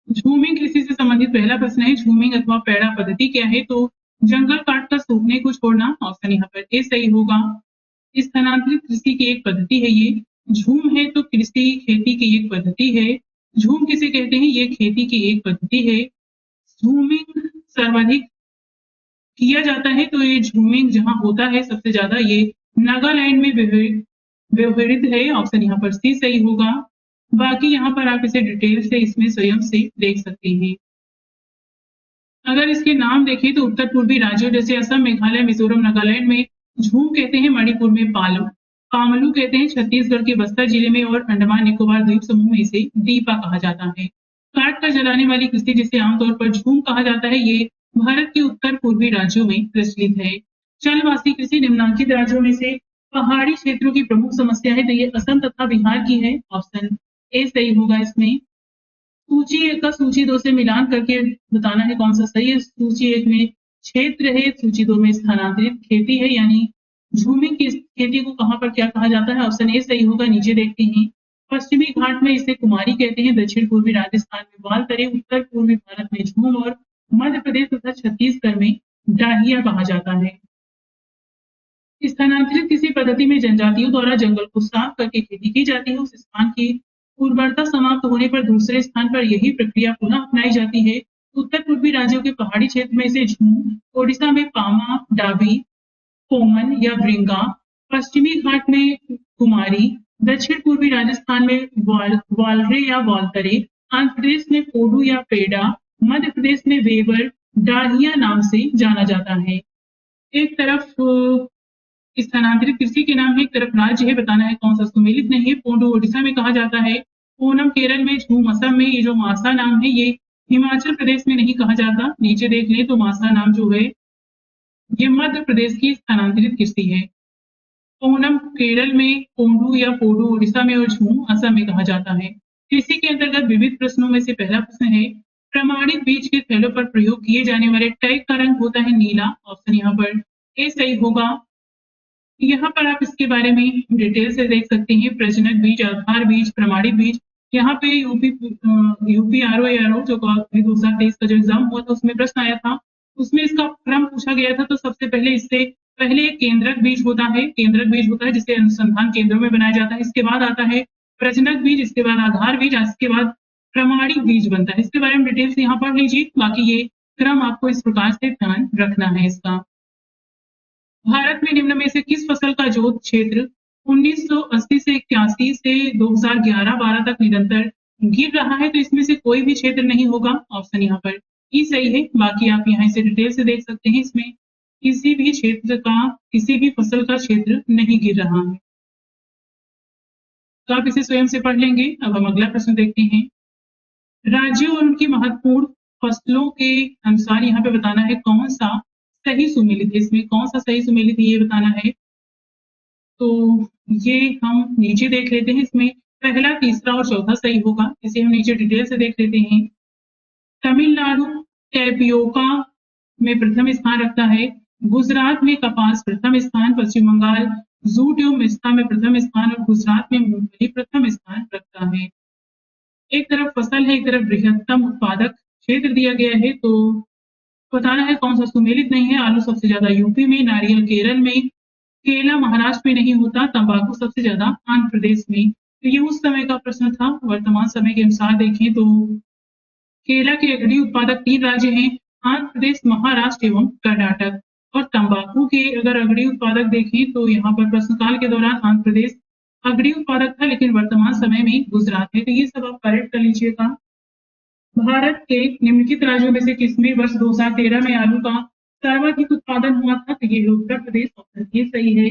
झूमिंग कृषि से संबंधित पहला प्रश्न है, झूमिंग अथवा पैड़ा पद्धति क्या है? तो जंगल काटकर सूखने को छोड़ना, ऑप्शन यहाँ पर ए सही होगा। स्थानांतरित कृषि की एक पद्धति है ये। झूम है तो कृषि खेती की एक पद्धति है। झूम किसे कहते हैं? ये खेती की एक पद्धति है। झूमिंग सर्वाधिक किया जाता है, तो ये झूमिंग जहाँ होता है सबसे ज्यादा, ये नागालैंड में व्यवहृत है, ऑप्शन यहाँ पर सी सही होगा। बाकी यहाँ पर आप इसे डिटेल से इसमें स्वयं से देख सकते हैं। अगर इसके नाम देखें तो उत्तर पूर्वी राज्यों जैसे असम, मेघालय, मिजोरम, नागालैंड में झूम कहते हैं, मणिपुर में पामलू कहते हैं, छत्तीसगढ़ के बस्तर जिले में और अंडमान निकोबार द्वीप समूह में इसे दीपा कहा जाता है। काट कर जलाने वाली कृषि जिसे आमतौर पर झूम कहा जाता है, ये भारत के उत्तर पूर्वी राज्यों में प्रचलित है। चलवासी कृषि निम्नलिखित राज्यों में से पहाड़ी क्षेत्रों की प्रमुख समस्या है, तो ये असम तथा बिहार की है, ऑप्शन ए सही होगा इसमें। सूची एक का सूची दो से मिलान करके बताना है कौन सा सही है। सूची एक में क्षेत्र है, सूची दो में स्थानांतरित खेती है, यानी झूमिंग की खेती को कहाँ पर क्या कहा जाता है? ऑप्शन ए सही होगा। नीचे देखते हैं, पश्चिमी घाट में इसे कुमारी कहते हैं, दक्षिण पूर्वी राजस्थान में वालतरे, उत्तर पूर्वी भारत में झूम और मध्य प्रदेश तथा छत्तीसगढ़ में डाहिया कहा जाता है। स्थानांतरित किसी पद्धति में जनजातियों द्वारा जंगल को साफ करके खेती की जाती है। उस स्थान की उर्वरता समाप्त होने पर दूसरे स्थान पर यही प्रक्रिया पुनः अपनाई जाती है। उत्तर पूर्वी राज्यों के पहाड़ी क्षेत्र में इसे झूम, ओडिशा में पामा, डाबी, कोमन या ब्रिंगा, पश्चिमी घाट में कुमारी, दक्षिण पूर्वी राजस्थान में वालरे या वालतरे, आंध्र प्रदेश में पोडू या पेडा, मध्य प्रदेश में वेवर, डाहिया नाम से जाना जाता है। एक तरफ स्थानांतरित कृषि के नाम है, एक तरफ राज्य है, बताना है कौन सा सुमेलित नहीं है। पोंडू ओडिशा में कहा जाता है, ओनम केरल में, झूम असम में। ये जो मासा नाम है ये हिमाचल प्रदेश में नहीं कहा जाता। नीचे देख लें तो मासा नाम जो है ये मध्य प्रदेश की स्थानांतरित कृषि है। ओनम केरल में, पोंडू या पोडू ओडिशा में और झूम असम में कहा जाता है। कृषि के अंतर्गत विविध प्रश्नों में से पहला प्रश्न है, प्रमाणित बीज के थैलों पर प्रयोग किए जाने वाले टैग का रंग होता है नीला, ऑप्शन यहाँ पर ए सही होगा। यहाँ पर आप इसके बारे में डिटेल से देख सकते हैं, प्रजनक बीज, आधार बीज, प्रमाणित बीज। यहाँ पे यूपी आरओ जो 2023 का जो एग्जाम हुआ था उसमें प्रश्न आया था, उसमें इसका क्रम पूछा गया था। तो सबसे पहले इससे पहले एक केंद्रक बीज होता है, केंद्रक बीज होता है जिसे अनुसंधान केंद्रों में बनाया जाता है। इसके बाद आता है प्रजनक बीज, इसके बाद आधार बीज, इसके बाद प्रमाणित बीज बनता है। इसके बारे में डिटेल से यहाँ पढ़ लीजिए, बाकी ये क्रम आपको इस प्रकार से ध्यान रखना है इसका। भारत में निम्न में से किस फसल का जोत क्षेत्र 1980 से 81 से 2011-12 तक निरंतर गिर रहा है? तो इसमें से कोई भी क्षेत्र नहीं होगा, ऑप्शन यहाँ पर ई सही है। बाकी आप यहाँ से डिटेल से देख सकते हैं, इसमें किसी भी क्षेत्र का, किसी भी फसल का क्षेत्र नहीं गिर रहा है। तो आप इसे स्वयं से पढ़ लेंगे। अब हम अगला प्रश्न देखते हैं, राज्यों और उनकी महत्वपूर्ण फसलों के अनुसार यहाँ पे बताना है कौन सा सही सुमेलित है। इसमें कौन सा सही सुमेलित है ये बताना है। तो ये हम नीचे देख लेते हैं, इसमें पहला, तीसरा और चौथा सही होगा। इसे हम नीचे डिटेल से देख लेते हैं। तमिलनाडु टैपियोका में प्रथम स्थान रखता है, गुजरात में कपास प्रथम स्थान, पश्चिम बंगाल जूट एवं मिस्ता में प्रथम स्थान और गुजरात में मूंगफली प्रथम स्थान रखता है। एक तरफ फसल है, एक तरफ बृहत्तम उत्पादक क्षेत्र दिया गया है, तो बताना है कौन सा सुमेलित नहीं है। आलू सबसे ज्यादा यूपी में, नारियल केरल में, केला महाराष्ट्र में नहीं होता, तंबाकू सबसे ज्यादा आंध्र प्रदेश में। तो ये उस समय का प्रश्न था। वर्तमान समय के अनुसार देखें तो केला के अग्रणी उत्पादक 3 राज्य हैं, आंध्र प्रदेश, महाराष्ट्र एवं कर्नाटक। और तंबाकू के अगर अग्रणी उत्पादक देखें तो यहाँ पर प्रश्नकाल के दौरान आंध्र प्रदेश अग्रणी उत्पादक था, लेकिन वर्तमान समय में गुजरात है। तो ये सब आप करेक्ट कर लीजिएगा। भारत के निम्नलिखित राज्यों में से किसमें वर्ष 2013 में आलू का सर्वाधिक उत्पादन हुआ था? तो ये उत्तर प्रदेश, ऑप्शन ए सही है।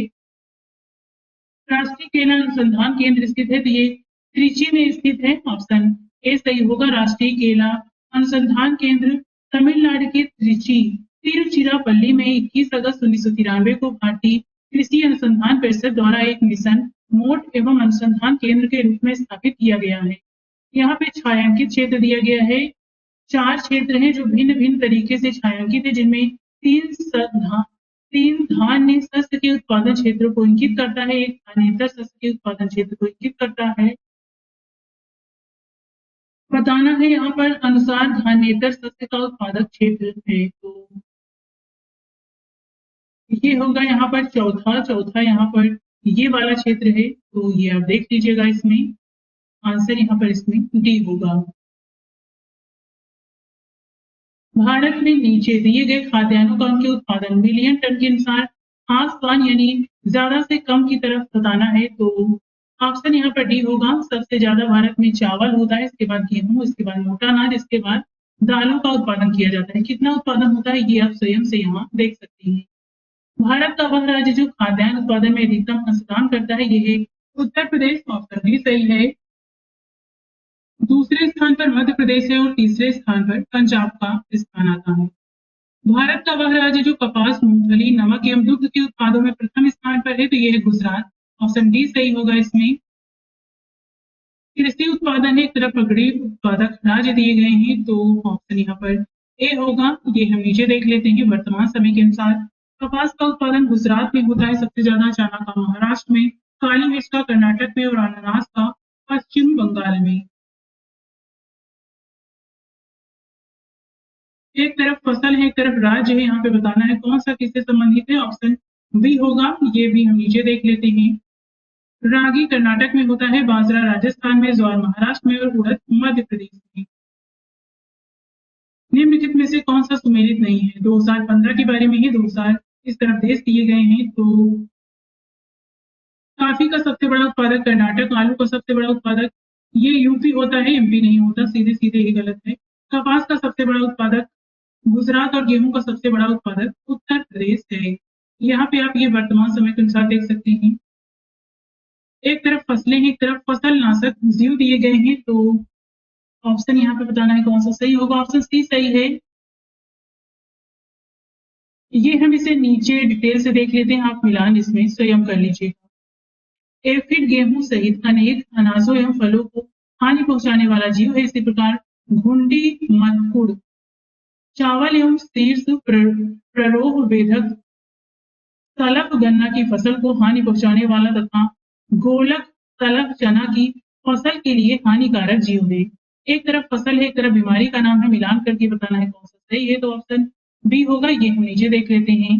राष्ट्रीय केला अनुसंधान केंद्र स्थित है, तो ये त्रिची में स्थित है, ऑप्शन ए सही होगा। राष्ट्रीय केला अनुसंधान केंद्र तमिलनाडु के त्रिची तिरुचिरापल्ली में 21 अगस्त 1993 को भारतीय कृषि अनुसंधान परिषद द्वारा एक मिशन मोड एवं अनुसंधान केंद्र के रूप में स्थापित किया गया है। यहाँ पे छायांकित क्षेत्र दिया गया है, 4 क्षेत्र हैं जो भिन्न भिन्न तरीके से छायांकित है, जिनमें 3 धान्य शस्य के उत्पादन क्षेत्र को इंगित करता है, एक धान्येतर शस्य के उत्पादन क्षेत्र को इंगित करता है। बताना है यहाँ पर अनुसार धान्येतर सस्य का उत्पादक क्षेत्र है, तो ये होगा यहाँ पर चौथा यहाँ पर ये वाला क्षेत्र है, तो ये आप देख लीजिएगा इसमें आंसर यहाँ पर इसमें डी होगा। भारत में नीचे दिए गए खाद्यान्नों का उनके उत्पादन मिलियन टन के अनुसार आसपान यानी ज्यादा से कम की तरफ बताना है, तो ऑप्शन यहाँ पर डी होगा। सबसे ज्यादा भारत में चावल होता है, इसके बाद गेहूं, इसके बाद मोटा अनाज, इसके बाद दालों का उत्पादन किया जाता है। कितना उत्पादन होता है ये आप स्वयं से यहाँ देख सकती हैं। भारत का वह राज्य जो खाद्यान्न उत्पादन में अधिकतम अंशदान करता है, ये है उत्तर प्रदेश। ऑप्शन डी सही है। दूसरे स्थान पर मध्य प्रदेश है और तीसरे स्थान पर पंजाब का स्थान आता है। भारत का वह राज्य जो कपास, मूंगफली, नमक एवं दुग्ध के उत्पादों में प्रथम स्थान पर है, तो यह है गुजरात। ऑप्शन डी सही होगा इसमें। कृषि उत्पादन एक तरफ अग्रणी उत्पादक राज्य दिए गए हैं, तो ऑप्शन यहाँ पर ए होगा। ये हम नीचे देख लेते हैं। वर्तमान समय के अनुसार कपास का उत्पादन गुजरात में होता है सबसे ज्यादा, चना का महाराष्ट्र में, काली मिर्च का कर्नाटक में और अनानास का पश्चिम बंगाल में। एक तरफ फसल है, एक तरफ राज्य है, यहाँ पे बताना है कौन सा किससे संबंधित है। ऑप्शन बी होगा। ये भी हम नीचे देख लेते हैं। रागी कर्नाटक में होता है, बाजरा राजस्थान में, ज्वार महाराष्ट्र में और उड़द मध्य प्रदेश में। निम्नलिखित में से कौन सा सुमेलित नहीं है। 2015 के बारे में ही 2000 इस तरफ देश दिए गए हैं, तो कॉफी का सबसे बड़ा उत्पादक कर्नाटक, आलू का सबसे बड़ा उत्पादक ये यूपी होता है, एमपी नहीं होता, सीधे सीधे ही गलत है। कपास का सबसे बड़ा उत्पादक गुजरात और गेहूं का सबसे बड़ा उत्पादक उत्तर प्रदेश है। यहाँ पे आप ये वर्तमान समय के अनुसार देख सकते हैं। एक तरफ फसलें हैं, एक तरफ फसल नाशक जीव दिए गए हैं, तो ऑप्शन यहाँ पे बताना है कौन सा सही होगा। ऑप्शन सी सही है। ये हम इसे नीचे डिटेल से देख लेते हैं, आप मिलान इसमें स्वयं कर लीजिएगा। एफिड गेहूं सहित अनेक अनाजों एवं फलों को हानि पहुंचाने वाला जीव है। इसी प्रकार घुंडी, मधकुड़, चावल एवं शीर्ष प्ररोह वेधक, तलक गन्ना की फसल को हानि पहुंचाने वाला तथा गोलक तलक चना की फसल के लिए हानिकारक जीव है। एक तरफ फसल है, एक तरफ बीमारी का नाम है, मिलान करके बताना है कौन सा सही है, तो ऑप्शन बी होगा। ये हम नीचे देख लेते हैं।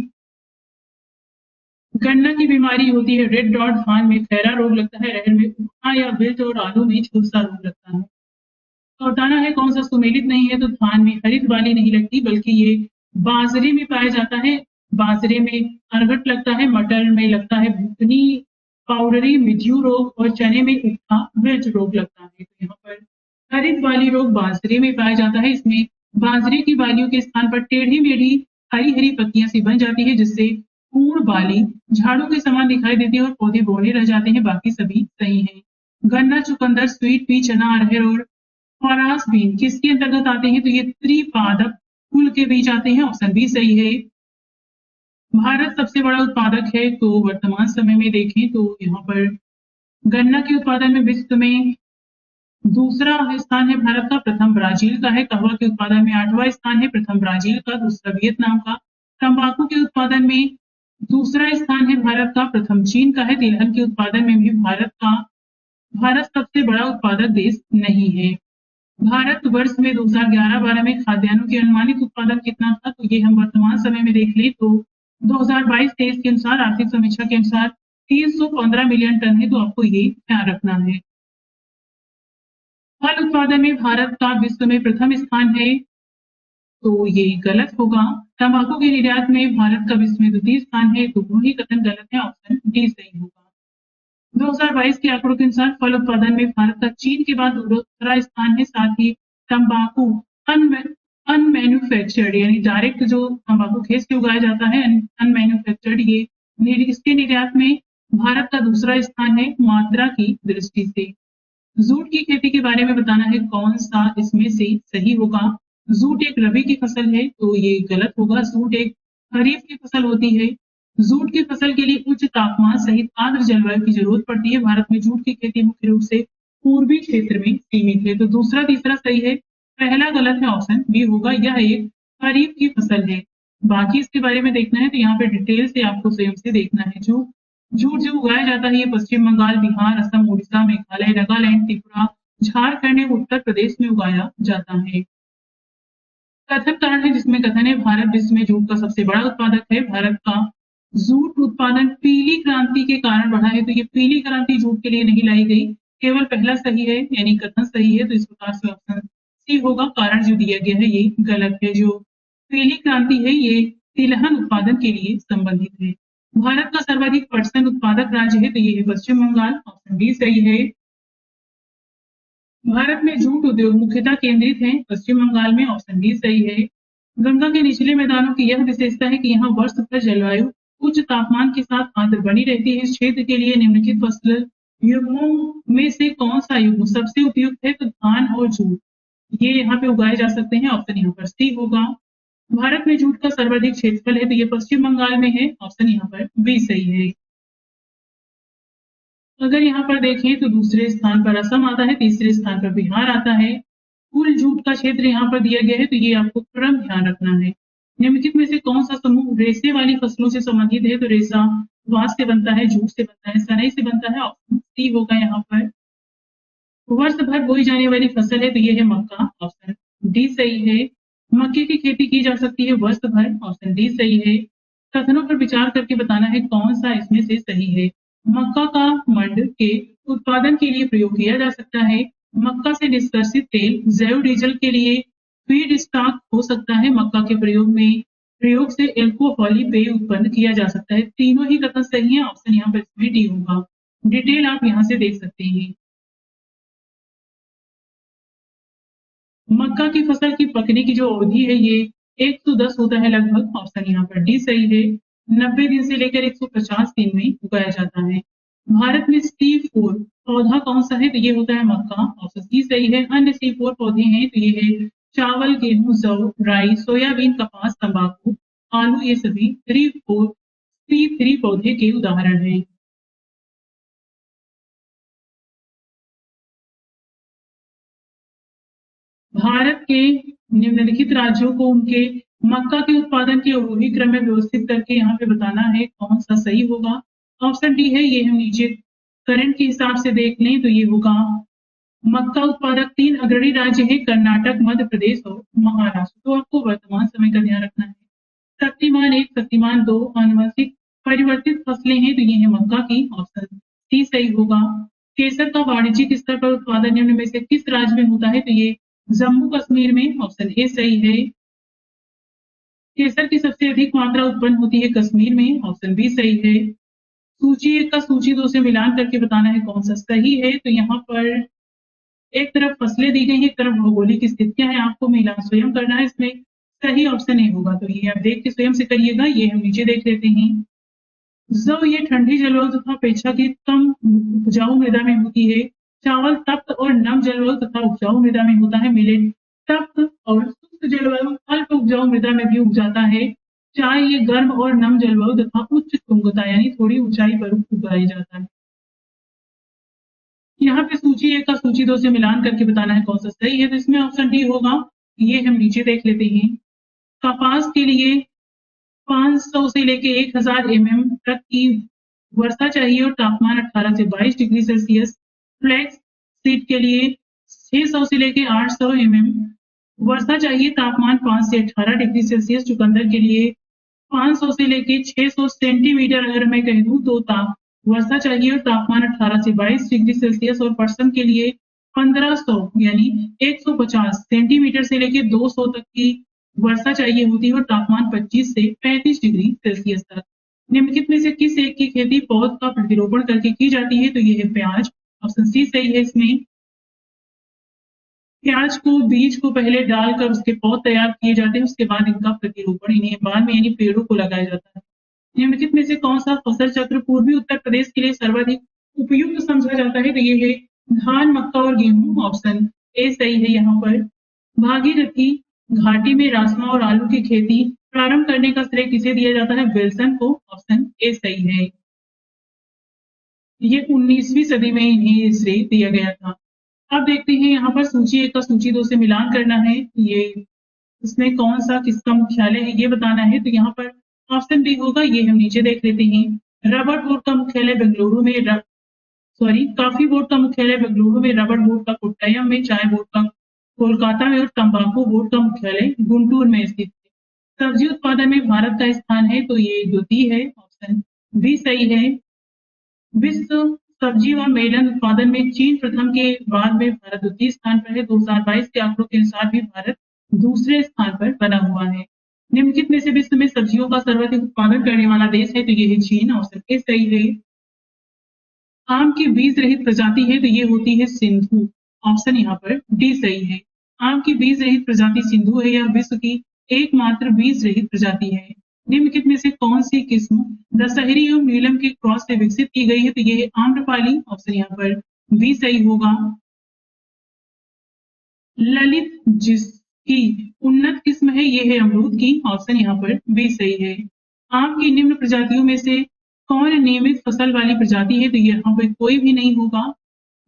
गन्ना की बीमारी होती है रेड डॉट, धान में खैरा रोग लगता है, अरहर में उखा या विल्ट और आलू में झुलसा रोग लगता है। तो बताना है कौन सा सुमेलित नहीं है, तो धान में हरित वाली नहीं लगती, बल्कि ये बाजरे में पाया जाता है। बाजरे में अरगट लगता है, मटर में लगता है बुकनी पाउडरी मिज्यू रोग और चने में उखा विल्ट रोग लगता है। तो यहाँ पर हरित वाली रोग बाजरे में पाया जाता है। इसमें बाजरे की बालियों के स्थान पर टेढ़ी मेढ़ी हरी हरी पत्तियां सी बन जाती है, जिससे पूर्ण बाली झाड़ू के समान दिखाई देती है और पौधे बौने रह जाते हैं। बाकी सभी सही है। गन्ना, चुकंदर, स्वीट पी, चना, अरहर और फॉरास बीन किसके अंतर्गत आते हैं, तो ये त्रिपादप कुल के बीच आते हैं। ऑप्शन बी सही है। भारत सबसे बड़ा उत्पादक है, तो वर्तमान समय में देखें तो यहाँ पर गन्ना के उत्पादन में विश्व में दूसरा स्थान है भारत का, प्रथम ब्राजील का है। कहवा के उत्पादन में 8वां स्थान है, प्रथम ब्राजील का, दूसरा वियतनाम का। तंबाकू के उत्पादन में दूसरा स्थान है भारत का, प्रथम चीन का है। तिलहन के उत्पादन में भी भारत सबसे बड़ा उत्पादक देश नहीं है। भारत वर्ष में 2011-12 में खाद्यान्नों के अनुमानित उत्पादन कितना था, तो ये हम वर्तमान समय में देख लें तो 2022-23 के अनुसार आर्थिक समीक्षा के अनुसार 315 मिलियन टन है, तो आपको ये ध्यान रखना है। फल उत्पादन में भारत का विश्व में प्रथम स्थान है, तो ये गलत होगा। तंबाकू के निर्यात में भारत का विश्व में द्वितीय स्थान है, दोनों ही कथन गलत है। ऑप्शन डी सही होगा। 2022 के आंकड़ों के अनुसार फल उत्पादन में भारत का चीन के बाद दूसरा स्थान है। साथ ही तंबाकू अनमैन्युफैक्चर्ड यानी डायरेक्ट जो तंबाकू खेत से उगाया जाता है, अनमैन्युफैक्चर्ड, ये इसके निर्यात में भारत का दूसरा स्थान है मात्रा की दृष्टि से। जूट की खेती के बारे में बताना है कौन सा इसमें से सही होगा। जूट एक रबी की फसल है, तो ये गलत होगा। जूट एक खरीफ की फसल होती है। जूट की फसल के लिए उच्च तापमान सहित आर्द्र जलवायु की जरूरत पड़ती है। भारत में जूट की खेती मुख्य रूप से पूर्वी क्षेत्र में सीमित है, तो दूसरा तीसरा सही है, पहला गलत है। ऑप्शन बी होगा। यह एक खरीफ की फसल है। बाकी इसके बारे में देखना है तो यहाँ पे डिटेल से आपको स्वयं से देखना है। जूट जो उगाया जाता है ये पश्चिम बंगाल, बिहार, असम, उड़ीसा, मेघालय, नागालैंड, त्रिपुरा झारखंड एवं उत्तर प्रदेश में उगाया जाता है। कथन कारण है जिसमें कथन है भारत विश्व में जूट का सबसे बड़ा उत्पादक है। भारत का जूट उत्पादन पीली क्रांति के कारण बढ़ा है। तो ये पीली क्रांति जूट के लिए नहीं लाई गई, केवल पहला सही है यानी कथन सही है। तो इस प्रकार से ऑप्शन सी होगा। कारण जो दिया गया है ये गलत है। जो पीली क्रांति है ये तिलहन उत्पादन के लिए संबंधित है। भारत का सर्वाधिक पटसन उत्पादक राज्य है तो ये है पश्चिम बंगाल। ऑप्शन डी सही है। भारत में जूट उद्योग मुख्यतः केंद्रित है पश्चिम बंगाल में। ऑप्शन डी सही है। गंगा के निचले मैदानों की यह विशेषता है कि यहाँ वर्ष भर जलवायु उच्च तापमान के साथ आर्द्र बनी रहती है। इस क्षेत्र के लिए निम्नलिखित फसल युग्मों में से कौन सा युग्म सबसे उपयुक्त है? तो धान और जूट ये यहाँ पे उगाए जा सकते हैं। ऑप्शन यहाँ पर सी होगा। भारत में जूट का सर्वाधिक क्षेत्रफल है तो ये पश्चिम बंगाल में है। ऑप्शन यहाँ पर बी सही है। अगर यहाँ पर देखें तो दूसरे स्थान पर असम आता है, तीसरे स्थान पर बिहार आता है। कुल जूट का क्षेत्र यहाँ पर दिया गया है तो ये आपको क्रम ध्यान रखना है। निम्नलिखित में से कौन सा समूह रेशे वाली फसलों से संबंधित है? तो रेशा बांस से बनता है, जूट से बनता है, सनई से बनता है। ऑप्शन सी होगा यहाँ पर। वर्ष भर बोई जाने वाली फसल है तो ये है मक्का। ऑप्शन डी सही है। मक्के की खेती की जा सकती है वर्ष भर। ऑप्शन डी सही है। कथनों पर विचार करके बताना है कौन सा इसमें से सही है। मक्का का मंड के उत्पादन के लिए प्रयोग किया जा सकता है। मक्का से निष्कर्षित तेल जैव डीजल के लिए फीड स्टॉक हो सकता है। मक्का के प्रयोग से एल्कोहली पेय उत्पन्न किया जा सकता है। तीनों ही कथन सही है। ऑप्शन यहाँ पर इसमें डी होगा। डिटेल आप यहाँ से देख सकते हैं। मक्का की फसल की पकने की जो अवधि है ये 110 होता है लगभग। ऑप्शन यहाँ पर डी सही है। 90 दिन से लेकर 150 दिन में उगाया जाता है। भारत में C4 पौधा कौन सा है? तो ये होता है मक्का। ऑप्शन सी सही है। अन्य C4 पौधे हैं तो ये है चावल, गेहूं, जौ, राई, सोयाबीन, कपास, तंबाकू, आलू। ये सभी C3 पौधे के उदाहरण हैं। भारत के निम्नलिखित राज्यों को उनके मक्का के उत्पादन के अवरोही क्रम में व्यवस्थित करके यहाँ पे बताना है कौन सा सही होगा। ऑप्शन डी है। ये हम नीचे करंट के हिसाब से देख लें तो ये होगा मक्का उत्पादक 3 अग्रणी राज्य है कर्नाटक, मध्य प्रदेश और महाराष्ट्र। तो आपको वर्तमान समय का ध्यान रखना है। शक्तिमान 1, शक्तिमान 2 आनुवंशिक परिवर्तित फसलें हैं तो ये है मक्का की। ऑप्शन सी सही होगा। केसर का वाणिज्यिक स्तर पर उत्पादन निम्न में से किस राज्य में होता है? तो ये जम्मू कश्मीर में। ऑप्शन ए सही है। केसर की सबसे अधिक मात्रा उत्पन्न होती है कश्मीर में। ऑप्शन बी सही है। सूची 1 का सूची 2 से मिलान करके बताना है कौन सा सही है। तो यहाँ पर एक तरफ फसलें दी गई है, एक तरफ भौगोलिक स्थितियां हैं। आपको मिलान स्वयं करना है। इसमें सही ऑप्शन ए होगा। तो ये आप देख के स्वयं से करिएगा। ये हम नीचे देख लेते हैं। जौ ये ठंडी जलवायु तथा अपेक्षाकृत कम उपजाऊ मृदा में होती है। चावल तप्त और नम जलवायु तथा उपजाऊ मृदा में होता है। मिलेट तप्त और शुष्क जलवायु अल्प उपजाऊ मृदा में भी उग जाता है। चाय ये गर्म और नम जलवायु तथा उच्च तुंगता यानी थोड़ी ऊंचाई पर उगाया जाता है। यहाँ पे सूची 1 का सूची 2 से मिलान करके बताना है कौन सा सही है। तो इसमें ऑप्शन डी होगा। ये हम नीचे देख लेते हैं। कपास के लिए 500 से लेके 1000 तक की वर्षा चाहिए और तापमान 18 से 22 डिग्री सेल्सियस। फ्लैक्स सीड के लिए 600 से लेके 800 वर्षा चाहिए, तापमान 5 से 18 डिग्री सेल्सियस। चुकंदर के लिए 500 से लेके 600 सेंटीमीटर अगर मैं कह दूं तो वर्षा चाहिए और तापमान 18 से 22 डिग्री सेल्सियस। और पटसन के लिए 1500 यानी 150 सेंटीमीटर से लेके 200 तक की वर्षा चाहिए होती है और तापमान 25 से 35 डिग्री सेल्सियस तक। निम्नलिखित में से किस एक की खेती पौध का प्रतिरोपण करके की जाती है? तो ये है प्याज। ऑप्शन सी सही है। इसमें प्याज को बीज को पहले डालकर उसके पौध तैयार किए जाते हैं, उसके बाद इनका प्रतिरोपण इन्हें बाद में यानी पेड़ों को लगाया जाता है। निम्नलिखित में से कौन सा फसल चक्र पूर्वी उत्तर प्रदेश के लिए सर्वाधिक उपयुक्त समझा जाता है? तो ये है धान, मक्का और गेहूं। ऑप्शन ए सही है। यहाँ पर भागीरथी घाटी में राजमा और आलू की खेती प्रारंभ करने का श्रेय किसे दिया जाता है? विल्सन को। ऑप्शन ए सही है। ये 19वीं सदी में इन्हें श्रेय दिया गया था। अब देखते हैं यहाँ पर सूची 1 का सूची 2 से मिलान करना है। ये इसमें कौन सा किसका मुख्यालय है ये बताना है। तो यहाँ पर ऑप्शन बी होगा। ये हम नीचे देख लेते हैं। रबर बोर्ड का मुख्यालय बेंगलुरु में, कॉफी बोर्ड का मुख्यालय बेंगलुरु में, रबर बोर्ड का कोट्टयम में, चाय बोर्ड का कोलकाता में और तंबाकू बोर्ड का मुख्यालय गुंटूर में स्थित है। सब्जी उत्पादन में भारत का स्थान है तो ये द्वितीय है, ऑप्शन बी सही है। विश्व सब्जी व मेलन उत्पादन में चीन प्रथम के बाद में भारत द्वितीय स्थान पर है। 2022 के आंकड़ों के अनुसार भी भारत दूसरे स्थान पर बना हुआ है। निम्नलिखित में से विश्व में सब्जियों का सर्वाधिक उत्पादन करने वाला देश है तो ये है चीन, ऑप्शन ए सही है। आम की बीज रहित प्रजाति है तो ये होती है सिंधु, ऑप्शन यहाँ पर डी सही है। आम की बीज रहित प्रजाति सिंधु है, यह विश्व की एकमात्र बीज रहित प्रजाति है। निम्नलिखित में से कौन सी किस्म दशहरी एवं नीलम के क्रॉस से विकसित की गई है तो ये है आम्रपाली, ऑप्शन यहाँ पर बी सही होगा। ललित जिसकी उन्नत किस्म है ये है अमरूद की, ऑप्शन यहाँ पर बी सही है। आम की निम्न प्रजातियों में से कौन नियमित फसल वाली प्रजाति है तो यहाँ पे कोई भी नहीं होगा,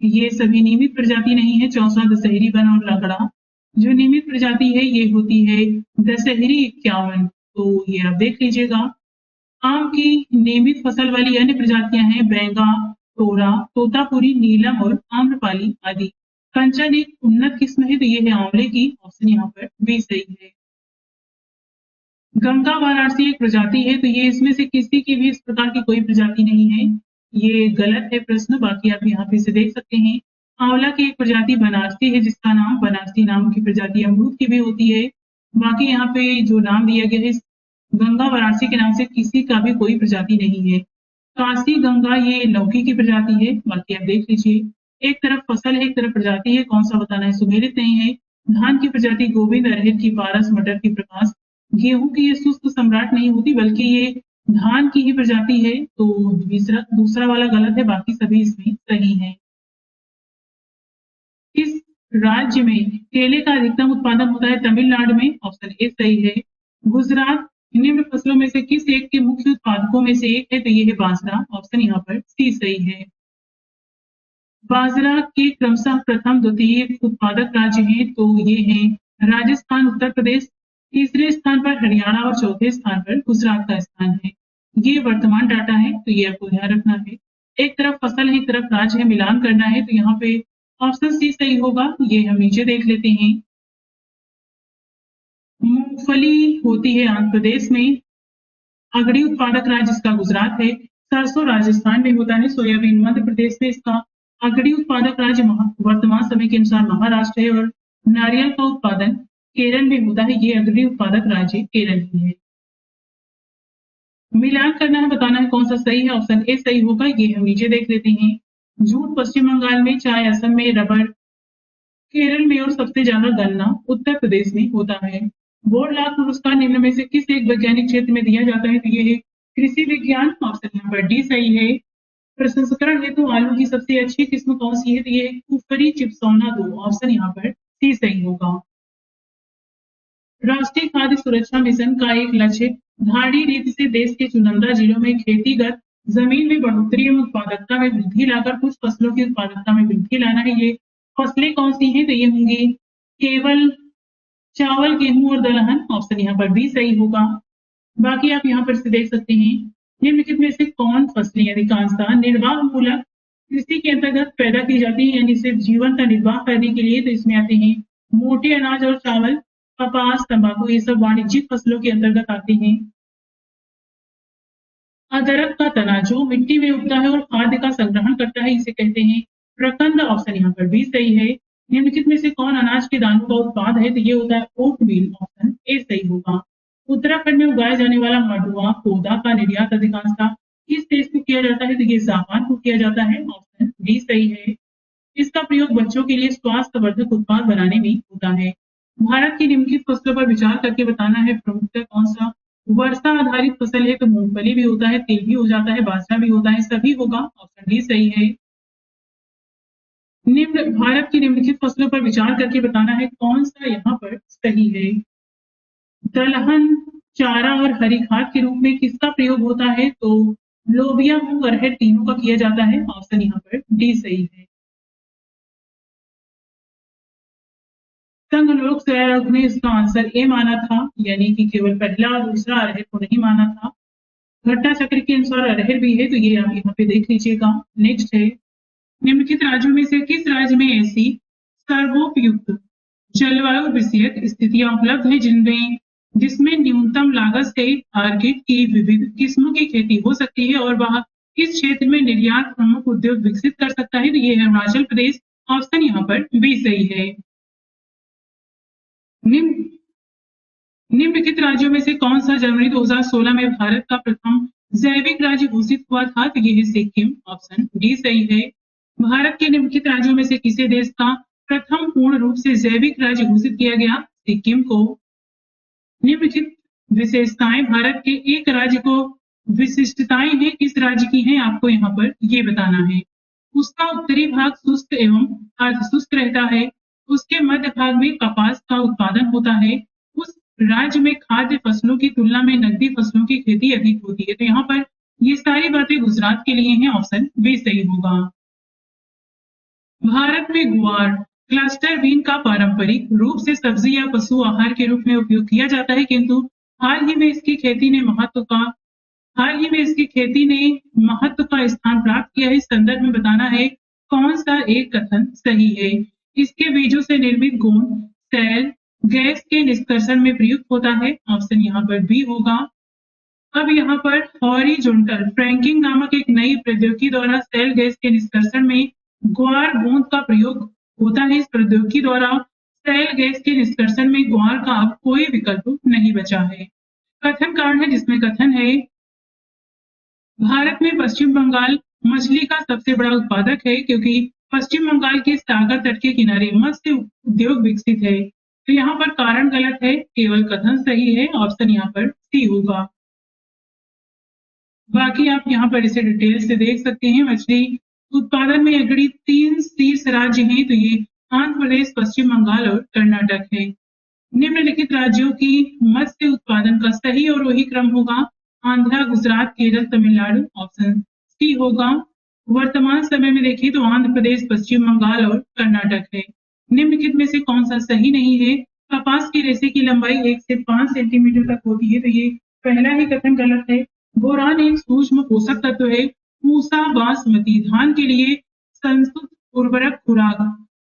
ये सभी नियमित प्रजाति नहीं है। चौसा, दशहरी वन और लंगड़ा जो नियमित प्रजाति है ये होती है दशहरी 51, तो ये आप देख लीजिएगा। आम की नियमित फसल वाली अन्य प्रजातियां हैं बैंगा, तोरा, तोतापुरी, नीलम और आम्रपाली आदि। कंचन एक उन्नत किस्म है तो ये है आंवले की, ऑप्शन यहाँ पर बी सही है। गंगा वाराणसी एक प्रजाति है तो ये इसमें से किसी की भी इस प्रकार की कोई प्रजाति नहीं है, ये गलत है प्रश्न, बाकी आप यहाँ पे से देख सकते हैं। आंवला की एक प्रजाति बनारसी है जिसका नाम बनारसी नाम की प्रजाति अमरूद की भी होती है। बाकी यहाँ पे जो नाम दिया गया है गंगा वाराणसी के नाम से किसी का भी कोई प्रजाति नहीं है। काशी गंगा ये लौकी की प्रजाति है, बाकी आप देख लीजिए। एक तरफ फसल है एक तरफ प्रजाति है, कौन सा बताना है सुमेलित नहीं है। धान की प्रजाति गोविंद, अरहर की पारस, मटर की प्रकाश, गेहूं की ये शुष्क सम्राट नहीं होती बल्कि ये धान की ही प्रजाति है, तो दूसरा वाला गलत है, बाकी सभी इसमें सही है। किस राज्य में केले का अधिकतम उत्पादन होता है? तमिलनाडु में, ऑप्शन ए सही है। गुजरात निम्न फसलों में से किस एक के मुख्य उत्पादकों में से एक है तो ये है बाजरा, ऑप्शन यहाँ पर सी सही है। बाजरा के क्रमशः प्रथम द्वितीय उत्पादक राज्य हैं तो ये हैं राजस्थान, उत्तर प्रदेश, तीसरे स्थान पर हरियाणा और चौथे स्थान पर गुजरात का स्थान है। ये वर्तमान डाटा है तो ये आपको ध्यान रखना है। एक तरफ फसल है एक तरफ राज्य है, मिलान करना है तो यहाँ पे ऑप्शन सी सही होगा। ये हम नीचे देख लेते हैं। मूंगफली होती है आंध्र प्रदेश में, अग्रणी उत्पादक राज्य इसका गुजरात है। सरसों राजस्थान में होता है, सोयाबीन मध्य प्रदेश में, इसका अग्रणी उत्पादक राज्य वर्तमान समय के अनुसार महाराष्ट्र है और नारियल का उत्पादन केरल में होता है, ये अग्रणी उत्पादक राज्य केरल ही है। मिलान करना है, बताना है कौन सा सही है, ऑप्शन ए सही होगा। ये हम नीचे देख लेते हैं। जूट पश्चिम बंगाल में, चाय असम में, रबर केरल में और सबसे ज्यादा गन्ना उत्तर प्रदेश में होता है। बोरलाग पुरस्कार निम्न में से किस एक वैज्ञानिक क्षेत्र में दिया जाता है तो ये है कृषि विज्ञान, ऑप्शन नंबर डी सही है। प्रसंस्करण हेतु आलू की सबसे अच्छी किस्म कौन सी है तो ये कुफरी चिप्सौना 2, ऑप्शन यहाँ पर सी सही होगा। राष्ट्रीय खाद्य सुरक्षा मिशन का एक लक्ष्य धारणीय रीति से देश के चुनिंदा जिलों में खेतीगत जमीन में बढ़ोतरी एवं उत्पादकता में वृद्धि लाकर कुछ फसलों की उत्पादकता में वृद्धि लाना है। ये फसलें कौन सी हैं तो ये होंगी केवल चावल, गेहूं और दलहन, ऑप्शन यहाँ पर बी सही होगा। बाकी आप यहाँ पर से देख सकते हैं निम्नलिखित में से कौन फसलें अधिकांशतः निर्वाह मूलक कृषि के अंतर्गत पैदा की जाती है, यानी सिर्फ जीवन का निर्वाह करने के लिए, तो इसमें आते हैं मोटे अनाज और चावल, कपास, तंबाकू, ये सब वाणिज्यिक फसलों के अंतर्गत आते हैं। अदरक का तना जो मिट्टी में उगता है और खाद्य का संग्रहण करता है इसे कहते हैं प्रकंद, ऑप्शन यहाँ पर भी सही है। निम्नलिखित में से कौन अनाज के दानों का उत्पाद है तो ये होता है ओट मील, ऑप्शन ए सही होगा। उत्तराखंड में उगाया जाने वाला मडुआ पौधा का निर्यात अधिकांशतः किस देश को किया जाता है तो ये जापान को किया जाता है, ऑप्शन डी सही है। इसका प्रयोग बच्चों के लिए स्वास्थ्यवर्धक उत्पाद बनाने में होता है। भारत की निम्नलिखित फसलों पर विचार करके बताना है प्रमुखतः कौन सा वर्षा आधारित फसल है तो मूंगफली भी होता है, तिल भी हो जाता है, बाजरा भी होता है, सभी होगा, ऑप्शन डी सही है। भारत की निम्नलिखित फसलों पर विचार करके बताना है कौन सा यहाँ पर सही है। दलहन चारा और हरी खाद के रूप में किसका प्रयोग होता है तो लोबिया, मूंग, अरहर तीनों का किया जाता है, ऑप्शन यहाँ पर डी सही है। संघ लोक सेवक ने इसका आंसर ए माना था, यानी कि केवल पहला और दूसरा अरहर को नहीं माना था। घटना चक्र के अनुसार अरहर भी है तो ये आप यहाँ पे देख लीजिएगा। नेक्स्ट है निम्नलिखित राज्यों में से किस राज्य में ऐसी सर्वोपयुक्त जलवायु विषयक स्थितियां उपलब्ध है जिसमें न्यूनतम लागत से ऑर्किड की विविध किस्मों की खेती हो सकती है और वह इस क्षेत्र में निर्यात प्रमुख उद्योग विकसित कर सकता है? तो ये है हिमाचल प्रदेश। ऑप्शन यहाँ पर बी सही है। निम्न निम्नलिखित राज्यों में से कौन सा जनवरी 2016 में भारत का प्रथम जैविक राज्य घोषित हुआ था? तो ये है सिक्किम। ऑप्शन डी सही है। भारत के निम्नलिखित राज्यों में से किसे देश का प्रथम पूर्ण रूप से जैविक राज्य घोषित किया गया? सिक्किम को। निम्नलिखित विशेषताएं भारत के एक राज्य को विशिष्टताएं हैं, किस राज्य की हैं आपको यहाँ पर ये बताना है। उसका उत्तरी भाग शुष्क एवं अर्धशुष्क रहता है। उसके मध्य भाग में कपास का उत्पादन होता है। उस राज्य में खाद्य फसलों की तुलना में नकदी फसलों की खेती अधिक होती है। तो यहाँ पर ये सारी बातें गुजरात के लिए हैं। ऑप्शन बी सही होगा। भारत में गुआर क्लस्टर बीन का पारंपरिक रूप से सब्जी या पशु आहार के रूप में उपयोग किया जाता है, किंतु हाल ही में इसकी खेती ने महत्व का स्थान प्राप्त किया है। इस संदर्भ में बताना है कौन सा एक कथन सही है। इसके बीजों से निर्मित गोंद सेल गैस के निष्कर्षण में प्रयुक्त होता है। ऑप्शन यहाँ पर बी होगा। अब यहाँ पर हॉरिजॉन्टल फ्रैंकिंग नामक एक नई प्रौद्योगिकी द्वारा सेल गैस के निष्कर्षण में ग्वार गोंद का प्रयोग होता है। इस प्रौद्योगिकी द्वारा सेल गैस के निष्कर्षण में ग्वार का अब कोई विकल्प नहीं बचा है। कथन कारण है जिसमें कथन है भारत में पश्चिम बंगाल मछली का सबसे बड़ा उत्पादक है, क्योंकि पश्चिम बंगाल के सागर तट के किनारे मत्स्य उद्योग विकसित है। तो यहाँ पर कारण गलत है, केवल कथन सही है। ऑप्शन यहाँ पर सी होगा। बाकी आप यहाँ पर इसे डिटेल से देख सकते हैं। मछली उत्पादन में अग्रणी 3 शीर्ष राज्य हैं, तो ये आंध्र प्रदेश, पश्चिम बंगाल और कर्नाटक है। निम्नलिखित राज्यों की मत्स्य उत्पादन का सही और वही क्रम होगा आंध्र, गुजरात, केरल, तमिलनाडु। ऑप्शन सी होगा। वर्तमान समय में देखें तो आंध्र प्रदेश, पश्चिम बंगाल और कर्नाटक है। निम्नलिखित में से कौन सा सही नहीं है? कपास की रेशे की लंबाई 1 से 5 सेंटीमीटर तक होती है, तो ये पहला ही कथन गलत है। बोरान एक सूक्ष्म पोषक तत्व है। पूसा बासमती धान के लिए संस्तुत उर्वरक खुराक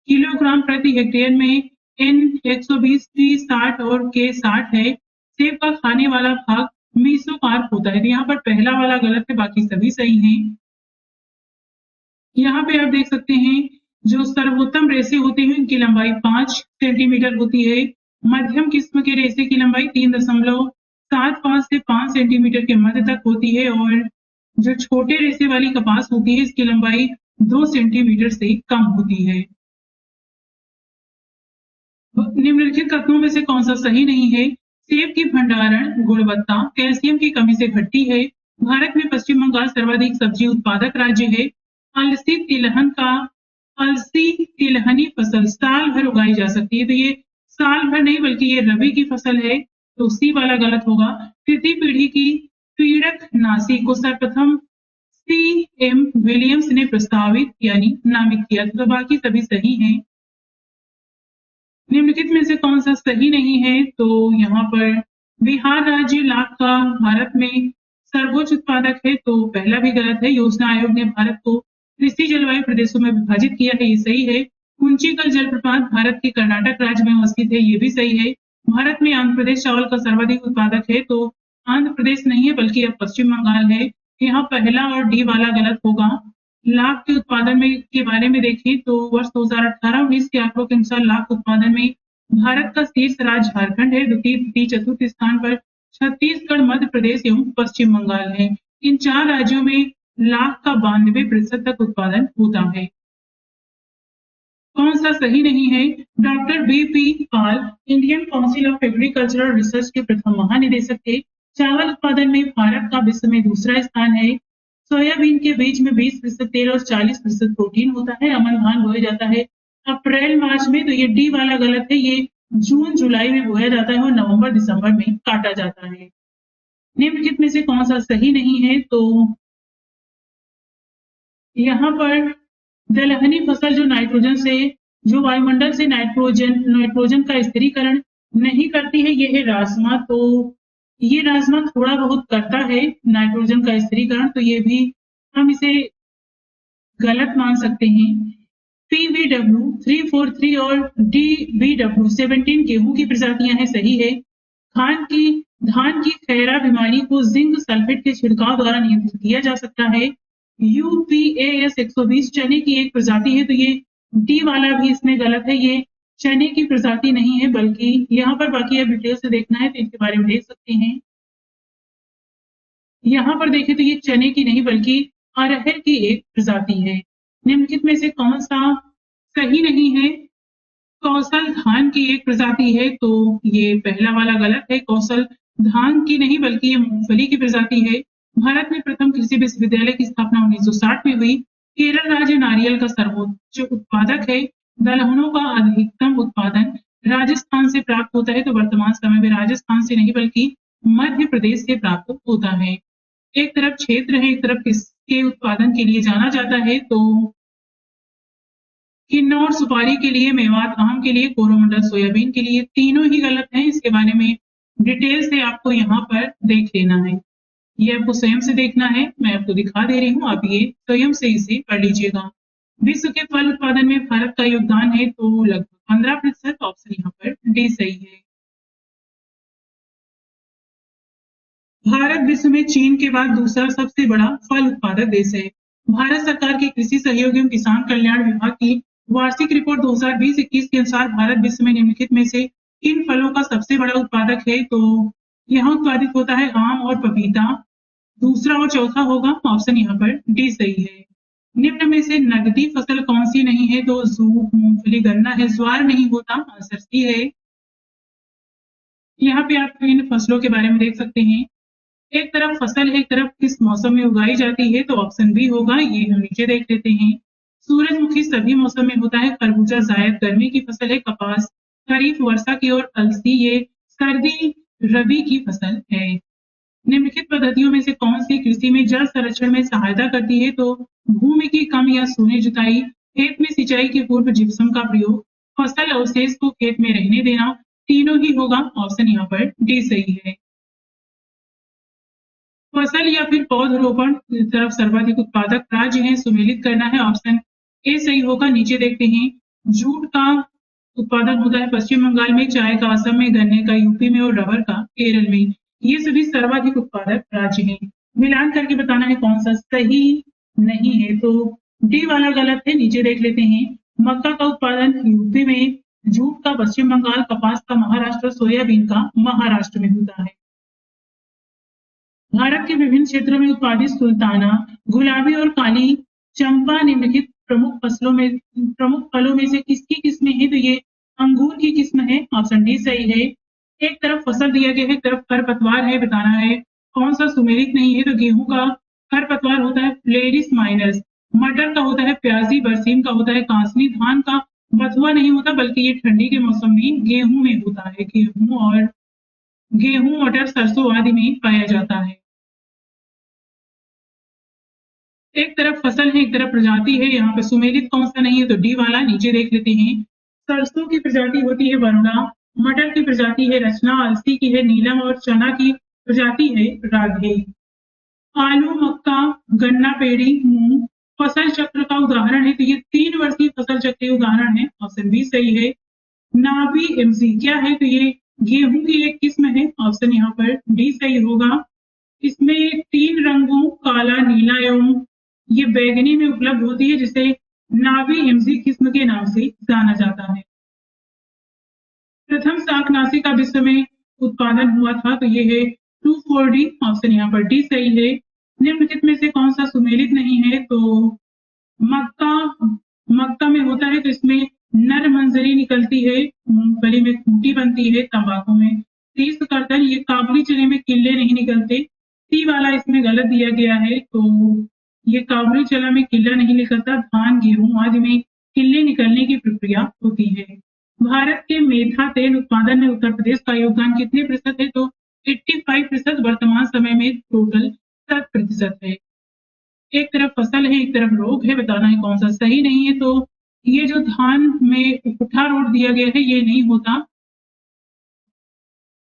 किलोग्राम प्रति हेक्टेयर में N120, P60 और K60 है। सेब का खाने वाला भाग मीसोकार्प होता है। तो यहाँ पर पहला वाला गलत है, बाकी सभी सही हैं। यहाँ पे आप देख सकते हैं जो सर्वोत्तम रेशे होते हैं उनकी लंबाई 5 सेंटीमीटर होती है। मध्यम किस्म के रेशे की लंबाई 3.75 से 5 सेंटीमीटर के मध्य तक होती है और जो छोटे रेशे वाली कपास होती है इसकी लंबाई 2 सेंटीमीटर से कम होती है। निम्नलिखित कथनों में से कौन सा सही नहीं है? सेब की भंडारण गुणवत्ता कैल्शियम की कमी से घटती है। भारत में पश्चिम बंगाल सर्वाधिक सब्जी उत्पादक राज्य है। अलसी तिलहनी फसल साल भर उगाई जा सकती है, तो ये साल भर नहीं बल्कि ये रबी की फसल है, तो सी वाला गलत होगा। तृतीय पीढ़ी की पीड़क नासी को सर्वप्रथम C.M. विलियम्स ने प्रस्तावित यानी नामित किया, तो बाकी सभी सही हैं। निम्नलिखित में से कौन सा सही नहीं है? तो यहाँ पर बिहार राज्य लाख का भारत में सर्वोच्च उत्पादक है, तो पहला भी गलत है। योजना आयोग ने भारत को कृषि जलवायु प्रदेशों में विभाजित किया है, ये सही है। कुंचिकल जलप्रपात भारत के कर्नाटक राज्य में अवस्थित है, ये भी सही है। भारत में आंध्र प्रदेश चावल का सर्वाधिक उत्पादक है, तो आंध्र प्रदेश नहीं है बल्कि अब पश्चिम बंगाल है। यहाँ पहला और डी वाला गलत होगा। लाख के उत्पादन में के बारे में देखें तो वर्ष 2018-19 के आंकड़ों के अनुसार लाख उत्पादन में भारत का शीर्ष राज्य झारखंड है। द्वितीय, तृतीय, चतुर्थ स्थान पर छत्तीसगढ़, मध्य प्रदेश एवं पश्चिम बंगाल है। इन 4 राज्यों में लाख का 92% तक उत्पादन होता है। कौन सा सही नहीं है? Doctor B.P. Pal Indian council of agricultural research के प्रथम महानिदेशक थे। चावल उत्पादन में भारत का विश्व में दूसरा स्थान है। सोयाबीन के बीज में 20% तेल और 40% प्रोटीन होता है। अमन धान बोया जाता है अप्रैल मार्च में, तो ये डी वाला गलत है। ये जून जुलाई में बोया जाता है और नवंबर दिसंबर में काटा जाता है। निम्नलिखित में से कौन सा सही नहीं है? तो यहाँ पर दलहनी फसल जो वायुमंडल से नाइट्रोजन का स्थिरीकरण नहीं करती है, ये है राजमा। तो ये राजमा थोड़ा बहुत करता है नाइट्रोजन का स्थिरीकरण, तो ये भी हम इसे गलत मान सकते हैं। PVW 343 और DBW 17 गेहूं की प्रजातियां हैं, सही है। धान की खैरा बीमारी को जिंक सल्फेट के छिड़काव द्वारा नियंत्रित किया जा सकता है। UPAS 120 चने की एक प्रजाति है, तो ये डी वाला भी इसमें गलत है। ये चने की प्रजाति नहीं है, बल्कि यहाँ पर बाकी अब डिटेल से देखना है तो इनके बारे में देख सकते हैं। यहाँ पर देखें तो ये चने की नहीं बल्कि अरहर की एक प्रजाति है। निम्नलिखित में से कौन सा सही नहीं है? कौशल धान की एक प्रजाति है, तो ये पहला वाला गलत है। कौशल धान की नहीं बल्कि ये मूंगफली की प्रजाति है। भारत में प्रथम कृषि विश्वविद्यालय की स्थापना 1960 में हुई। केरल राज्य नारियल का सर्वोच्च उत्पादक है। दलहनों का अधिकतम उत्पादन राजस्थान से प्राप्त होता है, तो वर्तमान समय में राजस्थान से नहीं बल्कि मध्य प्रदेश से प्राप्त होता है। एक तरफ क्षेत्र है, एक तरफ किसके उत्पादन के लिए जाना जाता है, तो किन्नौर सुपारी के लिए, मेवात आम के लिए, कोरोमंडल सोयाबीन के लिए। तीनों ही गलत हैं। इसके बारे में डिटेल से आपको यहाँ पर देख लेना है। ये आपको स्वयं से देखना है, मैं आपको दिखा दे रही हूँ, आप ये स्वयं से इसे पढ़ लीजिएगा। विश्व के फल उत्पादन में भारत का योगदान है, तो लगभग 15%। ऑप्शन यहाँ पर डी सही है। भारत विश्व में चीन के बाद दूसरा सबसे बड़ा फल उत्पादक देश है। भारत सरकार के कृषि सहयोग एवं किसान कल्याण विभाग की वार्षिक रिपोर्ट 2020-21 के अनुसार भारत विश्व में निम्नलिखित में से किन फलों का सबसे बड़ा उत्पादक है, तो यहाँ उत्पादित होता है आम और पपीता। दूसरा और चौथा होगा, ऑप्शन यहाँ पर डी सही है। निम्न में से नगदी फसल कौन सी नहीं है, तो जूट, मूंगफली, गन्ना है। ज्वार नहीं होता, आंसर सी है। यहाँ पे आप इन फसलों के बारे में देख सकते हैं। एक तरफ फसल है, एक तरफ किस मौसम में उगाई जाती है, तो ऑप्शन बी होगा। ये हम नीचे देख लेते हैं। सूरजमुखी सभी मौसम में होता है। खरबूजा जायद गर्मी की फसल है। कपास खरीफ वर्षा की, और अलसी ये सर्दी रबी की फसल है। निम्नलिखित पद्धतियों में से कौन सी कृषि में जल संरक्षण में सहायता करती है, तो भूमि की कम या शून्य जुताई, खेत में सिंचाई के पूर्व जिप्सम का प्रयोग, फसल अवशेष को खेत में रहने देना। तीनों ही होगा, ऑप्शन यहाँ पर डी सही है। फसल या फिर पौधरोपण की तरफ सर्वाधिक उत्पादक राज्य है, सुमेलित करना है, ऑप्शन ए सही होगा। नीचे देखते हैं। जूट का उत्पादन होता है पश्चिम बंगाल में, चाय का असम में, गन्ने का यूपी में और रबर का केरल में। ये सभी सर्वाधिक उत्पादक राज्य हैं। मिलान करके बताना है कौन सा सही नहीं है, तो डी वाला गलत है। नीचे देख लेते हैं। मक्का का उत्पादन यूपी में, जूट का पश्चिम बंगाल, कपास का महाराष्ट्र, सोयाबीन का महाराष्ट्र में होता है। भारत के विभिन्न क्षेत्रों में उत्पादित सुल्ताना, गुलाबी और काली चंपा निम्नलिखित प्रमुख फलों में से किसकी किस्में हैं, तो ये अंगूर की किस्म है, ऑप्शन डी सही है। एक तरफ फसल दिया गया है, एक तरफ खरपतवार है, बताना है कौन सा सुमेलित नहीं है, तो गेहूं का खरपतवार होता है फ्लेरिस माइनस, मटर का होता है प्याजी, बरसीम का होता है कांसनी, धान का बथुआ नहीं होता बल्कि ये ठंडी के मौसम में गेहूं में होता है। गेहूं, मटर, सरसों आदि में पाया जाता है। एक तरफ फसल है, एक तरफ प्रजाति है। यहाँ पे सुमेलित कौन सा नहीं है, तो डी वाला। नीचे देख लेते हैं। सरसों की प्रजाति होती है वरुणा, मटर की प्रजाति है रचना, अलसी की है नीलम और चना की प्रजाति है राघे। आलू, मक्का, गन्ना, पेड़ी, मूंग फसल चक्र का उदाहरण है, तो ये 3 वर्षीय फसल चक्र के उदाहरण है, ऑप्शन बी सही है। नाबी एमसी क्या है, तो ये गेहूं की एक किस्म है, ऑप्शन यहाँ पर डी सही होगा। इसमें 3 रंगों काला, नीला एवं ये बैंगनी में उपलब्ध होती है, जिसे नावी एमजी किस्म के नाम से जाना जाता है। प्रथम शाकनाशी का विश्व में उत्पादन हुआ था, तो ये है 2,4-D, ऑप्शन यहाँ पर डी सही है। निम्नलिखित में से कौन सा सुमेलित नहीं है, तो मक्का मक्का में होता है, तो इसमें नर मंजरी निकलती है, मूंगफली में खूंटी बनती है, तंबाकू में तीस करतन, ये काबुली चने में किले नहीं निकलते। सी वाला इसमें गलत दिया गया है, तो ये काबुली चना में किला नहीं निकलता। धान, गेहूं आदि में किले निकलने की प्रक्रिया होती है। भारत के मेथा तेल उत्पादन में उत्तर प्रदेश का योगदान कितने प्रतिशत है, तो 85%। वर्तमान समय में टोटल 7% है। एक तरफ फसल है, एक तरफ रोग है, बताना है कौन सा सही नहीं है, तो ये जो धान में उकठा रोग दिया गया है ये नहीं होता,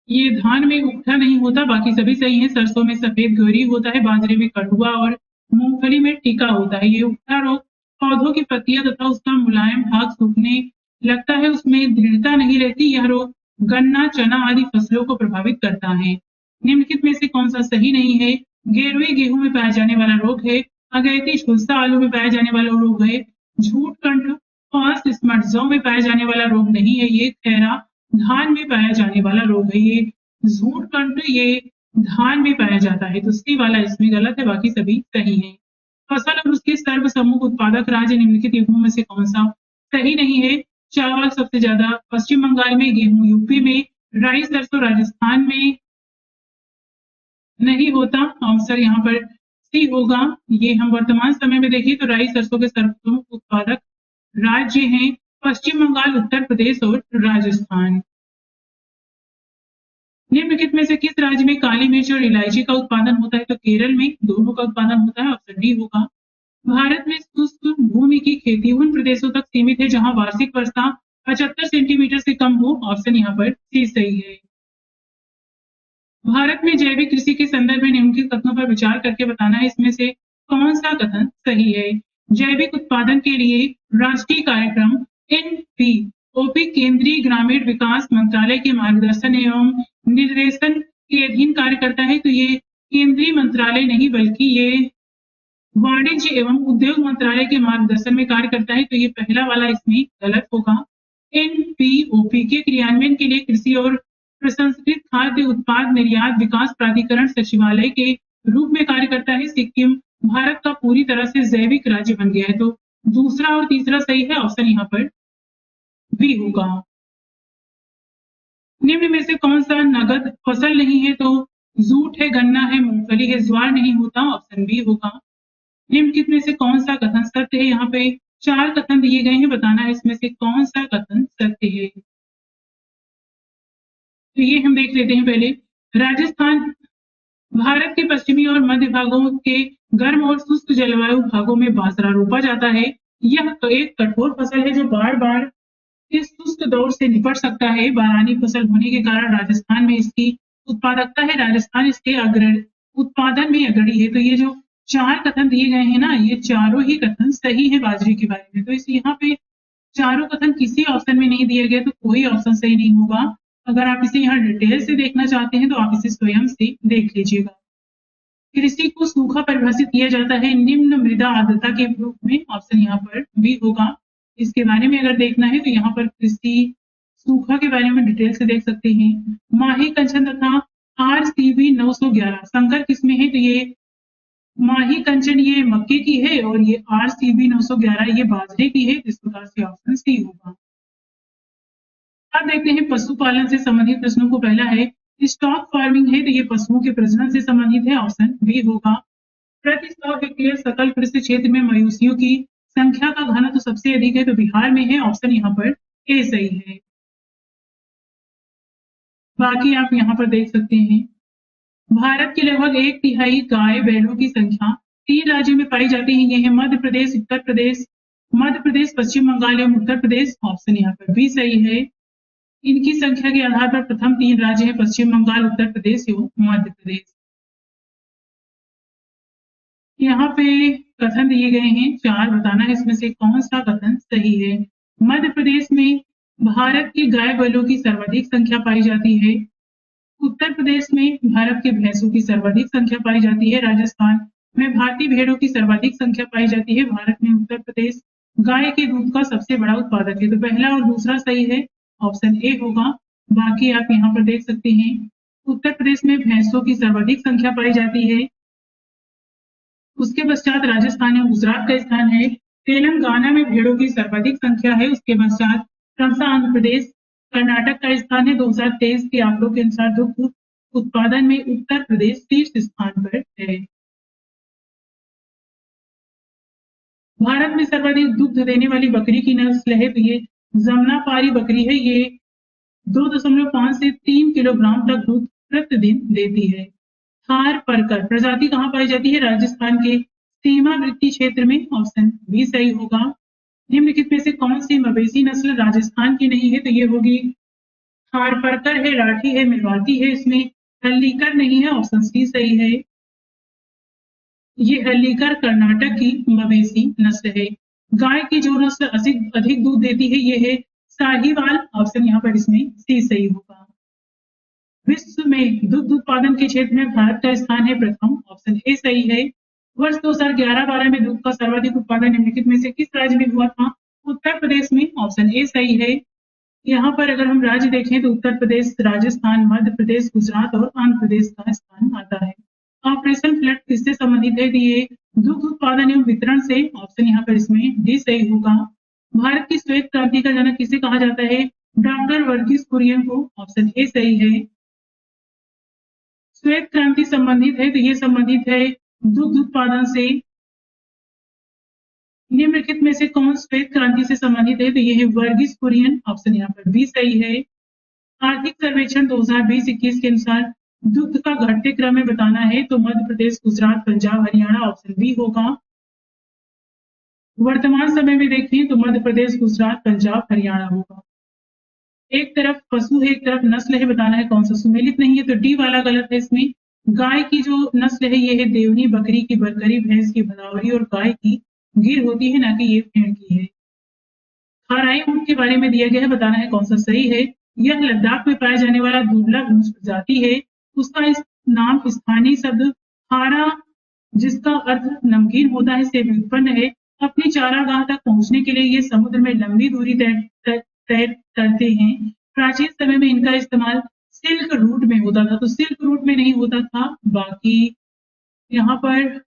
ये धान में उकठा नहीं होता, बाकी सभी सही है। सरसों में सफेद गोरी होता है, बाजरे में कठुआ और मूंगफली में टीका होता है। ये उकठा रोग पौधों की पत्तियां तथा उसका मुलायम भाग सूखने लगता है, उसमें दृढ़ता नहीं रहती। यह रोग गन्ना, चना आदि फसलों को प्रभावित करता है। निम्नलिखित में से कौन सा सही नहीं है? गेरुई गेहूं में पाया जाने वाला रोग है। अगैती झुलसा आलू में पाया जाने वाला रोग है। झूठ कंठ फॉल्स स्मट जौ में पाया जाने वाला रोग नहीं है। ये खैरा धान में पाया जाने वाला रोग है। ये झूठ कंठ ये धान में पाया जाता है, तो सी वाला इसमें गलत है, बाकी सभी सही है। फसल और उसके सर्वसम्मुख उत्पादक राज्य निम्नलिखित युग्मों में से कौन सा सही नहीं है? चावल सबसे ज्यादा पश्चिम बंगाल में, गेहूं यूपी में, राई सरसों राजस्थान में नहीं होता। आंसर यहाँ पर सी होगा। ये हम वर्तमान समय में देखिए तो राई सरसों के सर्वप्रमुख उत्पादक राज्य हैं पश्चिम बंगाल, उत्तर प्रदेश और राजस्थान। निम्नलिखित में से किस राज्य में काली मिर्च और इलायची का उत्पादन होता है? तो केरल में दोनों का उत्पादन होता है। ऑप्शन डी होगा। भारत में शुष्क भूमि की खेती उन प्रदेशों तक सीमित है जहां वार्षिक वर्षा 75 सेंटीमीटर से कम हो। ऑप्शन यहाँ पर सी सही है। भारत में जैविक कृषि के संदर्भ में निम्नलिखित कथनों पर विचार करके बताना है, इसमें से कौन सा कथन सही है? जैविक उत्पादन के लिए राष्ट्रीय कार्यक्रम NPOP केंद्रीय ग्रामीण विकास मंत्रालय के मार्गदर्शन एवं निर्देशन के अधीन कार्य करता है। तो ये केंद्रीय मंत्रालय नहीं बल्कि ये वाणिज्य एवं उद्योग मंत्रालय के मार्गदर्शन में कार्य करता है। तो ये पहला वाला इसमें गलत होगा। NPOP के क्रियान्वयन के लिए कृषि और प्रसंस्कृत खाद्य उत्पाद निर्यात विकास प्राधिकरण सचिवालय के रूप में कार्य करता है। सिक्किम भारत का पूरी तरह से जैविक राज्य बन गया है, तो दूसरा और तीसरा सही है। ऑप्शन यहाँ पर बी होगा। निम्न में से कौन सा नगद फसल नहीं है? तो जूट है, गन्ना है, मूंगफली है, ज्वार नहीं होता। ऑप्शन बी होगा। निम्नलिखित में से कौन सा कथन सत्य है? यहाँ पे 4 कथन दिए गए हैं, बताना है इसमें से कौन सा कथन सत्य है। तो ये हम देख लेते हैं पहले। राजस्थान भारत के पश्चिमी और मध्य भागों के गर्म और शुष्क जलवायु भागों में बाजरा रोपा जाता है। यह तो एक कठोर फसल है जो बार बार इस शुष्क दौर से निपट सकता है। बारानी फसल होने के कारण राजस्थान में इसकी उत्पादकता है। राजस्थान इसके उत्पादन में अग्रणी है। तो ये जो 4 कथन दिए गए हैं ना, ये चारों ही कथन सही है बाजरे के बारे में। तो इस यहाँ पे चारों कथन किसी ऑप्शन में नहीं दिए गए, तो कोई ऑप्शन सही नहीं होगा। अगर आप इसे यहाँ डिटेल से देखना चाहते हैं तो आप इसे स्वयं से देख लीजिएगा। कृषि को सूखा परिभाषित किया जाता है निम्न मृदा आर्द्रता के रूप में। ऑप्शन यहाँ पर भी होगा। इसके बारे में अगर देखना है तो यहाँ पर कृषि सूखा के बारे में डिटेल से देख सकते हैं। माही कंचन तथा RCB 911 संकर किस्में है। तो ये माही कंचन ये मक्के की है और ये RCB 911 ये बाजरे की है। इस प्रकार से ऑप्शन सी होगा। अब देखते हैं पशुपालन से संबंधित प्रश्नों को। पहला है स्टॉक फार्मिंग है, तो ये पशुओं के प्रजनन से संबंधित है। ऑप्शन बी होगा। प्रति 100 हेक्टेयर सकल कृषि क्षेत्र में मवेशियों की संख्या का घनत्व तो सबसे अधिक है, तो बिहार में है। ऑप्शन यहाँ पर ए सही है। बाकी आप यहाँ पर देख सकते हैं। भारत की लगभग 1/3 गाय बैलों की संख्या 3 राज्यों में पाई जाती है। ये है मध्य प्रदेश, उत्तर प्रदेश, पश्चिम बंगाल एवं उत्तर प्रदेश। ऑप्शन यहाँ पर भी सही है। इनकी संख्या के आधार पर प्रथम 3 राज्य हैं पश्चिम बंगाल, उत्तर प्रदेश एवं मध्य प्रदेश। यहाँ पे कथन दिए गए हैं 4, बताना है इसमें से कौन सा कथन सही है। मध्य प्रदेश में भारत की गाय बैलों की सर्वाधिक संख्या पाई जाती है। उत्तर प्रदेश में भारत के भैंसों की सर्वाधिक संख्या पाई जाती है। राजस्थान में भारतीय भेड़ों की सर्वाधिक संख्या पाई जाती है। भारत में उत्तर प्रदेश गाय के दूध का सबसे बड़ा उत्पादक है। तो पहला और दूसरा सही है। ऑप्शन ए होगा। बाकी आप यहाँ पर देख सकते हैं। उत्तर प्रदेश में भैंसों की सर्वाधिक संख्या पाई जाती है। उसके पश्चात राजस्थान एवं गुजरात का स्थान है। तेलंगाना में भेड़ों की सर्वाधिक संख्या है। उसके पश्चात क्रमशः आंध्र प्रदेश, कर्नाटक का स्थान है। 2023 के आंकड़ों के अनुसार दुग्ध उत्पादन में उत्तर प्रदेश शीर्ष स्थान पर है। भारत में सर्वाधिक दुग्ध देने वाली बकरी की नस्ल है, तो ये जमुनापारी बकरी है। ये 2.5 से 3 किलोग्राम तक दूध प्रतिदिन देती है। थार परकर प्रजाति कहाँ पाई जाती है? राजस्थान के सीमावर्ती क्षेत्र में। ऑप्शन भी सही होगा। निम्नलिखित में से कौन सी मवेशी नस्ल राजस्थान की नहीं है? तो ये होगी थार परकर है, राठी है, मेवाती है। इसमें हल्लीकर नहीं है। ऑप्शन सी सही है। ये हल्लीकर कर्नाटक की मवेशी नस्ल है। गाय की जो नस्ल अधिक दूध देती है ये है साहीवाल। ऑप्शन यहाँ पर इसमें सी सही होगा। विश्व में दुग्ध उत्पादन के क्षेत्र में भारत का स्थान है प्रथम। ऑप्शन ए सही है। वर्ष 2011-12 में दूध का सर्वाधिक उत्पादन निम्नलिखित में से किस राज्य में हुआ था? उत्तर प्रदेश में। ऑप्शन ए सही है। यहाँ पर अगर हम राज्य देखें तो उत्तर प्रदेश, राजस्थान, मध्य प्रदेश, गुजरात और आंध्र प्रदेश का स्थान आता है। ऑपरेशन फ्लड किससे संबंधित है? तो ये दुग्ध उत्पादन एवं वितरण से। ऑप्शन यहाँ पर इसमें डी सही होगा। भारत की श्वेत क्रांति का जनक किसे कहा जाता है? डॉक्टर वर्गीस कुरियन को। ऑप्शन ए सही है। श्वेत क्रांति संबंधित है तो ये संबंधित है दुग्ध उत्पादन से। निम्नलिखित में से कौन श्वेत क्रांति से संबंधित है? तो ये है वर्गीस कुरियन। ऑप्शन यहाँ पर बी सही है। आर्थिक सर्वेक्षण 2020-21 के अनुसार दुग्ध का घटते क्रम में बताना है तो मध्य प्रदेश, गुजरात, पंजाब, हरियाणा। ऑप्शन बी होगा। वर्तमान समय में देखें तो मध्य प्रदेश, गुजरात, पंजाब, हरियाणा होगा। एक तरफ पशु है, एक तरफ नस्ल है, बताना है कौन सा सुमेलित नहीं है तो डी वाला गलत है। इसमें गाय की जो नस्ल है ये है देवनी, बकरी की बरकरी, भैंस की भदावरी और गाय की गिर होती है, ना कि ये भेड़ की है। खाराई ऊंट के बारे में दिया गया है, बताना है कौन सा सही है। यह लद्दाख में पाया जाने वाला दुर्लभ ऊंट प्रजाति है। उसका इस नाम स्थानीय शब्द खारा जिसका अर्थ नमकीन होता है से व्युत्पन्न है। अपनी चारागाह तक पहुंचने के लिए ये समुद्र में लंबी दूरी तय करते हैं। प्राचीन समय में इनका इस्तेमाल सिल्क रूट में होता था, तो सिल्क रूट में नहीं होता था। बाकी यहाँ पर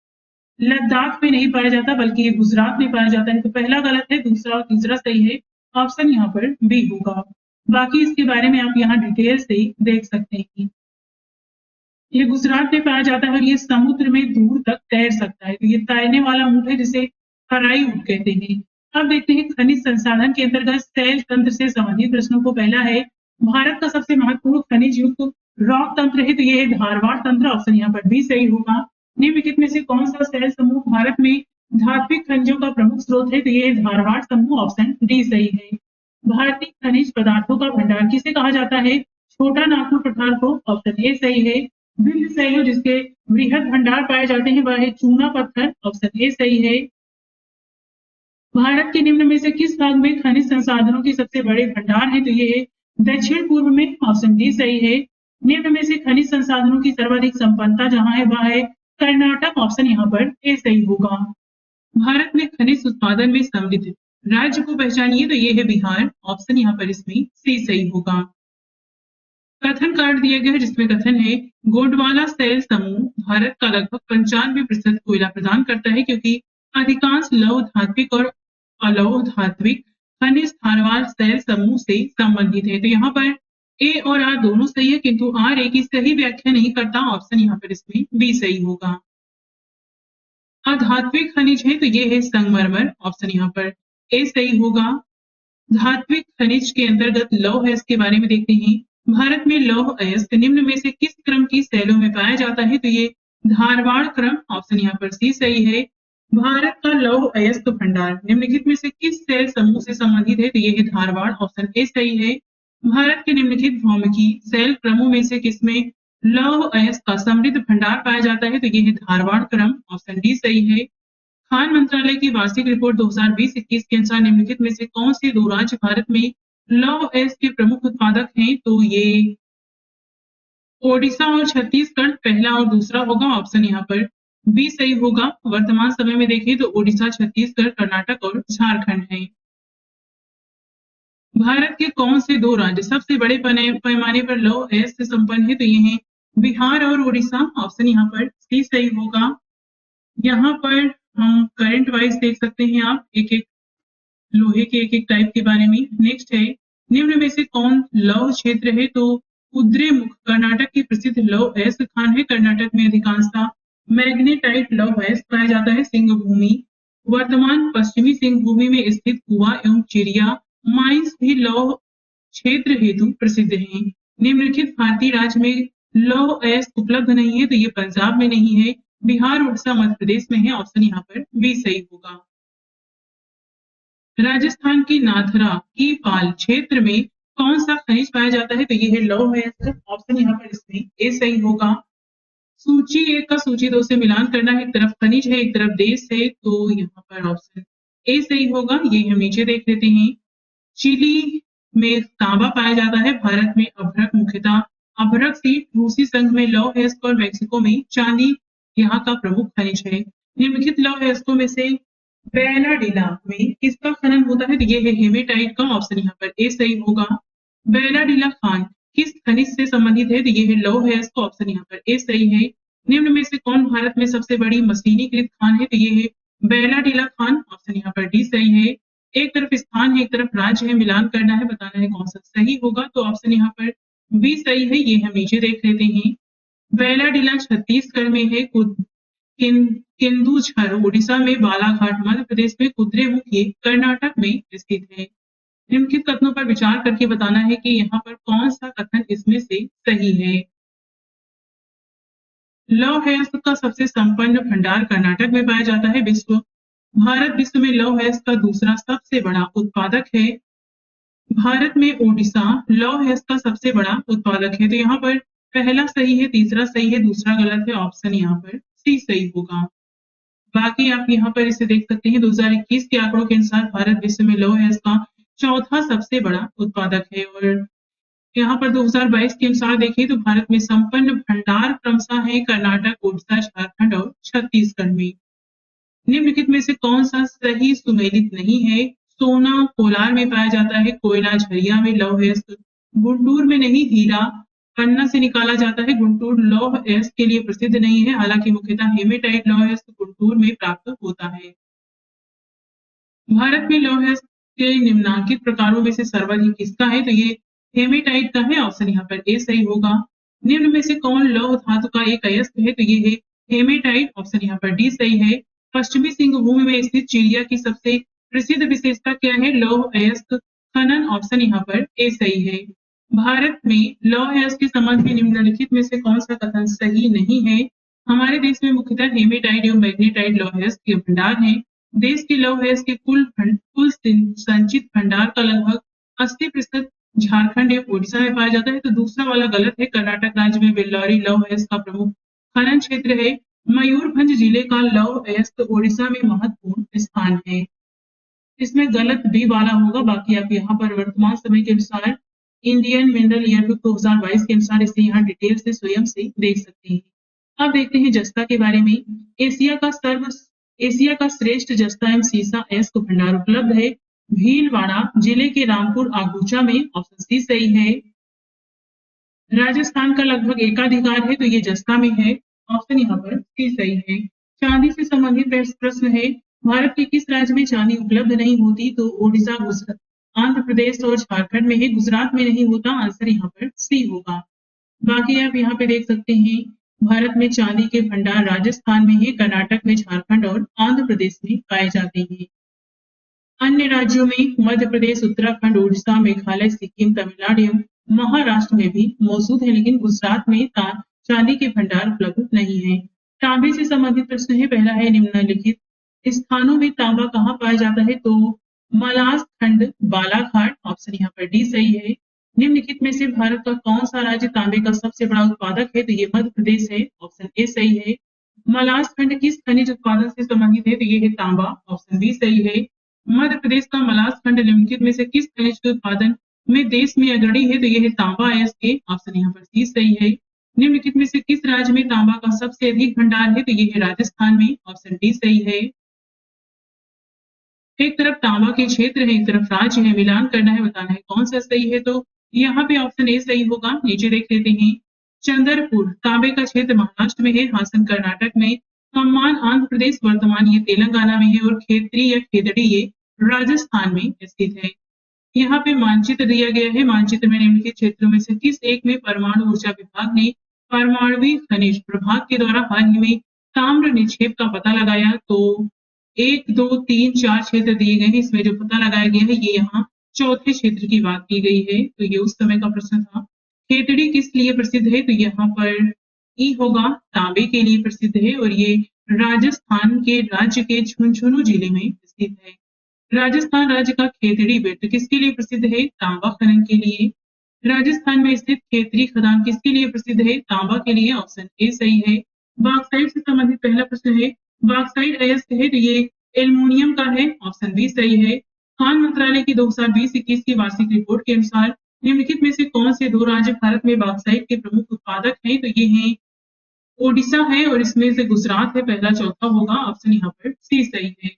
लद्दाख में नहीं पाया जाता बल्कि ये गुजरात में पाया जाता है। तो पहला गलत है, दूसरा और तीसरा सही है। ऑप्शन यहाँ पर बी होगा। बाकी इसके बारे में आप यहाँ डिटेल से देख सकते हैं। ये गुजरात में पाया जाता है और ये समुद्र में दूर तक तैर सकता है। तो ये तैरने वाला ऊंट है जिसे खराई ऊंट कहते हैं। अब देखते हैं खनिज संसाधन के अंतर्गत सैल तंत्र से संबंधित प्रश्नों को। पहला है भारत का सबसे महत्वपूर्ण खनिज युक्त रॉक तंत्र है तो ये है धारवाड़ तंत्र। ऑप्शन यहाँ पर बी सही होगा। निम्नलिखित में से कौन सा सैल समूह भारत में धात्विक खनिजों का प्रमुख स्रोत है तो ये है धारवाड़ समूह। ऑप्शन डी सही है। भारतीय खनिज पदार्थों का भंडार किसे कहा जाता है? छोटा नागपुर पठार को। ऑप्शन ए सही है। विंध्य शैलों जिसके वृहद भंडार पाए जाते हैं वह है चूना पत्थर। ऑप्शन ए सही है। भारत के निम्न में से किस भाग में खनिज संसाधनों के सबसे बड़े भंडार हैं? तो ये है दक्षिण पूर्व में। ऑप्शन डी सही है। निम्न में से खनिज संसाधनों की सर्वाधिक संपन्नता जहां है वह है कर्नाटक। ऑप्शन यहाँ पर ए सही होगा। भारत में खनिज उत्पादन में समृद्ध राज्य को पहचानिए तो ये है बिहार। ऑप्शन यहाँ पर इसमें सी सही होगा। कथन कार्ड दिया गया है जिसमें कथन है गोंडवाना सैल समूह भारत का लगभग 95% कोयला प्रदान करता है क्योंकि अधिकांश लौह धात्विक और अलौह धात्विक खनिज धारवाड़ सैल समूह से संबंधित है। तो यहाँ पर ए और आर दोनों सही है किंतु आर ए की सही व्याख्या नहीं करता। ऑप्शन यहाँ पर इसमें बी सही होगा। अधात्विक खनिज है तो ये है संगमरमर। ऑप्शन यहाँ पर ए सही होगा। धात्विक खनिज के अंतर्गत लौह अयस्क के बारे में देखते हैं। भारत में लौह अयस्क निम्न में से किस क्रम की शैलों में पाया जाता है? तो ये धारवाड़ क्रम। ऑप्शन यहाँ पर सी सही है। भारत का लौह अयस्क भंडार निम्नलिखित में से किस शैल समूह से संबंधित है? तो ये है धारवाड़। ऑप्शन ए सही है। भारत के निम्नलिखित भौमिकी शैल क्रमों में से किसमें लौह अयस्क का समृद्ध भंडार पाया जाता है? तो ये है धारवाड़ क्रम। ऑप्शन डी सही है। खान मंत्रालय की वार्षिक रिपोर्ट 2020-21 के अनुसार निम्नलिखित में से कौन से दो राज्य भारत में लौह अयस्क के प्रमुख उत्पादक हैं? तो ये ओडिशा और छत्तीसगढ़ पहला और दूसरा होगा। ऑप्शन यहाँ पर बी सही होगा। वर्तमान समय में देखें तो ओडिशा, छत्तीसगढ़, कर्नाटक और झारखंड है। भारत के कौन से दो राज्य सबसे बड़े पैमाने पर लौह अयस्क से संपन्न है? तो ये हैं बिहार और ओडिशा। ऑप्शन यहाँ पर सी सही होगा। यहाँ पर हम करंट वाइज देख सकते हैं आप एक एक लोहे के एक एक टाइप के बारे में। नेक्स्ट है निम्न में से कौन लौह क्षेत्र है? तो कुद्रेमुख कर्नाटक की प्रसिद्ध लौह अयस्क खान है। कर्नाटक में अधिकांशतः मैग्नेटाइट लौह अयस्क पाया जाता है। सिंह भूमि वर्तमान पश्चिमी सिंह भूमि में स्थित कुआ एवं चिड़िया माइंस भी लौह क्षेत्र हेतु प्रसिद्ध हैं। निम्नलिखित भारतीय राज्य में लौह अयस्क उपलब्ध नहीं है तो ये पंजाब में नहीं है, बिहार, उड़ीसा, मध्य प्रदेश में है। ऑप्शन यहाँ पर बी सही होगा। राजस्थान की नाथरा की पाल क्षेत्र में कौन सा खनिज पाया जाता है? तो ये है लौह अयस्क। ऑप्शन यहाँ पर इसमें ए सही होगा। सूची 1 का सूची 2 से मिलान करना है। एक तरफ खनिज है, एक तरफ देश है, तो यहाँ पर ऑप्शन ए सही होगा, ये हम नीचे देख लेते हैं। चिली में तांबा पाया जाता है। भारत में अभ्रक मुख्यतः अभ्रक से रूसी संघ में लौह अयस्क और मेक्सिको में चांदी यहाँ का प्रमुख खनिज है। निम्नलिखित लौह अयस्कों में से बेलाडीला में किसका खनन होता है? तो ये है हेमेटाइट का। ऑप्शन यहाँ पर ए सही होगा। बेलाडीला खान किस खनिज से संबंधित है? तो ये है लौह अयस्क। ऑप्शन यहाँ पर ए सही है। निम्न में से कौन भारत में सबसे बड़ी मशीनीकृत खान है? तो ये है बेलाडीला खान। ऑप्शन यहाँ पर डी सही है। एक तरफ स्थान है, एक तरफ राज्य है, मिलान करना है, बताना है कौन सा सही होगा। तो ऑप्शन यहाँ पर बी सही है, ये हम नीचे देख लेते हैं। बेलाडीला छत्तीसगढ़ में है। केन्दुझर उड़ीसा में, बालाघाट मध्य प्रदेश में, कुद्रेमुख कर्नाटक में स्थित है। निम्नलिखित कथनों पर विचार करके बताना है कि यहाँ पर कौन सा कथन इसमें से सही है। लौह अयस्क का सबसे संपन्न भंडार कर्नाटक में पाया जाता है। भारत विश्व में लौह अयस्क का दूसरा सबसे बड़ा उत्पादक है। भारत में ओडिशा लौह अयस्क का सबसे बड़ा उत्पादक है। तो यहाँ पर पहला सही है, तीसरा सही है, दूसरा गलत है। ऑप्शन यहाँ पर सी सही होगा। बाकी आप यहाँ पर इसे देख सकते हैं। 2021 के आंकड़ों के अनुसार भारत विश्व में लौह अयस्क का चौथा सबसे बड़ा उत्पादक है। और यहाँ पर 2022 के अनुसार देखें तो भारत में संपन्न भंडार क्रमशः है कर्नाटक, ओडिशा, झारखंड और छत्तीसगढ़ में। निम्नलिखित में से कौन सा सही सुमेलित नहीं है? सोना कोलार में पाया जाता है। कोयला झरिया में लौह अयस्क। गुंटूर में नहीं, हीरा पन्ना से निकाला जाता है। गुंटूर लौह अयस्क के लिए प्रसिद्ध नहीं है, हालांकि मुख्यतः हेमेटाइट लौह अयस्क गुंटूर में प्राप्त होता है। भारत में लौह अयस्क के निम्नांकित प्रकारों में से सर्वाधिक किसका है? तो ये हेमेटाइट का है। ऑप्शन यहाँ पर ए सही होगा। निम्न में से कौन लौह धातु का एक अयस्क है? तो ये है हेमेटाइट। ऑप्शन यहाँ पर डी सही है। पश्चिमी सिंहभूमि में स्थित चिड़िया की सबसे प्रसिद्ध विशेषता क्या है? लौह अयस्क खनन। ऑप्शन यहाँ पर ए सही है। भारत में लौह अयस्क के संबंध में निम्नलिखित में से कौन सा कथन सही नहीं है? हमारे देश में मुख्यतः हेमेटाइट एवं मैग्नेटाइट लौह अयस्क के भंडार हैं। देश के लौह अयस्क के कुल संचित भंडार का लगभग 80% झारखंड एवं ओडिशा में पाया जाता है। तो दूसरा वाला गलत है। कर्नाटक राज्य में बेल्लारी लौह अयस्क का प्रमुख खनन क्षेत्र है। मयूरभंज जिले का लौह अयस्क ओडिशा में महत्वपूर्ण स्थान है। इसमें गलत बी वाला होगा। बाकी आप यहाँ पर वर्तमान समय के अनुसार इंडियन मिनरल ईयरबुक 2022 के अनुसार इसे यहाँ डिटेल से स्वयं से देख सकते हैं। अब देखते हैं जस्ता के बारे में। एशिया का श्रेष्ठ जस्ता एवं सीसा अयस्क भंडार उपलब्ध है भीलवाड़ा जिले के रामपुर आगूचा में। ऑप्शन सी सही है। राजस्थान का लगभग एकाधिकार है, तो ये जस्ता में है। ऑप्शन यहाँ पर सी सही है। चांदी से संबंधित प्रश्न है। भारत के किस राज्य में चांदी उपलब्ध नहीं होती? तो ओडिशा, गुजरात, आंध्र प्रदेश और झारखंड में है। गुजरात में नहीं होता। आंसर यहाँ पर सी होगा। बाकी आप यहाँ पे देख सकते हैं भारत में चांदी के भंडार राजस्थान में है, कर्नाटक में, झारखंड और आंध्र प्रदेश में पाए जाते हैं। अन्य राज्यों में मध्य प्रदेश, उत्तराखंड, उड़ीसा, मेघालय, सिक्किम, तमिलनाडु एवं महाराष्ट्र में भी मौजूद है, लेकिन गुजरात में चांदी के भंडार उपलब्ध नहीं है। तांबे से संबंधित प्रश्न है। पहला है निम्नलिखित स्थानों में तांबा कहाँ पाया जाता है? तो मलास खंड, बालाघाट। ऑप्शन यहाँ पर डी सही है। निम्नलिखित में से भारत का कौन सा राज्य तांबे का सबसे बड़ा उत्पादक है? तो ये मध्य प्रदेश है। ऑप्शन ए सही है। मलास खंड किस खनिज उत्पादन से संबंधित है? तो ये है तांबा। ऑप्शन बी सही है। मध्य प्रदेश का मलास खंड निम्नलिखित में से किस खनिज के उत्पादन में देश में अग्रणी है? तो ये है तांबा अयस्क। ऑप्शन यहाँ पर सी सही है। निम्नलिखित में से किस राज्य में तांबा का सबसे अधिक भंडार है? तो ये है राजस्थान में। ऑप्शन डी सही है। एक तरफ तांबा के क्षेत्र है, एक तरफ राज्य है, मिलान करना है, बताना है कौन सा सही है। तो यहाँ पे ऑप्शन ए सही होगा। नीचे देख लेते हैं। चंद्रपुर तांबे का क्षेत्र महाराष्ट्र में है, हासन कर्नाटक में, खम्मान आंध्र प्रदेश, वर्तमान ये तेलंगाना में है और खेतरी या खेतड़ी ये राजस्थान में स्थित है। यहाँ पे मानचित्र दिया गया है। मानचित्र में निम्नलिखित क्षेत्रों में से किस एक में परमाणु ऊर्जा विभाग ने परमाणु खनिज प्रभाग के द्वारा हाल ही में ताम्र निक्षेप का पता लगाया? तो 1, 2, 3, 4 क्षेत्र दिए गए हैं। इसमें जो पता लगाया गया है ये यहाँ चौथे क्षेत्र की बात की गई है। तो ये उस समय का प्रश्न था। खेतड़ी किस लिए प्रसिद्ध है? तो यहाँ पर ई होगा, तांबे के लिए प्रसिद्ध है और ये राजस्थान के राज्य के झुंझुनू जिले में स्थित है। राजस्थान राज्य का खेतड़ी बेल्ट किसके लिए प्रसिद्ध है? तांबा खनन के लिए। राजस्थान में स्थित खेतड़ी खदान किसके लिए प्रसिद्ध है? तांबा के लिए। ऑप्शन ए सही है। बॉक्साइट से संबंधित पहला प्रश्न है। बॉक्साइट अयस्क है, तो ये एल्युमिनियम का है, ऑप्शन बी सही है। खान मंत्रालय की 2020-21 की वार्षिक रिपोर्ट के अनुसार निम्नलिखित में से कौन से दो राज्य भारत में बॉक्साइट के प्रमुख उत्पादक हैं? तो ये हैं ओडिशा है और इसमें से गुजरात है, पहला चौथा होगा, ऑप्शन यहाँ पर सी सही है।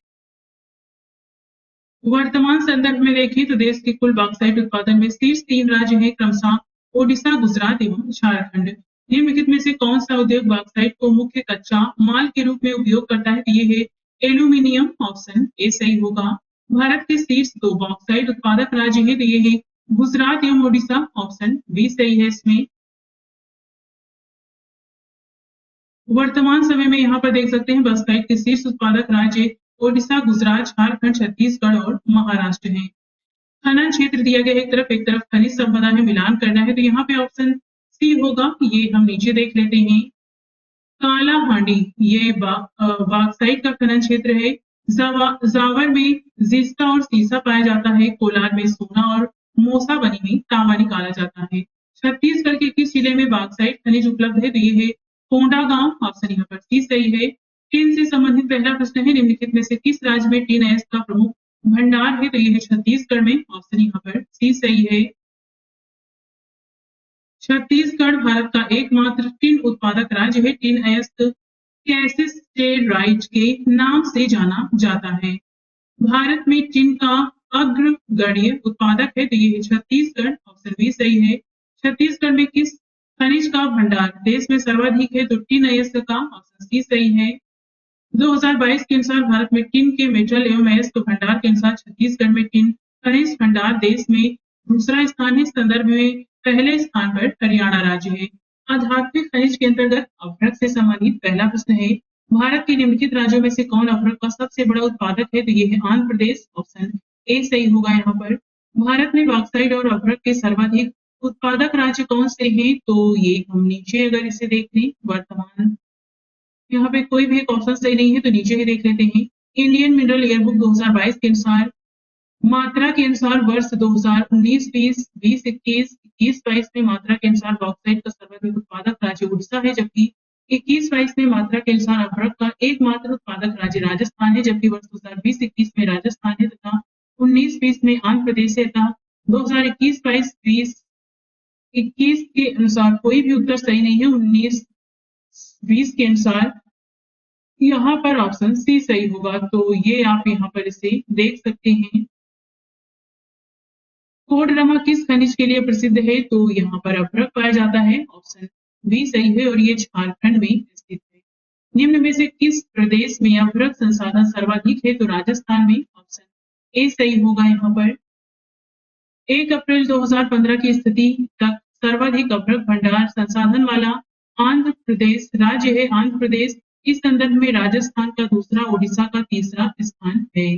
वर्तमान संदर्भ में देखें तो देश के कुल बॉक्साइट उत्पादन में शीर्ष तीन राज्य हैं, क्रमशः ओडिशा, गुजरात एवं झारखंड। निम्नलिखित में से कौन सा उद्योग बॉक्साइट को मुख्य कच्चा माल के रूप में उपयोग करता है? तो ये है एल्यूमिनियम, ऑप्शन ए सही होगा। भारत के शीर्ष दो बॉक्साइट उत्पादक राज्य हैं, तो ये है गुजरात एवं ओडिशा, ऑप्शन बी सही है इसमें। वर्तमान समय में यहाँ पर देख सकते हैं बॉक्साइट के शीर्ष उत्पादक राज्य ओडिशा, गुजरात, झारखंड, छत्तीसगढ़ और महाराष्ट्र हैं। खनन क्षेत्र दिया गया है, एक तरफ खनिज संपदा है, मिलान करना है, तो यहाँ पे ऑप्शन सी होगा। ये हम नीचे देख लेते हैं। काला हांडी ये बॉक्साइट का खनन क्षेत्र है। जावर में जिस्ता और सीसा पाया जाता है। कोलार में सोना और मोसा बनी में तांबा निकाला जाता है। छत्तीसगढ़ के किस जिले में बॉक्साइट खनिज उपलब्ध है? तो ये है कोंडागांव, ऑप्शन यहाँ पर सी सही है। टिन से संबंधित पहला प्रश्न है, निम्नलिखित में से किस राज्य में टिन अयस्क का प्रमुख भंडार है? तो ये है छत्तीसगढ़ में, ऑप्शन यहाँ पर सी सही है। छत्तीसगढ़ भारत का एकमात्र टिन उत्पादक राज्य है। टिन अयस्क कैसिस्टेराइट के नाम से जाना जाता है। भारत में टिन का अग्रगण्य उत्पादक है, तो ये है छत्तीसगढ़, ऑप्शन बी सही है। छत्तीसगढ़ में किस खनिज का भंडार देश में सर्वाधिक है? तो टिन अयस्क का, ऑप्शन सी सही है। 2022 के अनुसार भारत में टिन के मेटल एवं अयस्क भंडार के अनुसार छत्तीसगढ़ में टिन खनिज भंडार देश में दूसरा स्थान है। इस संदर्भ में पहले स्थान पर हरियाणा राज्य है। आध्यात्मिक खनिज के अंतर्गत अभ्रक से संबंधित पहला प्रश्न है, भारत के निम्नलिखित राज्यों में से कौन अभ्रक का सबसे बड़ा उत्पादक है? तो ये है आंध्र प्रदेश, ऑप्शन ए सही होगा यहाँ पर। भारत में बॉक्साइट और अभ्रक के सर्वाधिक उत्पादक राज्य कौन से हैं? तो ये हम नीचे अगर इसे देख लें, वर्तमान यहाँ पे कोई भी एक ऑप्शन सही नहीं है, तो नीचे ही देख लेते हैं। इंडियन मिनरल ईयरबुक 2022 के अनुसार मात्रा के अनुसार वर्ष 2019-20, 20-21, 21-22 में मात्रा के अनुसार बॉक्साइट का सर्वाधिक उत्पादक राज्य उड़ीसा है, जबकि 21-22 में मात्रा के अनुसार अभ्रक का एकमात्र उत्पादक राज्य राजस्थान है, जबकि वर्ष 2020-21 में राजस्थान है तथा 19-20 में आंध्र प्रदेश है तथा 2021-22, 20-21 के अनुसार कोई भी उत्तर सही नहीं है। 19-20 के अनुसार यहाँ पर ऑप्शन सी सही होगा, तो ये आप यहाँ पर इसे देख सकते हैं। कोडरमा किस खनिज के लिए प्रसिद्ध है? तो यहाँ पर अभ्रक पाया जाता है, ऑप्शन बी सही है और ये झारखंड में स्थित है। निम्न में से किस प्रदेश में अभ्रक संसाधन सर्वाधिक है? तो राजस्थान में, ऑप्शन ए सही होगा यहाँ पर। 1 अप्रैल 2015 की स्थिति तक सर्वाधिक अभ्रक भंडार संसाधन वाला आंध्र प्रदेश राज्य है। आंध्र प्रदेश इस संदर्भ में राजस्थान का दूसरा, ओडिशा का तीसरा स्थान है।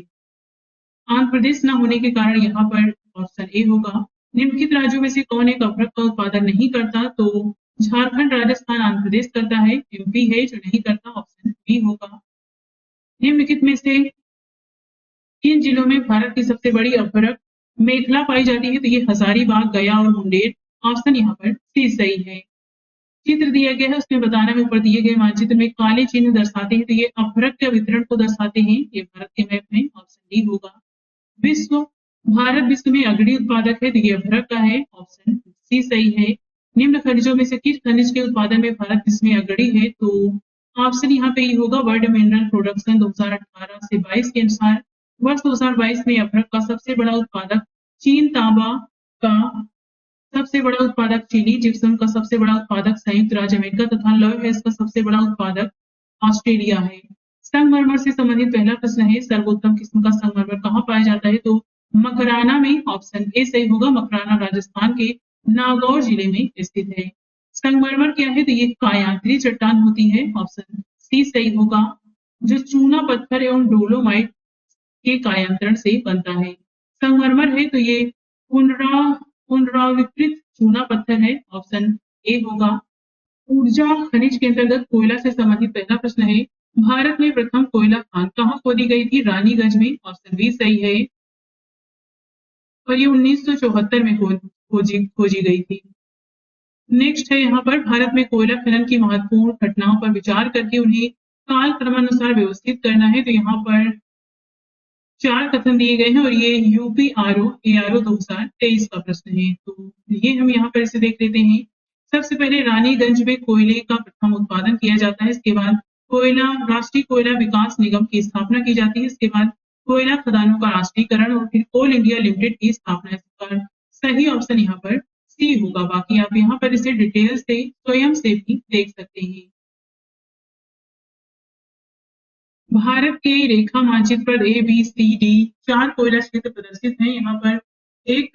आंध्र प्रदेश न होने के कारण यहाँ पर ऑप्शन ए होगा। निम्नलिखित राज्यों में से कौन एक अभ्रक का उत्पादन नहीं करता? तो झारखंड, राजस्थान, आंध्र प्रदेश करता है। एमपी है जो नहीं करता, ऑप्शन बी होगा। निम्नलिखित में से किन जिलों में भारत की सबसे बड़ी अभ्रक मेखला पाई जाती है? तो ये हजारीबाग, गया और मुंडेर, ऑप्शन यहाँ पर सी सही है। चित्र दिया गया है, उसमें बताना है ऊपर दिए गए मानचित्र में काले चिन्ह दर्शाते हैं, तो ये अभ्रक के वितरण को दर्शाते हैं। ये भारत के मैप में, ऑप्शन डी होगा। भारत विश्व में अग्रणी उत्पादक है, तो ये अभ्रक का है, ऑप्शन सी सही है। निम्न खनिजों में से किस खनिज के उत्पादन में भारत विश्व में अग्रणी है? तो ऑप्शन यहाँ पे ये होगा। वर्ल्ड मिनरल प्रोडक्शन 2018 से 22 के अनुसार वर्ष 2022 में अभ्रक का सबसे बड़ा उत्पादक चीन, तांबा का सबसे बड़ा उत्पादक चिली, जिप्सम का सबसे बड़ा उत्पादक संयुक्त राज्य अमेरिका तथा लौह अयस्क का सबसे बड़ा उत्पादक ऑस्ट्रेलिया है। संगमरमर से संबंधित पहला प्रश्न है, सर्वोत्तम किस्म का संगमरमर कहाँ पाया जाता है? तो मकराना में, ऑप्शन ए सही होगा। मकराना राजस्थान के नागौर जिले में स्थित है। संगमरमर क्या है? तो ये कायांतरी चट्टान होती है, ऑप्शन सी सही होगा, जो चूना पत्थर एवं डोलोमाइट के कायांतरण से बनता है। संगमरमर है तो ये पुनरावृत्त चूना पत्थर है, ऑप्शन ए होगा। ऊर्जा खनिज के अंतर्गत कोयला से संबंधित पहला प्रश्न है, भारत में प्रथम कोयला खान कहाँ खोदी गई थी? रानीगंज में, ऑप्शन बी सही है और ये 1974 में खोजी गई थी। नेक्स्ट है यहाँ पर भारत में कोयला खनन की महत्वपूर्ण घटनाओं पर विचार करके उन्हें काल क्रमानुसार व्यवस्थित करना है, तो यहाँ पर 4 कथन दिए गए हैं और ये यूपीआरओ एआरओ 2023 का प्रश्न है। तो ये हम यहाँ पर इसे देख लेते हैं। सबसे पहले रानीगंज में कोयले का प्रथम उत्पादन किया जाता है। इसके बाद कोयला राष्ट्रीय कोयला विकास निगम की स्थापना की जाती है। इसके बाद कोयला खदानों का राष्ट्रीयकरण और फिर कोल इंडिया लिमिटेड की स्थापना। इसका सही ऑप्शन यहाँ पर सी होगा। बाकी आप यहाँ पर इसे डिटेल से स्वयं से भी देख सकते हैं। भारत के रेखा मानचित्र पर ए बी सी डी 4 कोयला क्षेत्र प्रदर्शित हैं। यहाँ पर एक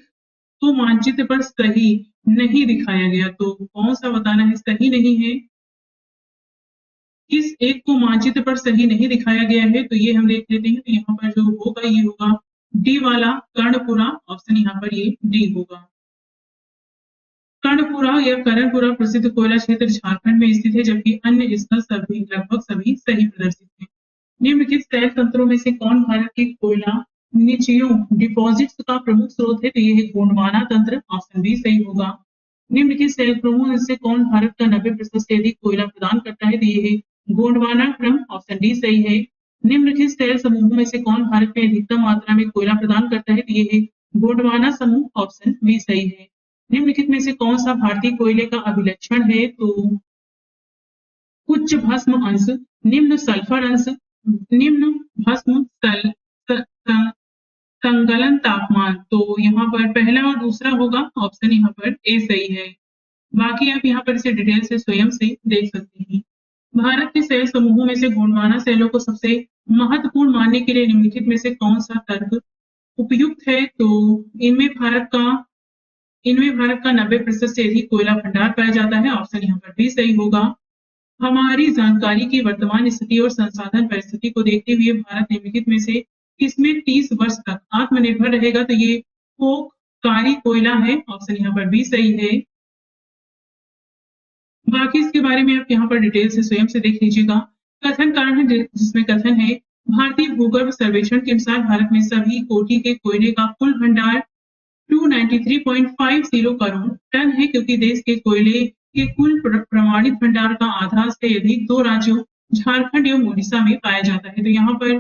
तो मानचित्र पर सही नहीं दिखाया गया, तो कौन सा बताना है सही नहीं है। इस एक को मानचित्र पर सही नहीं दिखाया गया है, तो ये हम देख लेते हैं। तो यहाँ पर जो होगा ये होगा डी वाला कर्णपुरा। ऑप्शन यहाँ पर ये डी होगा। कर्णपुरा या करणपुरा प्रसिद्ध कोयला क्षेत्र झारखंड में स्थित है, जबकि अन्य स्थल सभी लगभग सभी सही प्रदर्शित है। निम्नलिखित शैल तंत्रों में से कौन भारत के कोयला निचयों डिपॉजिट्स का प्रमुख स्रोत है? तो ये है गोंडवाना तंत्र। ऑप्शन बी सही होगा। निम्नलिखित शैल क्रमों में से कौन भारत का 90% से अधिक कोयला प्रदान करता है? तो ये है गोंडवाना क्रम। ऑप्शन डी सही है। निम्नलिखित शैल समूहों में से कौन भारत में अधिकतम मात्रा में कोयला प्रदान करता है? तो ये है गोंडवाना समूह। ऑप्शन बी सही है। निम्नलिखित में से कौन सा भारतीय कोयले का अभिलक्षण है? तो उच्च भस्म अंश, निम्न सल्फर अंश, निम्न भस्म संगलन तापमान। तो यहाँ पर पहला और दूसरा होगा। ऑप्शन यहाँ पर ए सही है। बाकी आप यहाँ पर इसे डिटेल से स्वयं से देख सकते हैं। भारत के शैल समूहों में से गोंडवाना शैलों को सबसे महत्वपूर्ण मानने के लिए निम्नलिखित में से कौन सा तर्क उपयुक्त है? तो इनमें भारत का 90% से अधिक कोयला भंडार पाया जाता है। ऑप्शन यहाँ पर भी सही होगा। हमारी जानकारी की वर्तमान स्थिति और संसाधन परिस्थिति को देखते हुए भारत निम्नलिखित में से किसमें 30 वर्ष तक आत्मनिर्भर रहेगा? तो ये कोककारी कोयला है। ऑप्शन यहाँ पर भी सही है। बाकी इसके बारे में आप यहाँ पर डिटेल से स्वयं से देख लीजिएगा। कथन कारण है जिसमें कथन है भारतीय भूगर्भ सर्वेक्षण के अनुसार भारत में सभी कोटि के कोयले का कुल भंडार 293.50 करोड़ टन है, क्योंकि देश के कोयले के कुल प्रमाणित भंडार का आधा से अधिक दो राज्यों झारखंड एवं उड़ीसा में पाया जाता है। तो यहाँ पर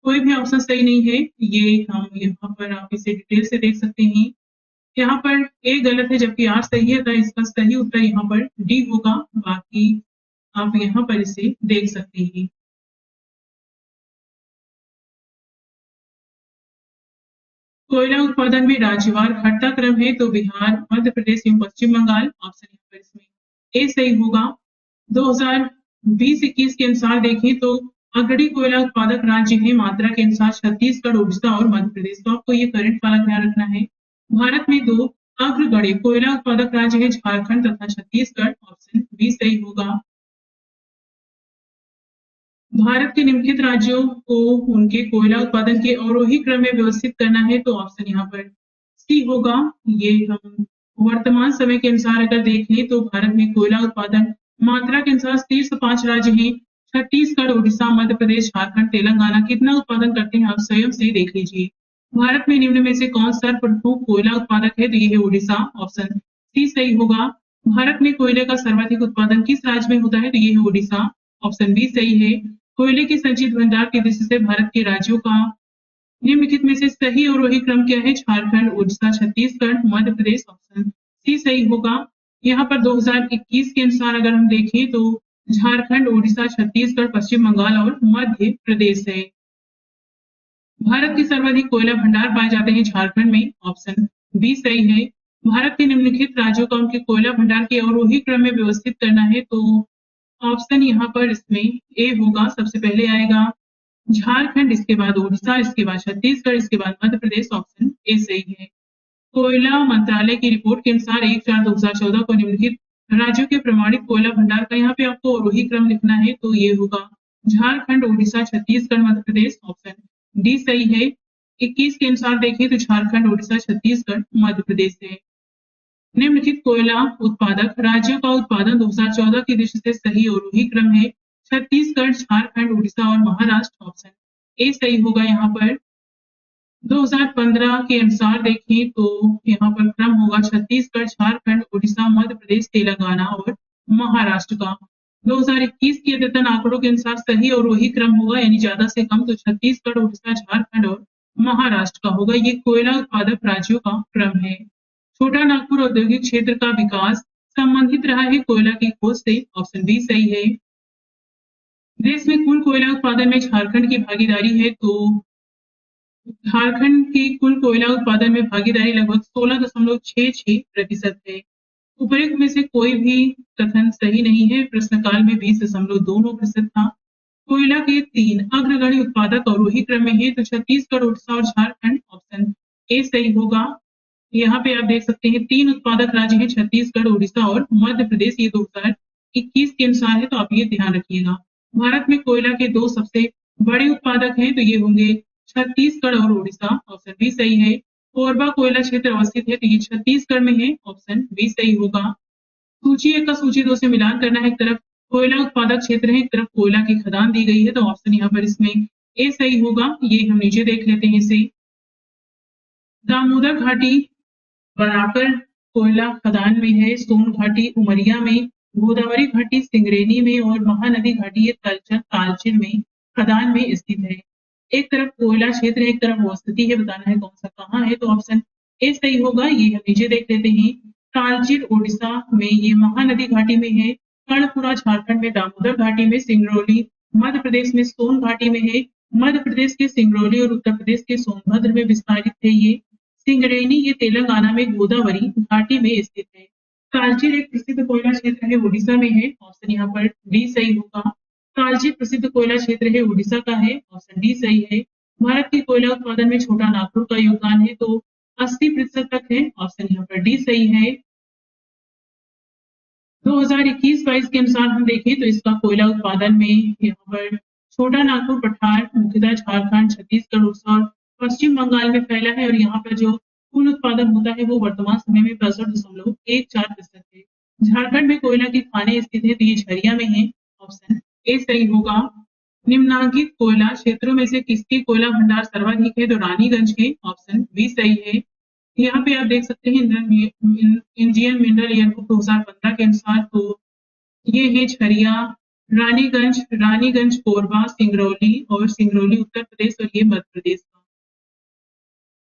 कोई भी ऑप्शन सही नहीं है। ये हम यहाँ पर आप इसे डिटेल से देख सकते हैं। यहाँ पर ए गलत है जबकि आर सही है, तो इसका सही उत्तर यहाँ पर डी होगा। बाकी आप यहाँ पर इसे देख सकते हैं। कोयला उत्पादन में राज्यवार घटता क्रम है, तो बिहार, मध्य प्रदेश एवं पश्चिम बंगाल। ऑप्शन यहाँ पर इसमें ए सही होगा। 2020-21 के अनुसार देखें तो अग्रणी कोयला उत्पादक राज्य है मात्रा के अनुसार छत्तीसगढ़, उड़ीसा और मध्य प्रदेश। तो आपको ये करंट वाला ध्यान रखना है। भारत में 2 अग्रगण्य कोयला उत्पादक राज्य है झारखंड तथा छत्तीसगढ़। ऑप्शन बी सही होगा। भारत के निम्नलिखित राज्यों को उनके कोयला उत्पादन के अवरोही क्रम में व्यवस्थित करना है, तो ऑप्शन यहाँ पर सी होगा। ये हम वर्तमान समय के अनुसार अगर देखें तो भारत में कोयला उत्पादन मात्रा के अनुसार शीर्ष 5 राज्य हैं छत्तीसगढ़, उड़ीसा, मध्य प्रदेश, झारखंड, तेलंगाना। कितना उत्पादन करते हैं आप स्वयं से देख लीजिए। भारत में निम्न में से कौन सर्वप्रमुख कोयला उत्पादक है? तो ये है उड़ीसा। ऑप्शन सी सही होगा। भारत में कोयले का सर्वाधिक उत्पादन किस राज्य में होता है? तो ये है उड़ीसा। ऑप्शन बी सही है। कोयले के संचित भंडार की दृष्टि से भारत के राज्यों का निम्नलिखित में से सही और वही क्रम क्या है? झारखंड, उड़ीसा, छत्तीसगढ़, मध्य प्रदेश। ऑप्शन सी सही होगा। यहाँ पर 2021 के अनुसार अगर हम देखें तो झारखंड, उड़ीसा, छत्तीसगढ़, पश्चिम बंगाल और मध्य प्रदेश है। भारत के सर्वाधिक कोयला भंडार पाए जाते हैं झारखंड में। ऑप्शन बी सही है। भारत के निम्नलिखित राज्यों का उनके कोयला भंडार के अवरोही क्रम में व्यवस्थित करना है, तो ऑप्शन यहाँ पर इसमें ए होगा। सबसे पहले आएगा झारखंड, इसके बाद उड़ीसा, इसके बाद छत्तीसगढ़, इसके बाद मध्य प्रदेश। ऑप्शन ए सही है। कोयला मंत्रालय की रिपोर्ट के अनुसार 1/4/2014 को निम्नलिखित राज्यों के प्रमाणित कोयला भंडार का यहाँ पे आपको अवरोही क्रम लिखना है, तो ये होगा झारखंड, उड़ीसा, छत्तीसगढ़, मध्य प्रदेश। ऑप्शन डी सही है। 21 के अनुसार देखें तो झारखंड, उड़ीसा, छत्तीसगढ़, मध्य प्रदेश है। निम्नलिखित कोयला उत्पादक राज्यों का उत्पादन 2014 की दृष्टि से सही और वही क्रम है छत्तीसगढ़, झारखंड, उड़ीसा और महाराष्ट्र। ऑप्शन ए सही होगा। यहाँ पर 2015 के अनुसार देखें तो यहाँ पर क्रम होगा छत्तीसगढ़, झारखंड, उड़ीसा, मध्य प्रदेश, तेलंगाना और महाराष्ट्र का। 2021 के अद्यतन आंकड़ों के अनुसार सही और वही क्रम होगा, यानी ज्यादा से कम, तो छत्तीसगढ़, उड़ीसा, झारखंड और महाराष्ट्र का होगा। ये कोयला उत्पादक राज्यों का क्रम है। छोटा नागपुर औद्योगिक क्षेत्र का विकास संबंधित रहा है कोयला की खोज से। ऑप्शन बी सही है। देश में कुल कोयला उत्पादन में झारखंड की भागीदारी है, तो झारखंड की कुल कोयला उत्पादन में भागीदारी लगभग 16.66% है। उपरोक्त में से कोई भी कथन सही नहीं है। प्रश्नकाल में 20.29% था। कोयला के 3 अग्रगण्य उत्पादक अवरोही क्रम में है, तो छत्तीसगढ़, उड़ीसा और झारखंड। ऑप्शन ए सही होगा। यहाँ पे आप देख सकते हैं 3 उत्पादक राज्य हैं, छत्तीसगढ़, उड़ीसा और मध्य प्रदेश। ये 2021 के अनुसार है, तो आप ये ध्यान रखिएगा। भारत में कोयला के 2 सबसे बड़े उत्पादक हैं, तो ये होंगे छत्तीसगढ़ और उड़ीसा। ऑप्शन बी सही है। कोरबा कोयला क्षेत्र अवस्थित है, तो ये छत्तीसगढ़ में है। ऑप्शन बी सही होगा। सूची 1 का सूची 2 से मिलान करना है। एक तरफ कोयला उत्पादक क्षेत्र है, एक तरफ कोयला की खदान दी गई है, तो ऑप्शन यहाँ पर इसमें ए सही होगा। ये हम नीचे देख लेते हैं इसे। दामोदर घाटी बराकर कोयला खदान में है, सोन घाटी उमरिया में, गोदावरी घाटी सिंगरेनी में और महानदी घाटी ये तालचेर में खदान में स्थित है। एक तरफ कोयला क्षेत्र है, एक तरफ वस्तुति है, बताना है कौन सा कहाँ है, तो ऑप्शन ए सही होगा। ये हम नीचे देख लेते हैं। तालचेर उड़ीसा में, ये महानदी घाटी में है। कर्णपुरा झारखंड में, दामोदर घाटी में, सिंगरौली मध्य प्रदेश में, सोन घाटी में है। मध्य प्रदेश के सिंगरौली और उत्तर प्रदेश के सोनभद्र में विस्तारित है। ये सिंगरेनी ये तेलंगाना में गोदावरी घाटी में स्थित है। तालचेर एक प्रसिद्ध कोयला क्षेत्र है, उड़ीसा में है। ऑप्शन यहाँ पर डी सही होगा। तालचेर प्रसिद्ध कोयला क्षेत्र है, उड़ीसा का है। ऑप्शन डी सही है। भारत के कोयला उत्पादन में छोटा नागपुर का योगदान है, तो 80% तक है। ऑप्शन यहाँ पर डी सही है। 2021-22 के अनुसार हम देखें तो इसका कोयला उत्पादन में यहाँ पर छोटा नागपुर पठार मुख्यतः झारखंड, छत्तीसगढ़, उड़ीसा और पश्चिम बंगाल में फैला है, और यहाँ पर जो कुल उत्पादन होता है वो वर्तमान समय में 65.14% है। झारखंड में कोयला की खानें स्थित है, तो ये झरिया में है। ऑप्शन ए सही होगा। निम्नांकित कोयला क्षेत्रों में से किसके कोयला भंडार सर्वाधिक है, तो रानीगंज के। ऑप्शन बी सही है। यहाँ पे आप देख सकते हैं इंडियन मिनरल ईयरबुक 2015 के अनुसार, तो ये है झरिया, रानीगंज कोरबा, सिंगरौली और सिंगरौली उत्तर प्रदेश, और ये मध्य प्रदेश का।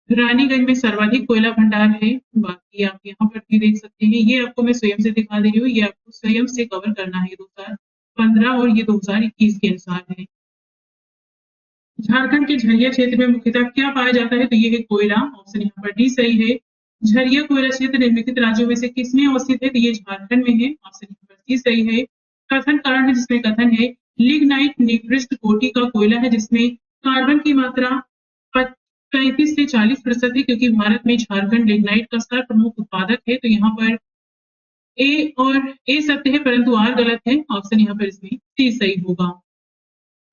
रानीगंज में सर्वाधिक कोयला भंडार है। बाकी आप यहाँ पर भी देख सकते हैं। ये आपको मैं स्वयं से दिखा दे रही हूँ, ये आपको स्वयं से कवर करना है 2015 और ये 2021 के अनुसार है। झारखंड के झरिया क्षेत्र में मुख्यतः क्या पाया जाता है, तो ये है कोयला। ऑप्शन यहाँ पर डी सही है। झरिया कोयला क्षेत्र निम्नलिखित राज्यों में से किसमें अवस्थित है, तो ये झारखंड में है। ऑप्शन यहाँ पर सी सही है। कथन कारण है, जिसमें कथन है लिग्नाइट निकृष्ट कोटि का कोयला है, जिसमें कार्बन की मात्रा 35 से 40% है, क्योंकि भारत में झारखंड लिग्नाइट का सर्वप्रमुख उत्पादक है। तो यहाँ पर ए सत्य है, परंतु आर गलत है। ऑप्शन यहाँ पर इसमें सी सही होगा।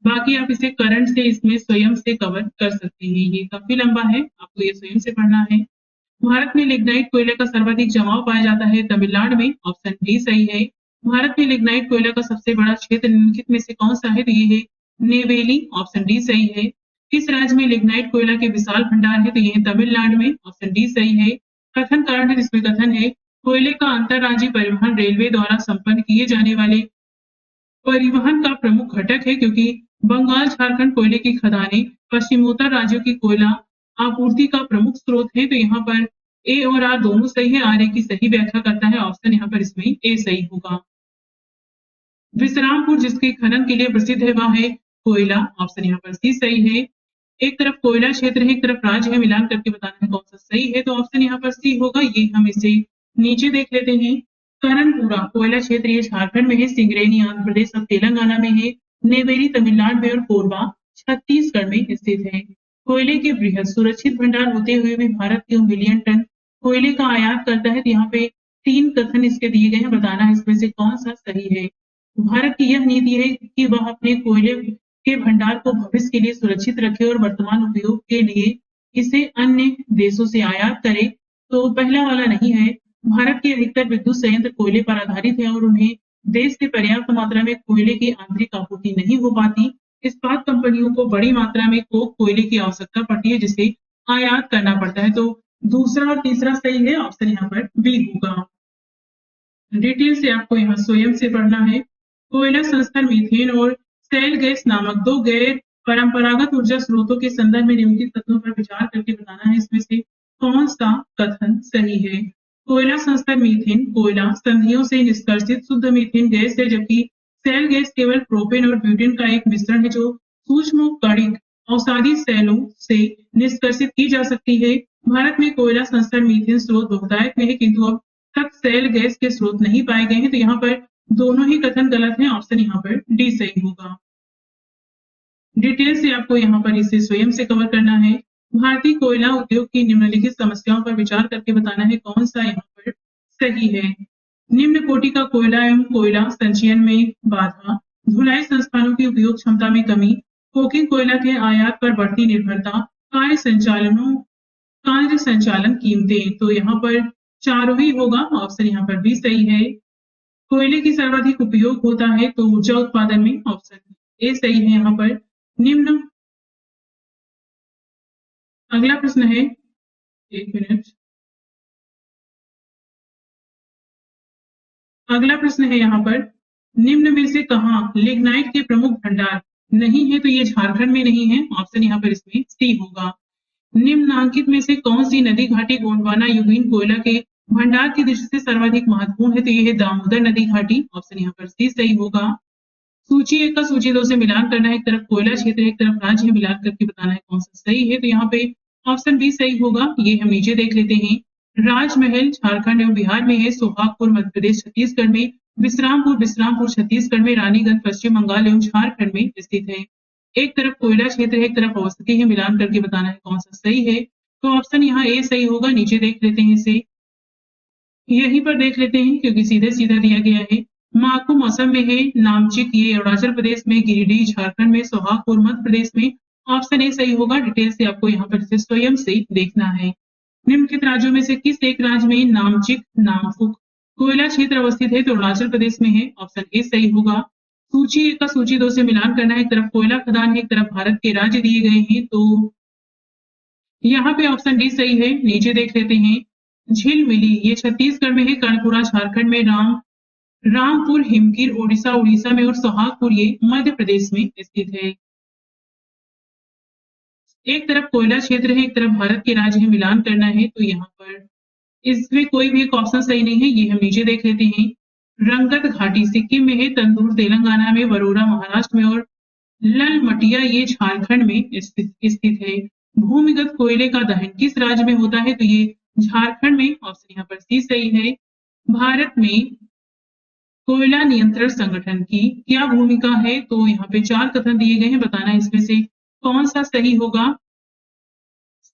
बाकी आप इसे करंट से इसमें स्वयं से कवर कर सकते हैं। ये काफी लंबा है, आपको ये स्वयं से पढ़ना है। भारत में लिग्नाइट कोयले का सर्वाधिक जमाव पाया जाता है तमिलनाडु में। ऑप्शन डी सही है। भारत में लिग्नाइट कोयला का सबसे बड़ा क्षेत्र निम्नलिखित में से कौन सा है, तो ये है नेवेली। ऑप्शन डी सही है। किस राज्य में लिग्नाइट कोयला के विशाल भंडार है, तो ये है तमिलनाडु में। ऑप्शन डी सही है। कथन कारण है, जिसमें कथन है कोयले का अंतरराज्यीय परिवहन रेलवे द्वारा संपन्न किए जाने वाले परिवहन का प्रमुख घटक है, क्योंकि बंगाल झारखंड कोयले की खदानें पश्चिमोत्तर राज्यों की कोयला आपूर्ति का प्रमुख स्रोत है। तो यहाँ पर ए और आर दोनों सही है। आर ए की सही व्याख्या करता है। ऑप्शन यहाँ पर इसमें ए सही होगा। विश्रामपुर जिसके खनन के लिए प्रसिद्ध है वह है कोयला। ऑप्शन यहाँ पर सी सही है। एक तरफ कोयला क्षेत्र है, एक तरफ राज्य है, मिलान करके बताना है कौन सा सही है, तो ऑप्शन यहाँ पर सी होगा। ये हम इसे नीचे देख लेते हैं। करणपुरा कोयला क्षेत्र ये झारखंड में है, सिंगरेनी आंध्र प्रदेश और तेलंगाना में है, नेवेली तमिलनाडु में और कोरबा छत्तीसगढ़ में स्थित है। कोयले के बृहद सुरक्षित भंडार होते हुए भी भारत क्यों मिलियन टन कोयले का आयात करता है, तो यहाँ पे 3 कथन इसके दिए गए हैं, बताना है इसमें से कौन सा सही है। भारत की यह नीति है कि वह अपने कोयले के भंडार को भविष्य के लिए सुरक्षित रखे और वर्तमान उपयोग के लिए इसे अन्य देशों से आयात करे। तो पहला वाला नहीं है। भारत के अधिकतर विद्युत संयंत्र कोयले पर आधारित है और उन्हें देश से पर्याप्त मात्रा में कोयले की आंतरिक आपूर्ति नहीं हो पाती। इस्पात कंपनियों को बड़ी मात्रा में कोक कोयले की आवश्यकता पड़ती है, जिसे आयात करना पड़ता है। तो दूसरा और तीसरा सही है। ऑप्शन यहाँ पर बी होगा। डिटेल से आपको यहाँ स्वयं से पढ़ना है। कोयला संस्थान मीथेन और सेल गैस नामक 2 गैर परंपरागत ऊर्जा स्रोतों के संदर्भ में निम्नलिखित तत्वों पर विचार करके बताना है इसमें से कौन सा कथन सही है। कोयला संस्था मीथेन कोयला संधियों से निष्कर्षित शुद्ध मीथेन गैस है, जबकि सेल गैस केवल प्रोपेन और ब्यूटेन का एक मिश्रण है जो सूक्ष्म कणिक अवसादी सेलों से निष्कर्षित की जा सकती है। भारत में कोयला संस्था मीथेन स्रोत बहुतायत में है, किंतु अब तक सेल गैस के स्रोत नहीं पाए गए हैं, तो यहाँ पर दोनों ही कथन गलत हैं। ऑप्शन यहाँ पर डी सही होगा। डिटेल से आपको यहाँ पर इसे स्वयं से कवर करना है। भारतीय कोयला उद्योग की निम्नलिखित समस्याओं पर विचार करके बताना है कौन सा यहाँ पर सही है। निम्न कोटि का कोयला एवं कोयला संचयन में बाधा, धुलाई संस्थानों की उपयोग क्षमता में कमी, कोकिंग कोयला के आयात पर बढ़ती निर्भरता, कार्य संचालन कीमतें। तो यहाँ पर चारों ही होगा। ऑप्शन यहाँ पर भी सही है। कोयले की सर्वाधिक उपयोग होता है तो ऊर्जा उत्पादन में ऑप्शन ए सही है यहाँ पर। निम्न अगला प्रश्न है, एक मिनट, अगला प्रश्न है यहाँ पर, निम्न में से कहाँ लिग्नाइट के प्रमुख भंडार नहीं है, तो ये झारखंड में नहीं है। ऑप्शन यहाँ पर इसमें सी होगा। निम्नांकित में से कौन सी नदी घाटी गोंडवाना यूबीन कोयला के भंडार की दृष्टि से सर्वाधिक महत्वपूर्ण है, तो ये है दामोदर नदी घाटी। ऑप्शन यहाँ पर सी सही होगा। सूची 1 का सूची 2 से मिलान करना है, एक तरफ कोयला क्षेत्र एक तरफ राज्य है, मिलान करके बताना है कौन सा सही है, तो यहाँ पे ऑप्शन बी सही होगा। ये हम नीचे देख लेते हैं। राजमहल झारखंड एवं बिहार में है, सोहागपुर मध्य प्रदेश छत्तीसगढ़ में, विश्रामपुर छत्तीसगढ़ में, रानीगंज पश्चिम बंगाल एवं झारखंड में स्थित है। एक तरफ कोयला क्षेत्र है एक तरफ अवस्थिति है, मिलान करके बताना है कौन सा सही है, तो ऑप्शन यहाँ ए सही होगा। नीचे देख लेते हैं इसे, यहीं पर देख लेते हैं क्योंकि सीधे सीधा दिया गया है। माकू मौसम में है, नामचिक ये अरुणाचल प्रदेश में, गिरिडीह झारखंड में, सोहागपुर मध्य प्रदेश में। ऑप्शन ए सही होगा। डिटेल से आपको यहाँ पर इसे स्वयं से देखना है। निम्नलिखित राज्यों में से किस एक राज्य में नामचिक नामफुक कोयला क्षेत्र अवस्थित है, तो अरुणाचल प्रदेश में है। ऑप्शन ए सही होगा। सूची 1 का सूची 2 से मिलान करना है, एक तरफ कोयला खदान है एक तरफ भारत के राज्य दिए गए हैं, तो यहाँ पे ऑप्शन डी सही है। नीचे देख लेते हैं। झिलमिली ये छत्तीसगढ़ में है, कर्णपुरा झारखंड में, रामपुर हिमगिर उड़ीसा में और सोहागपुर ये मध्य प्रदेश में स्थित है। एक तरफ कोयला क्षेत्र है एक तरफ भारत के राज्य है, मिलान करना है, तो यहाँ पर इसमें कोई भी एक ऑप्शन सही नहीं है। ये हम नीचे देख लेते हैं। रंगत घाटी सिक्किम में है, तंदूर तेलंगाना में, वरोरा महाराष्ट्र में और ललमटिया ये झारखंड में स्थित है। भूमिगत कोयले का दहन किस राज्य में होता है, तो ये झारखंड में। ऑप्शन यहाँ पर सी सही है। भारत में कोयला नियंत्रण संगठन की क्या भूमिका है, तो यहाँ पे 4 कथन दिए गए हैं, बताना है इसमें से कौन सा सही होगा।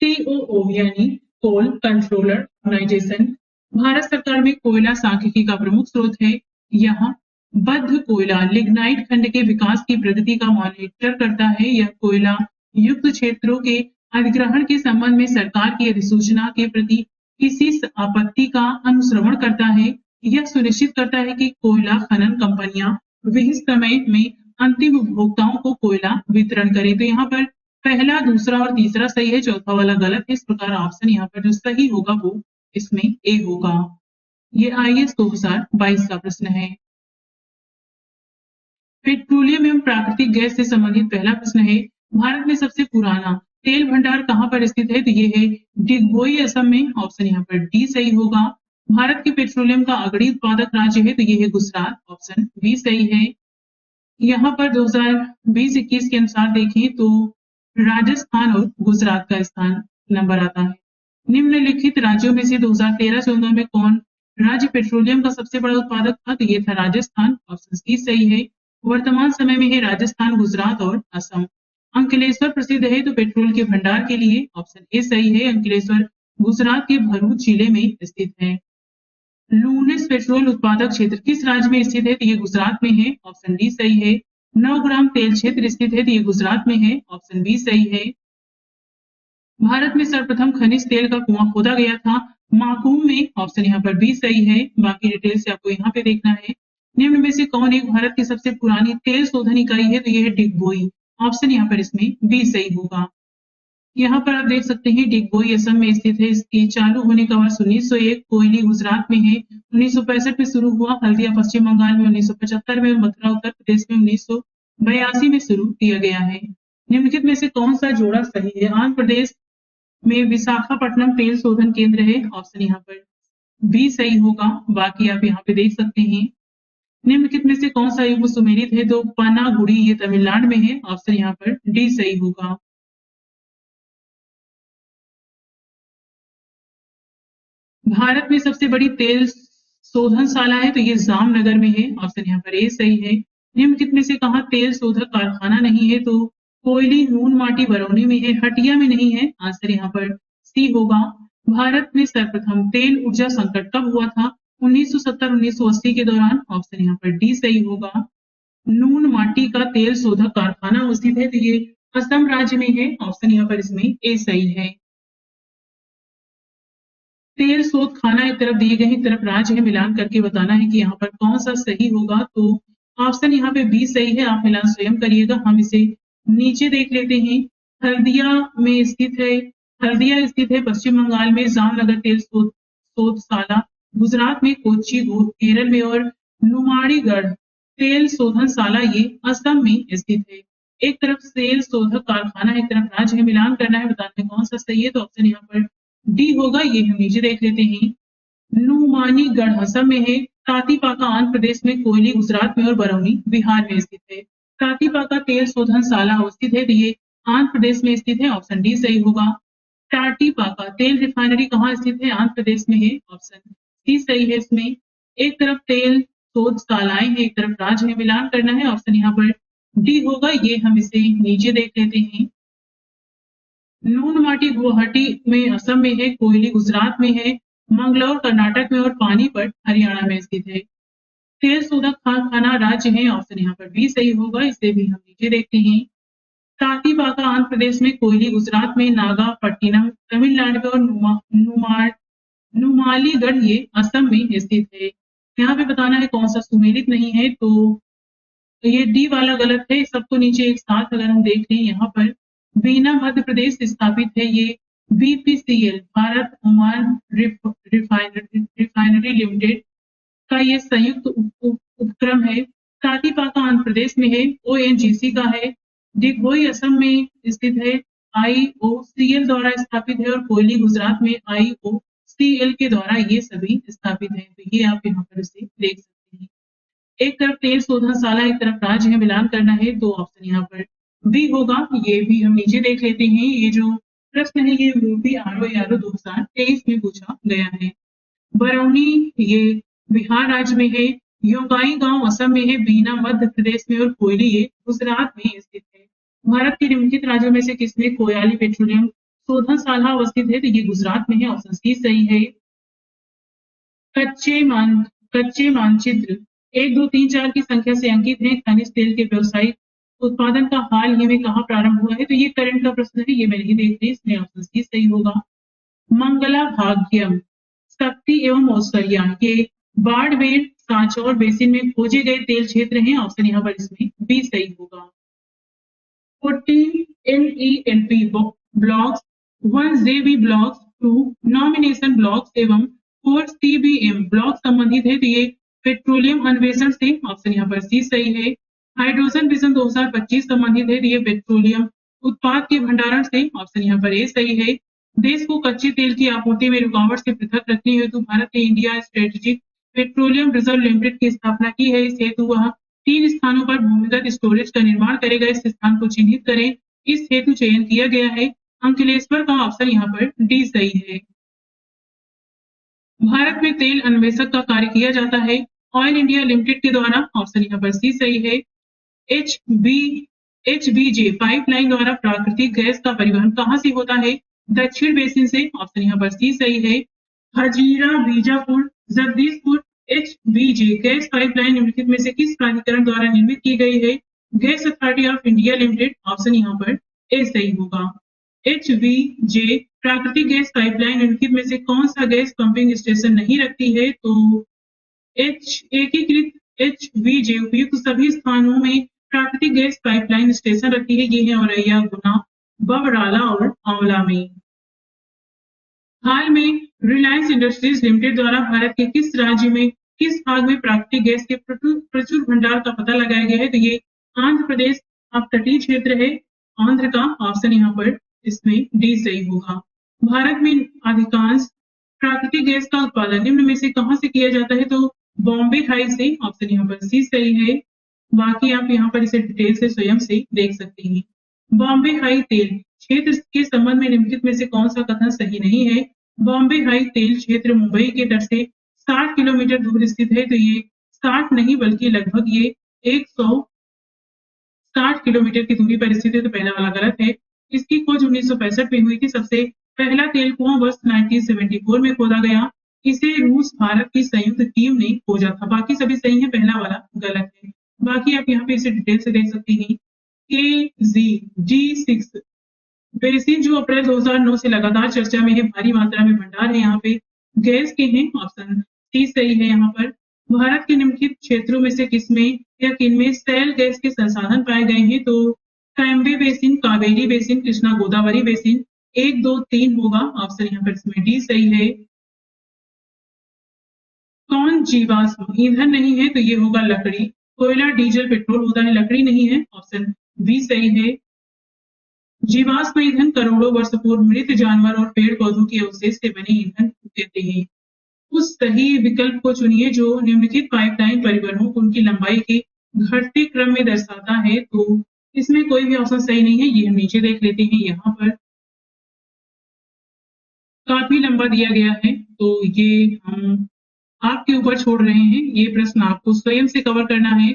COO यानी कोल कंट्रोलर ऑर्गेनाइजेशन भारत सरकार में कोयला सांख्यिकी का प्रमुख स्रोत है। यह बद्ध कोयला लिग्नाइट खंड के विकास की प्रगति का मॉनिटर करता है। यह कोयला युक्त क्षेत्रों के अधिग्रहण के संबंध में सरकार की अधिसूचना के प्रति किसी आपत्ति का अनुश्रवण करता है। यह सुनिश्चित करता है कि कोयला खनन कंपनियां विहित समय में अंतिम उपभोक्ताओं को कोयला वितरण करें। तो यहाँ पर पहला, दूसरा और तीसरा सही है, चौथा वाला गलत है। इस प्रकार ऑप्शन यहाँ पर जो सही होगा वो इसमें ए होगा। ये IAS 2022 का प्रश्न है। पेट्रोलियम एवं प्राकृतिक गैस से संबंधित पहला प्रश्न है। भारत में सबसे पुराना तेल भंडार कहाँ पर स्थित है, तो ये है डिगबोई असम में। ऑप्शन यहाँ पर डी सही होगा। भारत के पेट्रोलियम का अग्रणी उत्पादक राज्य है, तो ये है गुजरात। ऑप्शन बी सही है। यहाँ पर 2020-21 के अनुसार देखें तो राजस्थान और गुजरात का स्थान नंबर आता है। निम्नलिखित राज्यों में से 2013-14 में कौन राज्य पेट्रोलियम का सबसे बड़ा उत्पादक था, तो ये था राजस्थान। ऑप्शन सी सही है। वर्तमान समय में है राजस्थान, गुजरात और असम। अंकलेश्वर प्रसिद्ध है तो पेट्रोल के भंडार के लिए। ऑप्शन ए सही है। अंकलेश्वर गुजरात के भरूच जिले में स्थित है। लूनेस पेट्रोल उत्पादक क्षेत्र किस राज्य में स्थित है, तो ये गुजरात में है। ऑप्शन डी सही है। नवग्राम तेल क्षेत्र स्थित है, तो ये गुजरात में है। ऑप्शन बी सही है। भारत में सर्वप्रथम खनिज तेल का कुआं खोदा गया था माकूम में। ऑप्शन यहाँ पर बी सही है। बाकी डिटेल से आपको यहाँ पे देखना है। निम्न में से कौन एक भारत की सबसे पुरानी तेल शोधन इकाई है, तो ये है डिगबोई। ऑप्शन यहाँ पर इसमें बी सही होगा। यहाँ पर आप देख सकते हैं डिगबोई असम में स्थित है। इसके चालू होने का वर्ष 1901। कोयली गुजरात में है। 1965 में शुरू हुआ। हल्दिया पश्चिम बंगाल में 1975 में, मथुरा उत्तर प्रदेश में 1982 में शुरू किया गया है। निम्नलिखित में से कौन सा जोड़ा सही है? आंध्र प्रदेश में विशाखापट्टनम तेल शोधन केंद्र है, ऑप्शन यहाँ पर बी सही होगा। बाकी आप यहाँ पे देख सकते हैं। निम्नलिखित में से कौन सा युग सुमेलित है? तो पनागुड़ी, ये तमिलनाडु में है, ऑप्शन यहाँ पर डी सही होगा। भारत में सबसे बड़ी तेल शोधनशाला है, तो ये जामनगर में है, ऑप्शन यहाँ पर ए सही है। निम्नलिखित में से कहाँ तेल शोधक कारखाना नहीं है? तो कोयली नून माटी बरौनी में है, हटिया में नहीं है, आंसर यहाँ पर सी होगा। भारत में सर्वप्रथम तेल ऊर्जा संकट कब हुआ था? 1970-1980 के दौरान, ऑप्शन यहाँ पर डी सही होगा। नून माटी का तेल शोधक कारखाना स्थित है, तो ये असम राज्य में है, ऑप्शन यहाँ पर इसमें ए सही है। तेल शोध खाना एक तरफ दिए गए हैं, एक तरफ राज्य है, मिलान करके बताना है कि यहाँ पर कौन सा सही होगा। तो ऑप्शन यहाँ पे बी सही है, आप मिलान स्वयं करिएगा। हम इसे नीचे देख लेते हैं। हल्दिया में स्थित है, हल्दिया स्थित है पश्चिम बंगाल में, जामनगर तेल शोधशाला गुजरात में, कोच्चि केरल में और नुमाड़ीगढ़ तेल शोधनशाला ये असम में स्थित है। एक तरफ तेल शोधक कारखाना, एक तरफ राज्य है, मिलान करना है, बताना है कौन सा सही है। तो ऑप्शन यहाँ पर डी होगा, ये हम नीचे देख लेते हैं। नुमानीगढ़ असम में है, तातीपाका आंध्र प्रदेश में, कोयली गुजरात में और बरौनी बिहार में स्थित है। तातीपाका तेल शोधनशाला अवस्थित है, तो ये आंध्र प्रदेश में स्थित है, ऑप्शन डी सही होगा। टाटीपाका तेल रिफाइनरी कहाँ स्थित है? आंध्र प्रदेश में है, ऑप्शन सी सही है इसमें। एक तरफ तेल शोधशालाएं हैं, एक तरफ राज्य है, मिलान करना है, ऑप्शन यहाँ पर डी होगा, ये हम इसे नीचे देख लेते हैं। नून माटी गुवाहाटी में असम में है, कोयली गुजरात में है, मंगलौर कर्नाटक में और पानीपत हरियाणा में स्थित है। तेल शोधक कारखाना राज्य है, ऑप्शन यहाँ पर बी सही होगा, इसे भी हम नीचे देखते हैं। तातीपाका आंध्र प्रदेश में, कोयली गुजरात में, नागापट्टिनम तमिलनाडु में और नुमालीगढ़ ये असम में स्थित है। यहाँ पे बताना है कौन सा सुमेलित नहीं है, तो ये डी वाला गलत है। सबको नीचे एक साथ अगर हम देख लें, यहाँ पर बीना मध्य प्रदेश स्थित है, ये BPCL Bharat Oman refinery limited का ये संयुक्त उपक्रम है। तातीपाका आंध्र प्रदेश में है, ओएनजीसी का है। डिगबोई असम में स्थित है, आईओसीएल द्वारा स्थापित है और कोयली गुजरात में आईओसीएल के द्वारा ये सभी स्थापित है। तो ये आप यहाँ पर इसे देख सकते हैं। एक तरफ तेल शोधनशाला, एक तरफ राज्य है, मिलान करना है, तो ऑप्शन यहाँ पर बी होगा, ये भी हम नीचे देख लेते हैं। ये जो प्रश्न है ये यूपी आरओ 2023 में पूछा गया है। बरौनी ये बिहार राज्य में है, योगाई गांव असम में है, बीना मध्य प्रदेश में और कोयली ये गुजरात में स्थित है। भारत के निम्नलिखित राज्यों में से किसमें कोयली पेट्रोलियम शोधनशाला अवस्थित है? तो ये गुजरात में है, ऑप्शन सी सही है। कच्चे मानचित्र 1, 2, 3, 4 की संख्या से अंकित है। खनिज तेल के व्यवसायिक उत्पादन का हाल ही में कहाँ प्रारंभ हुआ है? तो ये करंट का प्रश्न है, ये मैं नहीं देख रही, इसमें ऑप्शन सी सही होगा। मंगला भाग्यम शक्ति एवं औषधियां ये बाड़मेर सांचौर बेसिन में खोजे गए तेल क्षेत्र हैं, ऑप्शन यहाँ पर इसमें बी सही होगा। 14 NELP blocks, 1 JB blocks, 2 nomination blocks एवं 4 CBM ब्लॉक संबंधित है, तो ये पेट्रोलियम अन्वेषण से, ऑप्शन यहाँ पर सी सही है। हाइड्रोजन मिशन 2025 संबंधित है, तो ये पेट्रोलियम उत्पाद के भंडारण से, ऑप्शन यहाँ पर ए सही है। देश को कच्चे तेल की आपूर्ति में रुकावट से पृथक रखने हेतु भारत ने India strategic petroleum reserve limited की स्थापना की है। इस हेतु वह 3 स्थानों पर भूमिगत स्टोरेज का निर्माण करेगा। इस स्थान को चिन्हित करें, इस हेतु चयन किया गया है अंकलेश्वर का, ऑप्शन यहाँ पर डी सही है। भारत में तेल अन्वेषक का कार्य किया जाता है ऑयल इंडिया लिमिटेड के द्वारा, ऑप्शन यहाँ पर सी सही है। HBJ पाइपलाइन द्वारा प्राकृतिक गैस का परिवहन कहाँ से होता है? दक्षिण बेसिन से, ऑप्शन यहाँ पर सी सही है। Hazira Bijapur Jagdishpur HBJ gas pipeline निम्नलिखित में से किस प्राधिकरण द्वारा निर्मित की गई है? Gas authority of India limited, option यहाँ पर ए सही होगा। HBJ प्राकृतिक गैस पाइपलाइन निम्नलिखित में से कौन सा गैस पंपिंग स्टेशन नहीं रखती है? तो एकीकृत HBJ उपयुक्त सभी स्थानों में प्राकृतिक गैस पाइपलाइन स्टेशन रखती है, ये है औरैया, गुना, बबराला और आंवला में। हाल में रिलायंस इंडस्ट्रीज लिमिटेड द्वारा भारत के किस राज्य में किस भाग में प्राकृतिक गैस के प्रचुर भंडार का पता लगाया गया है? तो ये आंध्र प्रदेश अपतटीय क्षेत्र है, आंध्र का ऑप्शन यहाँ पर इसमें डी सही होगा। भारत में अधिकांश प्राकृतिक गैस का उत्पादन निम्न में से कहाँ से किया जाता है, तो बॉम्बे हाई से, ऑप्शन यहाँ पर सी सही है। बाकी आप यहाँ पर इसे डिटेल से स्वयं से देख सकते हैं। बॉम्बे हाई तेल क्षेत्र के संबंध में निम्नलिखित में से कौन सा कथन सही नहीं है। बॉम्बे हाई तेल क्षेत्र मुंबई के तट से 60 किलोमीटर दूर स्थित है, तो ये 60 नहीं बल्कि लगभग ये 160 किलोमीटर की दूरी पर स्थित है, तो पहला वाला गलत है। इसकी खोज 1965 में हुई थी। सबसे पहला तेल कुआं वर्ष 1974 में खोदा गया। इसे रूस भारत की संयुक्त टीम ने खोजा था। बाकी सभी सही है, पहला वाला गलत है। बाकी आप यहाँ पे इसे डिटेल से देख सकते हैं। KG-D6 बेसिन जो अप्रैल 2009 से लगातार चर्चा में है, भारी मात्रा में भंडार है यहाँ पे गैस के हैं, ऑप्शन सी सही है। यहाँ पर भारत के निम्नलिखित क्षेत्रों में से किसमें या किनमें शैल गैस के संसाधन पाए गए हैं, तो Cambay basin, Kaveri basin, Krishna Godavari basin, 1, 2, 3 होगा, ऑप्शन यहाँ पर इसमें डी सही है। कौन जीवाश्म ईंधन नहीं है, तो ये होगा लकड़ी। कोयला, डीजल, पेट्रोल होता है, लकड़ी नहीं है, ऑप्शन बी सही है। जीवाश्म ईंधन करोड़ों वर्ष पूर्व मृत जानवर और पेड़ पौधों के अवशेष से बने ईंधन देते हैं। उस सही विकल्प को चुनिए जो निम्नलिखित पाइपलाइन परिवहनों को उनकी लंबाई के घटते क्रम में दर्शाता है, तो इसमें कोई भी ऑप्शन सही नहीं है। ये हम नीचे देख लेते हैं, यहाँ पर काफी लंबा दिया गया है, तो ये हम आपके ऊपर छोड़ रहे हैं। ये प्रश्न आपको स्वयं से कवर करना है।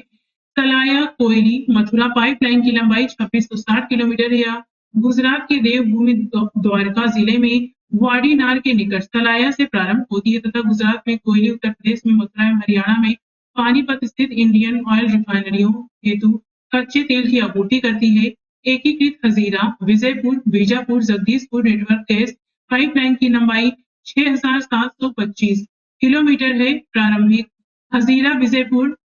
कलाया कोयली मथुरा पाइपलाइन की लंबाई 2660 किलोमीटर है, या गुजरात के देवभूमि द्वारका जिले में वाडीनार के निकट सलाया से प्रारंभ होती है, तथा गुजरात में कोयली, उत्तर प्रदेश में मथुरा एवं हरियाणा में पानीपत स्थित इंडियन ऑयल रिफाइनरियों हेतु कच्चे तेल की आपूर्ति करती है। एकीकृत Hazira Vijaypur Bijapur Jagdishpur network gas pipeline की लंबाई 6725 किलोमीटर है। प्रारंभिक हजीरा विजयपुर,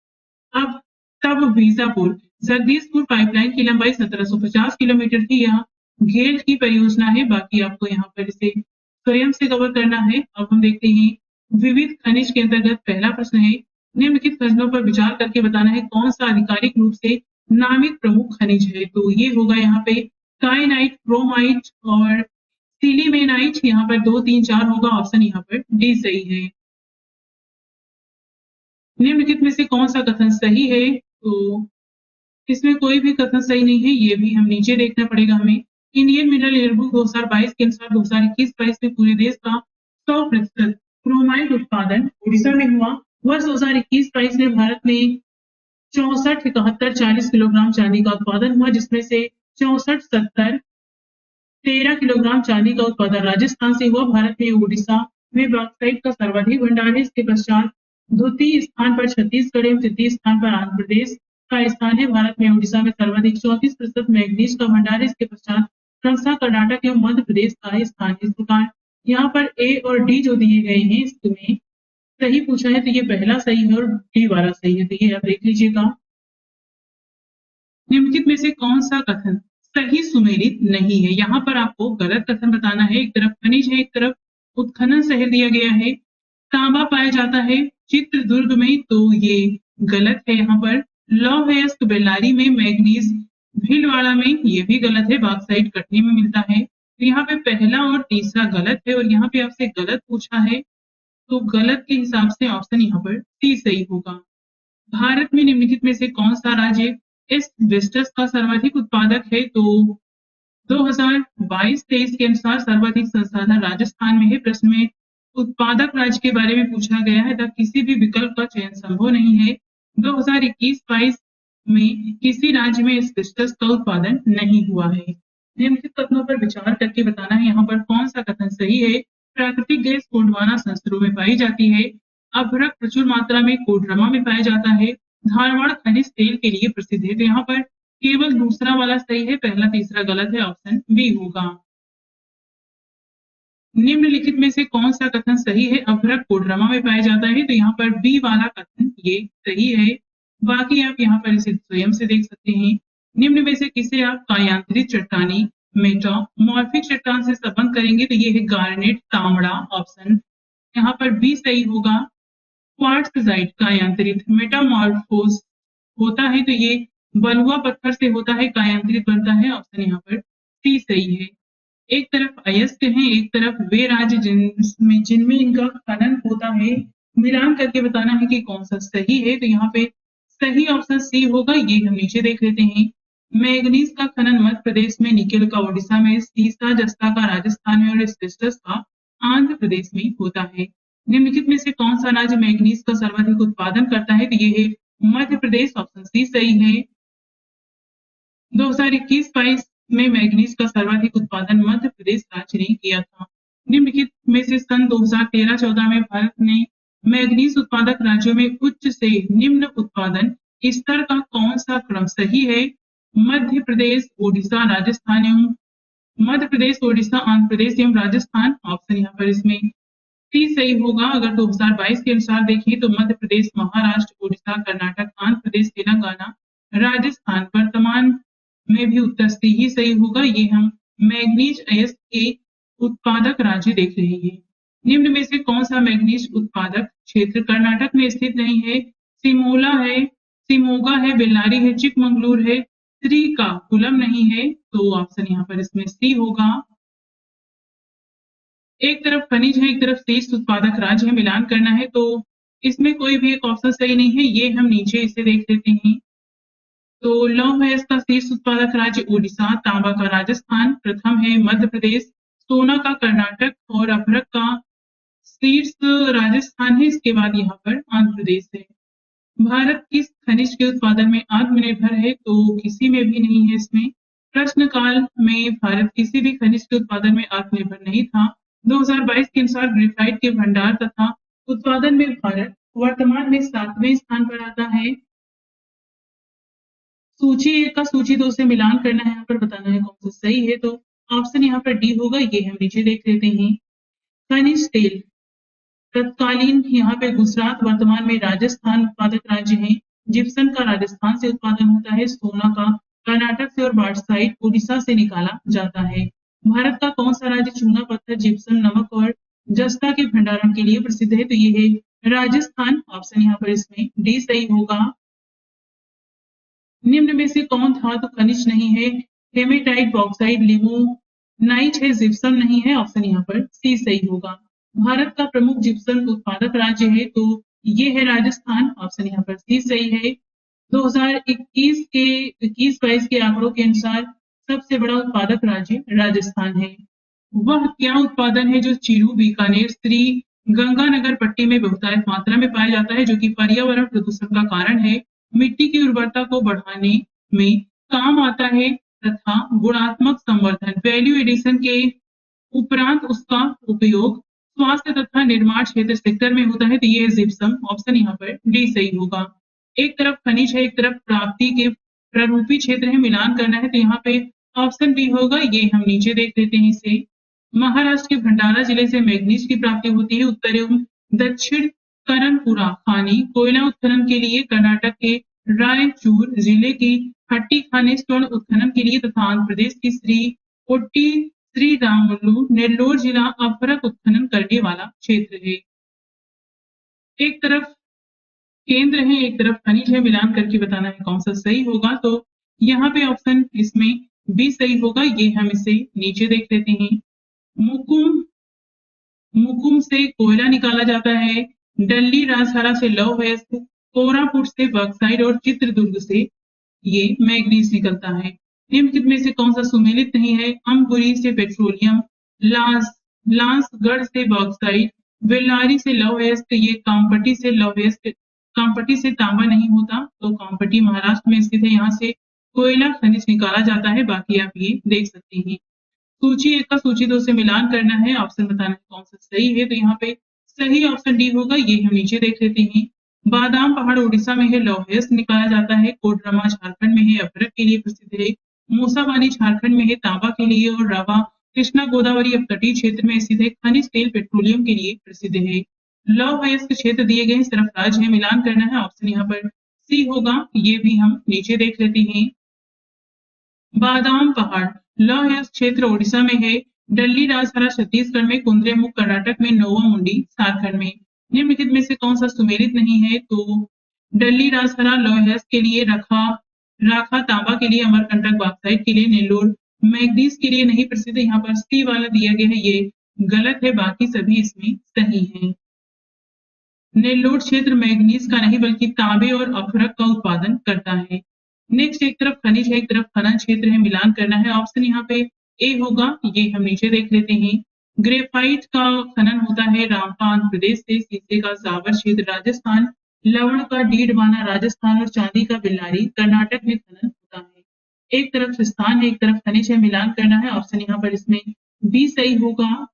अब तब बीजापुर जगदीशपुर पाइपलाइन की लंबाई 1750 किलोमीटर थी। यह गेल की परियोजना है। बाकी आपको यहाँ पर इसे स्वयं से कवर करना है। अब हम देखते हैं विविध खनिज के अंतर्गत पहला प्रश्न है, निम्नलिखित खनिजों पर विचार करके बताना है कौन सा आधिकारिक रूप से नामित प्रमुख खनिज है, तो ये होगा यहाँ पे काइनाइट, क्रोमाइट और सिलीमेनाइट। यहाँ पर 2, 3, 4 होगा, ऑप्शन यहाँ पर डी सही है। निम्नलिखित में से कौन सा कथन सही है, तो इसमें कोई भी कथन सही नहीं है। ये भी हम नीचे देखना पड़ेगा हमें। इंडियन मिनरल ईयरबुक 2022 के अनुसार 2021-22 में पूरे देश का 100% क्रोमाइट उत्पादन उड़ीसा में हुआ। वर्ष 2021-22 में भारत में 64, 71, 40 किलोग्राम चांदी का उत्पादन हुआ, जिसमें से 64, 70, 13 किलोग्राम चांदी का उत्पादन राजस्थान से हुआ। भारत में उड़ीसा में बॉक्साइट का सर्वाधिक भंडार है। इसके पश्चात द्वितीय स्थान पर छत्तीसगढ़ एवं तृतीय स्थान पर आंध्र प्रदेश का स्थान है। भारत में उड़ीसा में सर्वाधिक 34% मैग्नीज का भंडार है। इसके पश्चात क्रमशः कर्नाटक एवं मध्य प्रदेश का स्थान है। इस प्रकार यहाँ पर ए और डी जो दिए गए हैं, इसमें सही पूछा है तो ये पहला सही है और डी वाला सही है, तो ये आप देख लीजिएगा। निम्नलिखित में से कौन सा कथन सही सुमेलित नहीं है, यहाँ पर आपको गलत कथन बताना है। एक तरफ खनिज है, एक तरफ उत्खनन शहर दिया गया है। तांबा पाया जाता है चित्रदुर्ग में, तो ये गलत है। यहाँ पर लौह अयस्क बेल्लारी में, मैग्नीज भीलवाड़ा में, ये भी गलत है। बॉक्साइट कटनी में मिलता है। तो यहाँ पे पहला और तीसरा गलत है, और यहाँ पे आपसे गलत पूछा है, तो गलत के हिसाब से ऑप्शन यहाँ पर सी सही होगा। भारत में निम्नलिखित में से कौन सा राज्य एस्बेस्टस का सर्वाधिक उत्पादक है, तो 2022-23 के अनुसार सर्वाधिक संसाधन राजस्थान में है। प्रश्न में उत्पादक राज्य के बारे में पूछा गया है, तब किसी भी विकल्प का चयन संभव नहीं है। 2021-22 में किसी राज्य में एस्बेस्टस का उत्पादन नहीं हुआ है। निम्नलिखित कथनों पर विचार करके बताना है यहाँ पर कौन सा कथन सही है। प्राकृतिक गैस गोंडवाना संस्तरों में पाई जाती है। अभ्रक प्रचुर मात्रा में कोडरमा में पाया जाता है। धारवाड़ खनिज तेल के लिए प्रसिद्ध है। तो यहाँ पर केवल दूसरा वाला सही है, पहला तीसरा गलत है, ऑप्शन बी होगा। निम्नलिखित में से कौन सा कथन सही है, अभ्रक कोडरमा में पाया जाता है, तो यहाँ पर बी वाला कथन ये सही है। बाकी आप यहाँ पर इसे स्वयं से देख सकते हैं। निम्न में से किसे आप कायांतरित चट्टानी मेटामॉर्फिक चट्टान से संबंध करेंगे, तो ये है गार्नेट तांबड़ा, ऑप्शन यहाँ पर बी सही होगा। क्वार्ट्जसाइट कायांतरित मेटामॉर्फोस होता है, तो ये बलुआ पत्थर से होता है, कायांतरित बनता है। ऑप्शन यहाँ पर सी सही है। एक तरफ अयस्क हैं, एक तरफ वे राज्य जिनमें इनका खनन होता है। मिलान करके बताना है कि कौन सा सही है। तो यहाँ पे सही ऑप्शन सी होगा। ये हम नीचे देख लेते हैं। मैग्नीज का खनन मध्य प्रदेश में, निकेल का ओडिशा में, सीसा जस्ता का राजस्थान में और एस्बेस्टस का आंध्र प्रदेश में होता है। निम्नलिखित में से कौन सा राज्य मैग्नीज का सर्वाधिक उत्पादन करता है? तो ये है मध्य प्रदेश। ऑप्शन सी सही है। 2021-22 में मैग्नीज का सर्वाधिक उत्पादन मध्य प्रदेश राज्य ने किया था। निम्नलिखित में से सन 2013-14 में भारत ने मैग्नीज उत्पादक राज्यों में उच्च से निम्न उत्पादन स्तर का कौन सा क्रम सही है? मध्य प्रदेश, ओडिशा, राजस्थान एवं मध्य प्रदेश, ओडिशा, आंध्र प्रदेश एवं राजस्थान। ऑप्शन यहाँ पर इसमें सी सही होगा। अगर 2022 के अनुसार देखें तो मध्य प्रदेश, महाराष्ट्र, ओडिशा, कर्नाटक, आंध्र प्रदेश, तेलंगाना, राजस्थान, वर्तमान में भी उत्तर सी ही सही होगा। ये हम मैग्नीज अयस्क के उत्पादक राज्य देख रहे हैं। निम्न में से कौन सा मैग्नीज उत्पादक क्षेत्र कर्नाटक में स्थित नहीं है? सिमोला है, सिमोगा है, बेल्लारी है, चिकमंगलूर है, श्रीकाकुलम नहीं है। तो ऑप्शन यहाँ पर इसमें सी होगा। एक तरफ खनिज है, एक तरफ शीर्ष उत्पादक राज्य है। मिलान करना है तो इसमें कोई भी एक ऑप्शन सही नहीं है। ये हम नीचे इसे देख लेते हैं। तो लौह है इसका शीर्ष उत्पादक राज्य ओडिशा, तांबा का राजस्थान, प्रथम है मध्य प्रदेश, सोना का कर्नाटक और अपरक का शीर्ष राजस्थान है। इसके बाद यहाँ पर आंध्र प्रदेश है। भारत किस खनिज के उत्पादन में आत्मनिर्भर है? तो किसी में भी नहीं है इसमें। प्रश्न काल में भारत किसी भी खनिज के उत्पादन में आत्मनिर्भर नहीं था। 2022 के अनुसार ग्रेफाइट के भंडार तथा उत्पादन में भारत वर्तमान में 7वें स्थान पर आता है। सूची 1 का सूची 2 से मिलान करना है। यहाँ पर बताना है कौन सा सही है। तो ऑप्शन यहाँ पर डी होगा। ये हम नीचे देख लेते हैं। खनिज तेल तत्कालीन यहाँ पे गुजरात, वर्तमान में राजस्थान उत्पादक राज्य है। जिप्सम का राजस्थान से उत्पादन होता है। सोना का कर्नाटक से और बॉक्साइट उड़ीसा से निकाला जाता है। भारत का कौन सा राज्य चूना पत्थर, जिप्सम, नमक और जस्ता के भंडारण के लिए प्रसिद्ध है? तो ये है राजस्थान। ऑप्शन यहाँ पर इसमें डी सही होगा। निम्न में से कौन धातु खनिज नहीं है? हेमेटाइट, बॉक्साइट, लिमोनाइट है, जिप्सम नहीं है। ऑप्शन यहाँ पर सी सही होगा। भारत का प्रमुख जिप्सम उत्पादक राज्य है तो ये है राजस्थान। ऑप्शन यहाँ पर सी सही है। 2021 के 21-22 के आंकड़ों के अनुसार सबसे बड़ा उत्पादक राज्य राजस्थान है। वह क्या उत्पादन है जो चिरू, बीकानेर, श्री गंगानगर पट्टी में बहुतायत मात्रा में पाया जाता है, जो कि पर्यावरण प्रदूषण का कारण है, मिट्टी की उर्वरता को बढ़ाने में काम आता है तथा गुणात्मक संवर्धन, वैल्यू एडिशन के उपरांत उसका उपयोग स्वास्थ्य तथा निर्माण क्षेत्र सेक्टर में होता है। तो ये है जिप्सम। ऑप्शन यहाँ पर डी सही होगा। एक तरफ खनिज है, एक तरफ प्राप्ति के प्ररूपी क्षेत्र है। मिलान करना है तो यहाँ पे ऑप्शन बी होगा। ये हम नीचे देख लेते हैं इसे। महाराष्ट्र के भंडारा जिले से मैग्नीज की प्राप्ति होती है। उत्तर एवं दक्षिण करणपुरा खानी कोयला उत्खनन के लिए, कर्नाटक के रायचूर जिले की हट्टी खानी स्वर्ण उत्खनन के लिए तथा आंध्र प्रदेश की श्री ओट्टी श्रीरामुलु नेल्लोर जिला अपरक उत्खनन करने वाला क्षेत्र है। एक तरफ केंद्र है, एक तरफ खनिज है। मिलान करके बताना है कौन सा सही होगा। तो यहाँ पे ऑप्शन इसमें बी सही होगा। ये हम इसे नीचे देख लेते हैं। मुकुम मुकुम से कोयला निकाला जाता है। डल्ली राजहरा से लौह अयस्क, कोरापुट से बॉक्साइट और चित्रदुर्ग से ये मैग्नीज निकलता है। निम्नलिखित में से कौन सा सुमेलित नहीं है? अम्बुरी से पेट्रोलियम, लांसगढ़ से बॉक्साइट, बेल्लारी से लौह अयस्क, ये कामपट्टी से लौह अयस्क। कामपट्टी से तांबा नहीं होता। तो कामपट्टी महाराष्ट्र में स्थित है। यहाँ से कोयला खनिज निकाला जाता है। बाकी आप ये देख सकते हैं। सूची 1 का सूची 2 से मिलान करना है। ऑप्शन बताना है कौन सा सही है। तो यहाँ पे सही ऑप्शन डी होगा। ये हम नीचे देख लेते हैं। बादाम पहाड़ उड़ीसा में है, लौह अयस्क निकाला जाता है। कोडरमा झारखंड में है, अपरक के लिए प्रसिद्ध है। मूसाबानी झारखंड में है, तांबा के लिए। और रावा कृष्णा गोदावरी अपतटीय क्षेत्र में स्थित है। खनिज तेल पेट्रोलियम के लिए प्रसिद्ध है। लौह अयस्क क्षेत्र दिए गए सिर्फ राज्य है। मिलान करना है। ऑप्शन यहाँ पर सी होगा। ये भी हम नीचे देख लेते हैं। बादाम पहाड़ लौह अयस्क क्षेत्र ओडिशा में है। डल्ली राजहरा छत्तीसगढ़ में, कुंद्रेमुख कर्नाटक में, नोवा मुंडी झारखंड में। निम्नलिखित में से कौन सा सुमेलित नहीं है? तो डल्ली राजहरा लौह अयस्क के लिए, रखा राखा तांबा के लिए, अमरकंटक बॉक्साइट के लिए, नेल्लोर मैग्नीज के लिए नहीं प्रसिद्ध। यहाँ पर सी वाला दिया गया है, ये गलत है, बाकी सभी इसमें सही है। नेल्लोर क्षेत्र मैग्नीज का नहीं बल्कि तांबे और अफरक का उत्पादन करता है। नेक्स्ट, एक तरफ खनिज है, एक तरफ खनन क्षेत्र है, मिलान करना है। ऑप्शन यहाँ पे ए होगा, ये हम नीचे देख लेते हैं। ग्रेफाइट का खनन होता है रामपा आंध्र प्रदेश से, शीशे का जावर क्षेत्र राजस्थान, लवण का डीडवाना राजस्थान और चांदी का बिल्लारी कर्नाटक में खनन होता है। एक तरफ स्थान है, एक तरफ खनिज है, मिलान करना है। ऑप्शन यहाँ पर इसमें बी सही होगा।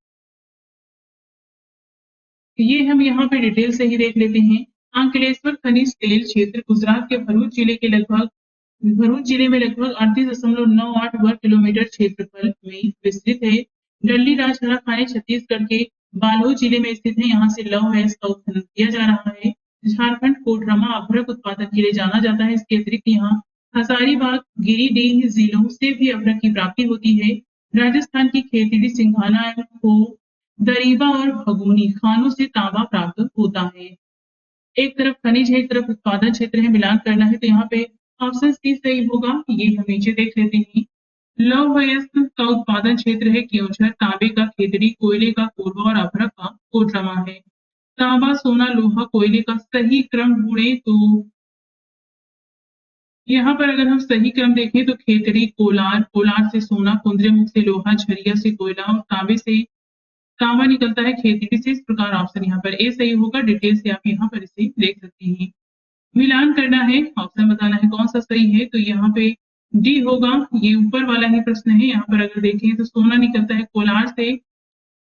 ये हम यहाँ पे डिटेल से ही देख लेते हैं। अंकलेश्वर खनिज तेल क्षेत्र गुजरात के भरूच जिले में लगभग 38.98 वर्ग किलोमीटर क्षेत्रफल में विस्तृत है। डल्ली राजहरा खाने छत्तीसगढ़ के बालोद जिले में स्थित है। यहाँ से लौह गैस का उत्खनन किया जा रहा है। झारखंड कोडरमा अभ्रक उत्पादन के लिए जाना जाता है। इसके अतिरिक्त यहाँ हजारीबाग गिरिडीह जिलों से भी अभ्रक की प्राप्ति होती है। राजस्थान की खेतड़ी सिंघाना को दरीबा और भगोनी खानों से तांबा प्राप्त होता है। एक तरफ खनिज है, एक तरफ उत्पादन क्षेत्र है, मिलान करना है। तो यहाँ पे ऑप्शन सी सही होगा। ये हम नीचे देख लेते हैं। लौह अयस्क का उत्पादन क्षेत्र है केवझर, तांबे का खेतड़ी, कोयले का कोरबा और अभ्रक का कोडरमा है। तांबा, सोना, लोहा, कोयले का सही क्रम ढूंढे तो यहाँ पर अगर हम सही क्रम देखें तो खेतड़ी, कोलार, कोलार से सोना, कुंद्रेमुख से लोहा, झरिया से कोयला और तांबे से तांबा निकलता है खेतड़ी से। इस प्रकार ऑप्शन यहाँ पर ए सही होगा। डिटेल से आप यहाँ पर इसे देख सकते हैं। मिलान करना है, ऑप्शन बताना है कौन सा सही है। तो यहाँ पे डी होगा। ये ऊपर वाला ही प्रश्न है। यहाँ पर अगर देखें तो सोना निकलता है कोलार से,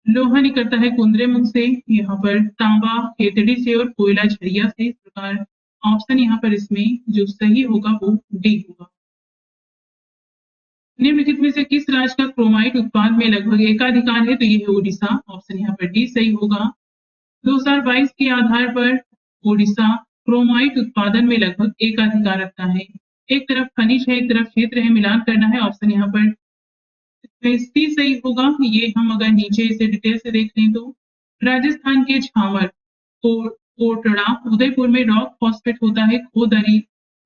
लोहा निकलता है कुंद्रेमुख से, यहाँ पर तांबा खेतड़ी से और कोयला झरिया से। इस प्रकार ऑप्शन यहाँ पर इसमें जो सही होगा वो डी होगा। निम्नलिखित में से किस राज्य का क्रोमाइट उत्पाद में लगभग एकाधिकार है? तो ये है उड़ीसा। ऑप्शन यहाँ पर डी सही होगा। 2022 के आधार पर उड़ीसा क्रोमाइट उत्पादन में लगभग एकाधिकार रखता है। एक तरफ खनिज है, एक तरफ क्षेत्र है, मिलान करना है। ऑप्शन यहाँ पर सी सही होगा। ये हम अगर नीचे इसे डिटेल से देख लें तो राजस्थान के झामर, कोटड़ा, उदयपुर में रॉक फॉस्फेट होता है।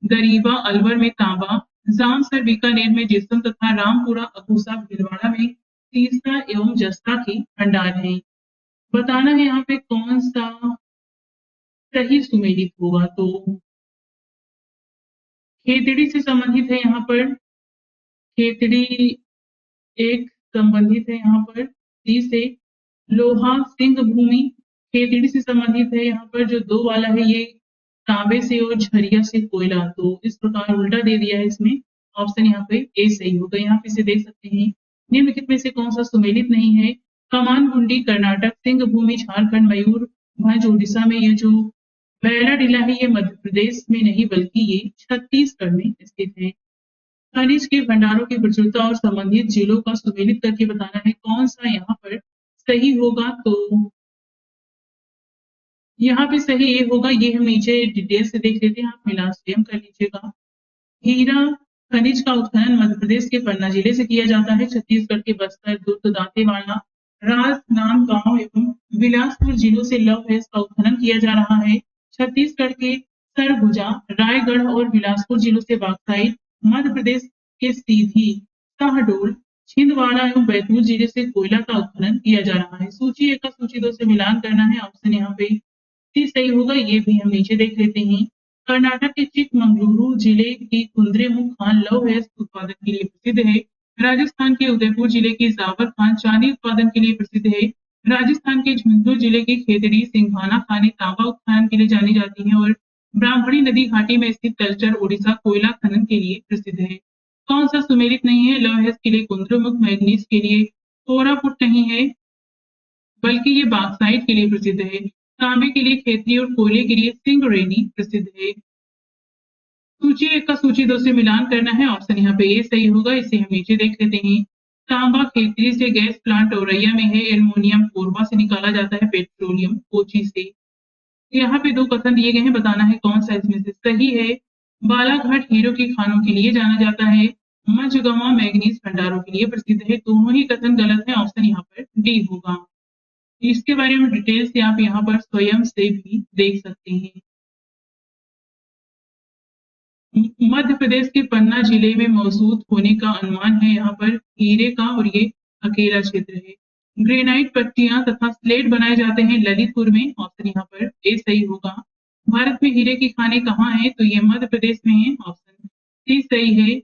दरीबा, अलवर में तांबा, जामसर, बीकानेर में जिप्सम तथा रामपुरा, अकूसा, भीलवाड़ा में तीसरा एवं जस्ता के भंडार है। बताना है यहाँ पे कौन सा सही सुमेलित होगा। तो खेतड़ी से संबंधित है यहाँ पर, खेतड़ी एक संबंधित है यहाँ पर सी से। लोहा सिंह भूमि खेतड़ी से संबंधित है। यहाँ पर जो दो वाला है ये तांबे से और झरिया से कोयला। तो इस प्रकार उल्टा दे दिया है इसमें। ऑप्शन यहाँ पे ए सही होगा। यहाँ पे इसे देख सकते हैं। निम्नलिखित में से कौन सा सुमेलित नहीं है? कमान गुंडी कर्नाटक, सिंह भूमि झारखंड, मयूरभंज उड़ीसा में। ये जो बैला टीला है ये मध्य प्रदेश में नहीं बल्कि ये छत्तीसगढ़ में स्थित है। खनिज के भंडारों की प्रचुरता और संबंधित जिलों का सुमेलित करके बताना है कौन सा यहाँ पर सही होगा। तो यहाँ पे सही ए होगा। ये हम नीचे डिटेल से देख लेते हैं, आप मिला स्वयं कर लीजिएगा। हीरा खनिज का उत्खनन मध्य प्रदेश के पन्ना जिले से किया जाता है। छत्तीसगढ़ के बस्तर, दुर्ग, दांतेवाड़ा, राजनांदगांव एवं बिलासपुर जिलों से लौह गैस का उत्खनन किया जा रहा है। छत्तीसगढ़ के सरगुजा, रायगढ़ और बिलासपुर जिलों से बॉक्साइट, मध्य प्रदेश के सीधी, शहडोल, छिंदवाड़ा एवं बैतूल जिले से कोयला का उत्खनन किया जा रहा है। सूची 1 का सूची 2 से मिलान करना है। ऑप्शन यहाँ पे सी सही होगा। ये भी हम नीचे देख लेते हैं। कर्नाटक के चिकमंगलुरु जिले की कुंद्रेमुख खान लौह गैस उत्पादन के लिए प्रसिद्ध है। राजस्थान के उदयपुर जिले की जावर खान चांदी उत्पादन के लिए प्रसिद्ध है। राजस्थान के झुंझुनू जिले की खेतड़ी सिंघाना खानी तांबा उत्खनन के लिए जानी जाती है और ब्राह्मणी नदी घाटी में स्थित तलचर ओडिशा कोयला खनन के लिए प्रसिद्ध है। कौन सा सुमेलित नहीं है? लौह गैस के लिए कुंद्रेमुख, मैग्नीज के लिए कोरापुट नहीं है बल्कि ये बॉक्साइट के लिए प्रसिद्ध है। तांबे के लिए खेतड़ी और कोयले के लिए सिंगरेनी प्रसिद्ध है। सूची 1 का सूची 2 से मिलान करना है। ऑप्शन यहाँ पे ए सही होगा। इसे हम नीचे देख लेते हैं। तांबा खेतड़ी से गैस प्लांट औरैया में है। एल्युमिनियम कोरबा से निकाला जाता है। पेट्रोलियम कोची से। यहाँ पे 2 कथन दिए गए हैं, बताना है कौन सा इसमें से सही है। बालाघाट हीरो की खानों के लिए जाना जाता है। मझगवां मैग्नीज भंडारों के लिए प्रसिद्ध है। दोनों ही कथन गलत है। ऑप्शन यहाँ पर डी होगा। इसके बारे में डिटेल से आप यहाँ पर स्वयं से भी देख सकते हैं। मध्य प्रदेश के पन्ना जिले में मौजूद होने का अनुमान है यहाँ पर हीरे का, और ये अकेला क्षेत्र है। ग्रेनाइट पट्टियां तथा स्लेट बनाए जाते हैं ललितपुर में, ऑप्शन यहाँ पर ए सही होगा। भारत में हीरे की खानें कहाँ हैं, तो ये मध्य प्रदेश में है, ऑप्शन सी सही है।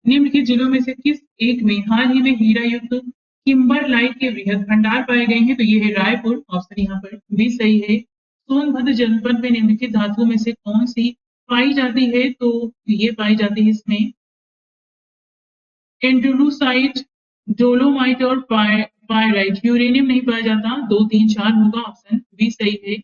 निम्नलिखित जिलों में से किस एक में हाल ही में हीरा युक्त किम्बरलाइट के वृहद भंडार पाए गए हैं, तो ये है रायपुर, ऑप्शन यहाँ पर बी सही है। सोनभद्र जनपद में निम्नलिखित धातुओं में से कौन सी पाई जाती है, तो ये पाई जाती है इसमें एंडोलूसाइट, डोलोमाइट और पायराइट। यूरेनियम नहीं पाया जाता, 2, 3, 4 होगा, ऑप्शन बी सही है।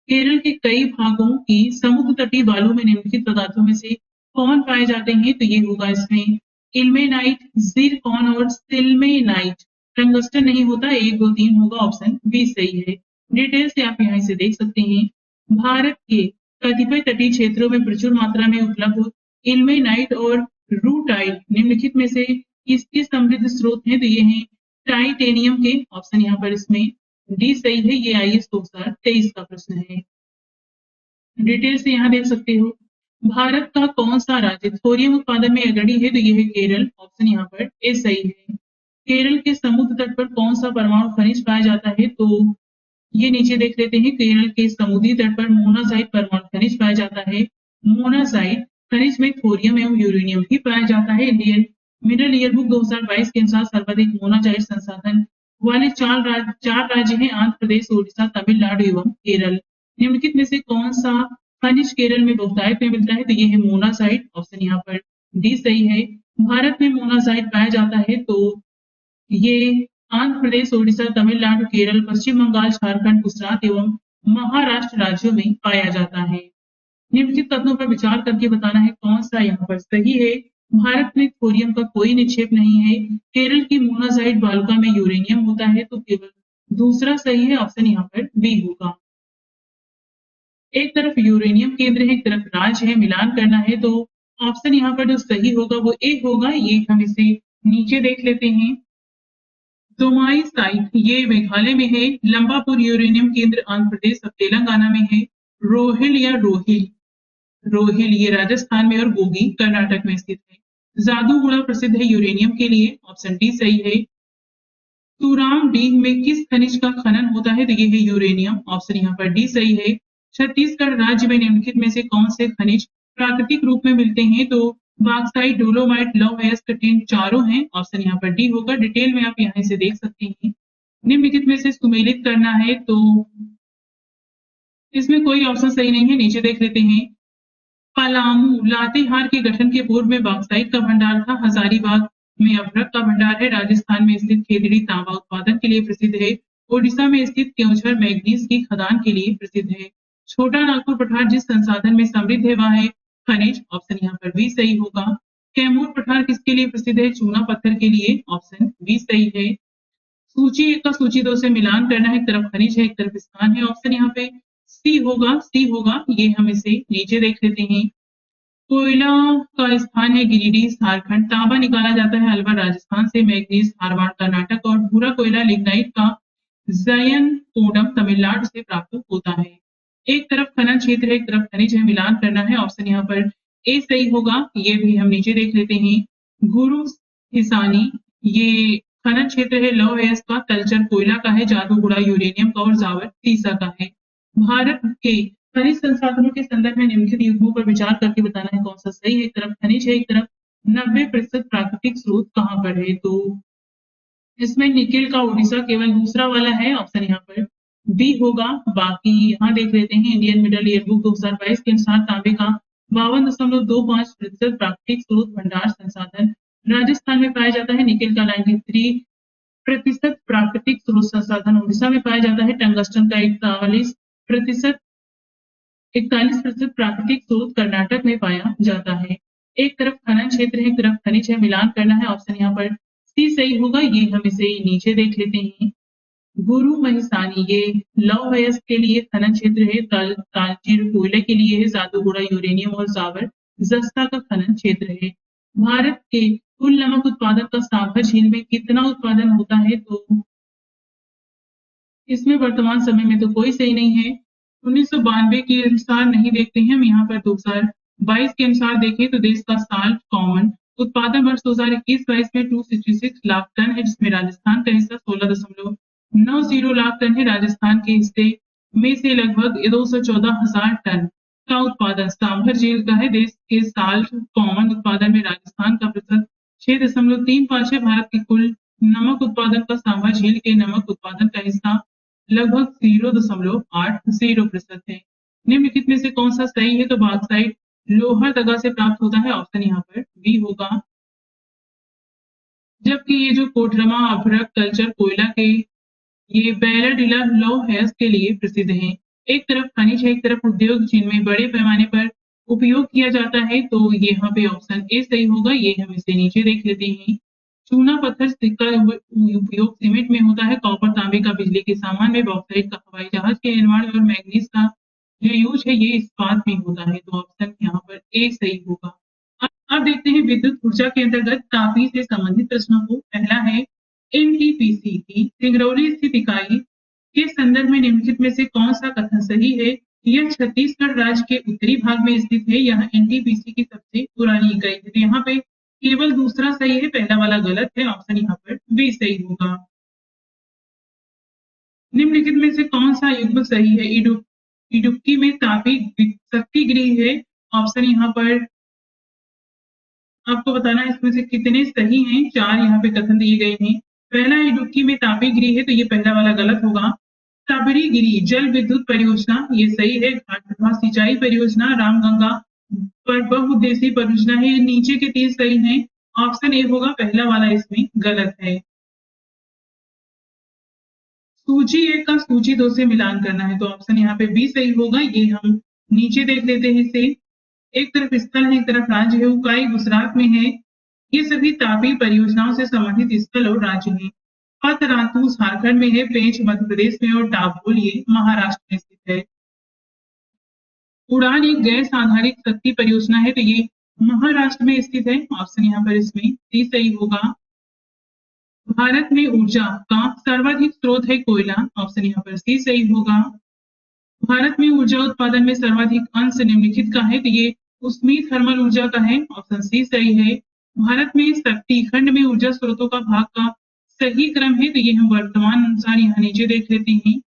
केरल के कई भागों की समुद्र तटीय बालू में निम्नलिखित पदार्थों में से कौन पाए जाते हैं, तो ये होगा इसमें इल्मेनाइट, जिरकॉन और सिल्मेनाइट। टंगस्टन नहीं होता, 1, 2, 3 होगा, ऑप्शन बी सही है। डिटेल से आप यहाँ से देख सकते हैं। भारत के कतिपय तटीय क्षेत्रों में प्रचुर मात्रा में उपलब्ध इल्मेनाइट और रूटाइट निम्नलिखित में से किसके समृद्ध स्रोत हैं, तो ये हैं टाइटेनियम के, ऑप्शन यहाँ पर इसमें डी सही है। ये आईएएस 2023 का प्रश्न है। डिटेल से यहाँ देख सकते हो। भारत का कौन सा राज्य थोरियम उत्पादन में अग्रणी है, तो ये है केरल, ऑप्शन यहाँ पर ए सही है। केरल के समुद्र तट पर कौन सा परमाणु खनिज पाया जाता है, तो ये नीचे देख लेते हैं। केरल के समुद्री तट पर मोनाजाइट परमाणु खनिज पाया जाता है। मोनाजाइट खनिज में थोरियम एवं यूरेनियम भी पाया जाता है। इंडियन मिनरल ईयरबुक 2022 के अनुसार सर्वाधिक मोनाजाइट संसाधन वाले चार राज्य हैं आंध्र प्रदेश, ओडिशा, तमिलनाडु एवं केरल। निम्नलिखित में से कौन सा खनिज केरल में बहुतायत में मिलता है, तो ये है मोनाजाइट, ऑप्शन यहाँ पर डी सही है। भारत में मोनाजाइट पाया जाता है, तो ये आंध्र प्रदेश, ओडिशा, तमिलनाडु, केरल, पश्चिम बंगाल, झारखंड, गुजरात एवं महाराष्ट्र राज्यों में पाया जाता है। निम्नलिखित तत्वों पर विचार करके बताना है कौन सा यहाँ पर सही है। भारत में थोरियम का कोई निक्षेप नहीं है। केरल की मोनाजाइट बालुका में यूरेनियम होता है, तो केवल दूसरा सही है, ऑप्शन यहाँ पर बी होगा। एक तरफ यूरेनियम केंद्र है, एक तरफ राज्य है, मिलान करना है, तो ऑप्शन यहाँ पर जो सही होगा वो ए होगा। ये हम इसे नीचे देख लेते हैं। दोमाई साइट ये मेघालय में है। लंबापुर यूरेनियम केंद्र आंध्र प्रदेश और तेलंगाना में है। रोहिल या रोहिल ये राजस्थान में और गोगी कर्नाटक में स्थित है। जादूगुड़ा प्रसिद्ध है यूरेनियम के लिए, ऑप्शन डी सही है। तुराम डीह में किस खनिज का खनन होता है, तो ये है यूरेनियम, ऑप्शन यहाँ पर डी सही है। छत्तीसगढ़ राज्य में निम्नलिखित में से कौन से खनिज प्राकृतिक रूप में मिलते हैं, तो बॉक्साइट, डोलोमाइट, लौह अयस्क, टिन चारों हैं, ऑप्शन यहाँ पर डी होगा। डिटेल में आप यहाँ से देख सकते हैं। निम्नलिखित में से सुमेलित करना है, तो इसमें कोई ऑप्शन सही नहीं है, नीचे देख लेते हैं। पलामू लातेहार के गठन के पूर्व में बॉक्साइट का भंडार था। हजारीबाग में अभ्रक का भंडार है। राजस्थान में स्थित खेतड़ी तांबा उत्पादन के लिए प्रसिद्ध है। ओडिशा में स्थित केवझर मैग्नीज की खदान के लिए प्रसिद्ध है। छोटा नागपुर पठार जिस संसाधन में समृद्ध है वह है खनिज, ऑप्शन यहाँ पर भी सही होगा। कैमूर पठार किसके लिए प्रसिद्ध है, चूना पत्थर के लिए, ऑप्शन बी सही है। सूची 1 का सूची 2 से मिलान करना है, एक तरफ खनिज है, एक तरफ स्थान है, ऑप्शन यहाँ पे सी होगा। ये हम इसे नीचे देख लेते हैं। कोयला का स्थान है गिरिडीह, झारखंड। तांबा निकाला जाता है अलवर राजस्थान से। मैग्नीज धारवाड़ कर्नाटक और भूरा कोयला लिग्नाइट का जयनकोडम तमिलनाडु से प्राप्त होता है। एक तरफ खनन क्षेत्र है, एक तरफ खनिज है, मिलान करना है, ऑप्शन यहाँ पर ए सही होगा। ये भी हम नीचे देख लेते हैं। गुरु हिसानी ये खनन क्षेत्र है, लौह अयस्क का, तलचर कोयला का है, जादूगुड़ा यूरेनियम का और जावर सीसा का है। भारत के खनिज संसाधनों के संदर्भ में निम्नलिखित युग्मों पर विचार करके बताना है कौन सा सही है। एक तरफ खनिज है, एक तरफ 90% प्राकृतिक स्रोत कहाँ पर है, तो इसमें निकेल का ओडिशा केवल दूसरा वाला है, ऑप्शन यहाँ पर बी होगा। बाकी यहाँ देख लेते हैं। इंडियन मिडल ईयरबुक 2022 के अनुसार तांबे का 52.25% प्राकृतिक स्रोत भंडार संसाधन राजस्थान में पाया जाता है। निकेल का 93% प्राकृतिक स्रोत संसाधन ओडिशा में पाया जाता है। टंगस्टन का 41% प्राकृतिक स्रोत कर्नाटक में पाया जाता है। एक तरफ खनन क्षेत्र है, एक तरफ खनिज है, मिलान करना है, ऑप्शन यहाँ पर सी सही होगा। ये हम इसे नीचे देख लेते हैं। गुरु महिसानी ये लौह अयस्क के लिए खनन क्षेत्र है। तालचीर कोयले के लिए है। जादूगुड़ा यूरेनियम और जावर जस्ता का खनन क्षेत्र है। भारत के कुल नमक उत्पादन का सागर झील में कितना उत्पादन होता है, तो इसमें वर्तमान समय में तो कोई सही नहीं है। 1992 के अनुसार नहीं देखते हैं हम, यहाँ पर 22 के अनुसार देखें तो देश का साल्ट कॉमन उत्पादन वर्ष 2021-22 में 266 लाख टन है, जिसमें राजस्थान का हिस्सा 16.90 लाख टन है। राजस्थान के हिस्से में से लगभग 214,000 टन का उत्पादन सांभर झील का है। देश के साल्ट कॉमन उत्पादन में राजस्थान का प्रतिशत 6.35 है। भारत के कुल नमक उत्पादन का सांभर झील के नमक उत्पादन का हिस्सा लगभग 0.80% है। निम्नलिखित में से कौन सा सही है? तो बॉक्साइट लोहरदगा से प्राप्त होता है, ऑप्शन यहाँ पर बी होगा। जबकि ये जो कोडरमा अभ्रक कल्चर कोयला के ये बैराडीला लौह है के लिए प्रसिद्ध है। एक तरफ खनिज है, एक तरफ उद्योग जिनमें बड़े पैमाने पर उपयोग किया जाता है, तो यहाँ पे ऑप्शन ए सही होगा। ये हम इसे नीचे देख लेते हैं। चूना पत्थर का उपयोग सीमेंट में होता है। कॉपर तांबे का बिजली के सामान में, बॉक्साइट का हवाई जहाज के निर्माण और मैग्नीज का जो यूज है ये इस्पात में होता है, तो ऑप्शन यहाँ पर ए सही होगा। अब देखते हैं विद्युत ऊर्जा के अंतर्गत तापी से संबंधित प्रश्नों को। पहला है एनटीपीसी की सिंगरौली स्थित इकाई के संदर्भ में निम्नलिखित में से कौन सा कथन सही है? यह छत्तीसगढ़ राज्य के उत्तरी भाग में स्थित है। यह एनटीपीसी की सबसे पुरानी इकाई है। तो यहाँ पे केवल दूसरा सही है, पहला वाला गलत है। ऑप्शन यहाँ पर बी सही होगा। निम्नलिखित में से कौन सा युग्म सही है? इडुक्की में तापी शक्ति गृह है। ऑप्शन यहाँ पर आपको बताना है इसमें से कितने सही हैं। 4 यहाँ पे कथन दिए गए हैं। पहला इडुक्की में तापी गिरी है, तो ये पहला वाला गलत होगा। सबरी गिरी जल विद्युत परियोजना ये सही है। घाटवा सिंचाई परियोजना रामगंगा पर बहुउद्देशीय परियोजना है। नीचे के 3 सही हैं। ऑप्शन ए होगा, पहला वाला इसमें गलत है। सूची 1 का सूची 2 से मिलान करना है, तो ऑप्शन यहाँ पे बी सही होगा। ये हम नीचे देख लेते हैं इसे। एक तरफ स्थल है, एक तरफ राज्य है। उकाई गुजरात में है। ये सभी तापी परियोजनाओं से संबंधित स्थल और राज्य हैं। पतरातू झारखंड में है, पेंच मध्य प्रदेश में और डाभोल ये महाराष्ट्र में स्थित है। उड़ान एक गैस आधारित शक्ति परियोजना है, तो ये महाराष्ट्र में स्थित है। ऑप्शन यहाँ पर इसमें सी सही होगा। भारत में ऊर्जा का सर्वाधिक स्रोत है कोयला। ऑप्शन यहाँ पर सी सही होगा। भारत में ऊर्जा उत्पादन में सर्वाधिक अंश निम्नलिखित का है, तो ये उष्मीय थर्मल ऊर्जा का है। ऑप्शन सी सही है। भारत में शक्ति खंड में ऊर्जा स्रोतों का भाग का सही क्रम है, तो ये हम वर्तमान अनुसार यहाँ नीचे देख लेते हैं।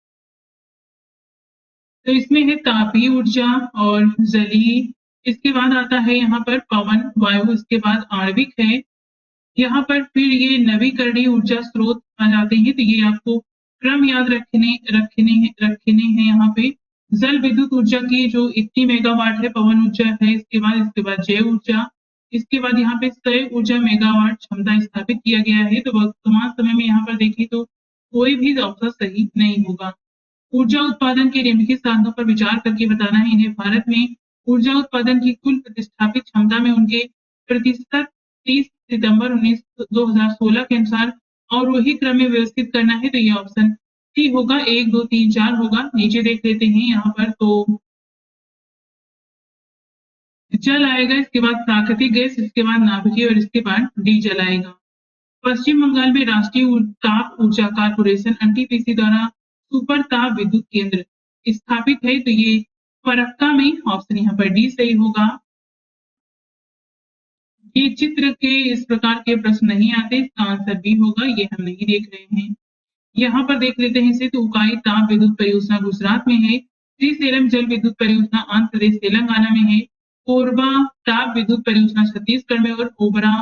तो इसमें है तापीय ऊर्जा और जलीय, इसके बाद आता है यहाँ पर पवन वायु, इसके बाद आणविक है। यहाँ पर फिर ये नवीकरणीय ऊर्जा स्रोत आ जाते हैं, तो ये आपको क्रम याद रखने हैं। यहाँ पे जल विद्युत ऊर्जा की जो 80 मेगावाट है, पवन ऊर्जा है, इसके बाद जैव ऊर्जा, इसके बाद यहाँ पे 100 ऊर्जा मेगावाट क्षमता स्थापित किया गया है। तो वर्तमान समय में यहाँ पर देखें तो कोई भी ऑप्शन सही नहीं होगा। ऊर्जा उत्पादन के निम्नलिखित साधनों पर विचार करके बताना है इन्हें। भारत में ऊर्जा उत्पादन की कुल प्रतिस्थापित क्षमता में उनके प्रतिशत 30 सितंबर 2016 के अनुसार और वही क्रम में व्यवस्थित करना है, तो ये ऑप्शन सी होगा। 1 2 3 4 होगा। नीचे देख लेते हैं यहाँ पर, तो जल आएगा, इसके बाद प्राकृतिक गैस, इसके बाद नाभिकीय और इसके बाद डीजल आएगा। पश्चिम बंगाल में राष्ट्रीय ताप ऊर्जा कारपोरेशन एनटीपीसी द्वारा सुपर ताप विद्युत केंद्र स्थापित है, तो ये फरक्का में। ऑप्शन यहाँ पर डी सही होगा। ये चित्र के इस प्रकार के प्रश्न नहीं आते, इसका आंसर बी होगा। ये हम नहीं देख रहे हैं। यहाँ पर देख लेते हैं इसे, तो उकाई ताप विद्युत परियोजना गुजरात में है। श्रीसेलम जल विद्युत परियोजना आंध्र प्रदेश तेलंगाना में है। कोरबा ताप विद्युत परियोजना छत्तीसगढ़ में और ओबरा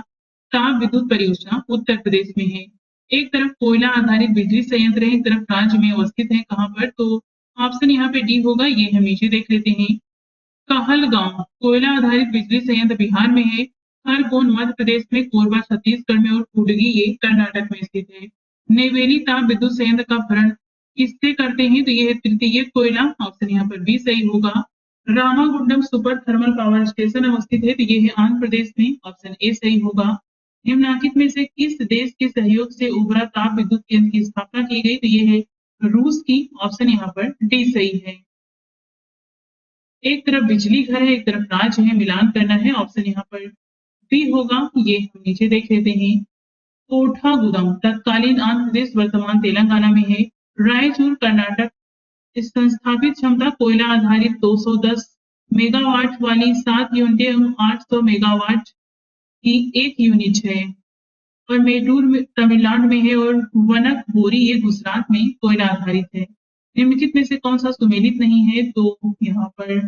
ताप विद्युत परियोजना उत्तर प्रदेश में है। एक तरफ कोयला आधारित बिजली संयंत्र है, एक तरफ राज्य में अवस्थित है। कहाँ पर? तो ऑप्शन यहाँ पे डी होगा। ये हम नीचे देख लेते हैं। कहलगांव कोयला आधारित बिजली संयंत्र बिहार में है। खरगोन मध्य प्रदेश में, कोरबा छत्तीसगढ़ में और कुडगी ये कर्नाटक में स्थित है। नेवेली ताप विद्युत संयंत्र का भरण किससे करते हैं? तो ये है तृतीय कोयला। ऑप्शन यहाँ पर बी सही होगा। Ramagundam super thermal power station अवस्थित है, तो ये है आंध्र प्रदेश में। ऑप्शन ए सही होगा। निम्नलिखित में से किस देश के सहयोग से ओबरा ताप विद्युत केंद्र की स्थापना की गई? तो ये है रूस की। ऑप्शन यहाँ पर डी सही है। एक तरफ बिजली घर है, एक तरफ राज्य है, मिलान करना है। ऑप्शन यहाँ पर बी होगा। ये हम नीचे देख लेते हैं। कोठागुदम तत्कालीन आंध्र प्रदेश वर्तमान तेलंगाना में है। रायचूर कर्नाटक। संस्थापित क्षमता कोयला आधारित 210 मेगावाट वाली 7 यूनिटें एवं 800 मेगावाट की एक यूनिट है। और मेटूर तमिलनाडु में है और वनक बोरी ये गुजरात में कोयला आधारित है। निम्नलिखित में से कौन सा सुमेलित नहीं है? तो यहाँ पर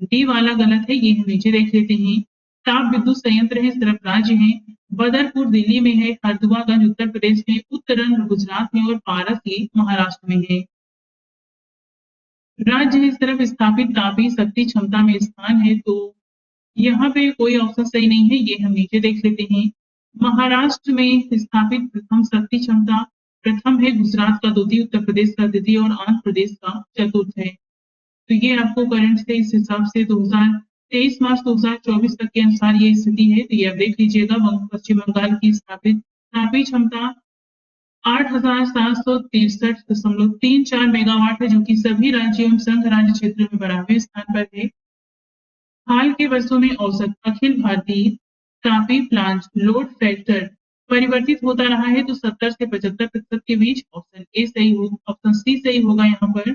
डी वाला गलत है, ये हम नीचे देख लेते हैं। ताप विद्युत संयंत्र है, सिर्फ राज्य है। बदरपुर दिल्ली में है, हरदुआगंज उत्तर प्रदेश में, उत्तरन गुजरात में और पारस ये महाराष्ट्र में है। राज्य इस तरफ स्थापित तापी शक्ति क्षमता में स्थान है, तो यहाँ पे कोई ऑप्शन सही नहीं है, ये हम नीचे देख लेते हैं। महाराष्ट्र में स्थापित प्रथम शक्ति क्षमता प्रथम है, गुजरात का द्वितीय, उत्तर प्रदेश का द्वितीय और आंध्र प्रदेश का चतुर्थ है। तो ये आपको करंट से इस हिसाब से 2023 मार्च 2024 तक के अनुसार ये स्थिति है, तो ये आप देख लीजिएगा। पश्चिम बंगाल की स्थापित तापी क्षमता 8,763.34 मेगावाट है, जो कि सभी राज्यों एवं संघ राज्य क्षेत्रों में 12वें स्थान पर है। हाल के वर्षों में औसत Akhil Bharatiya Tapi plant load factor परिवर्तित होता रहा है, तो 70 से 75% के बीच ऑप्शन ए सही हो, ऑप्शन सी सही होगा। यहाँ पर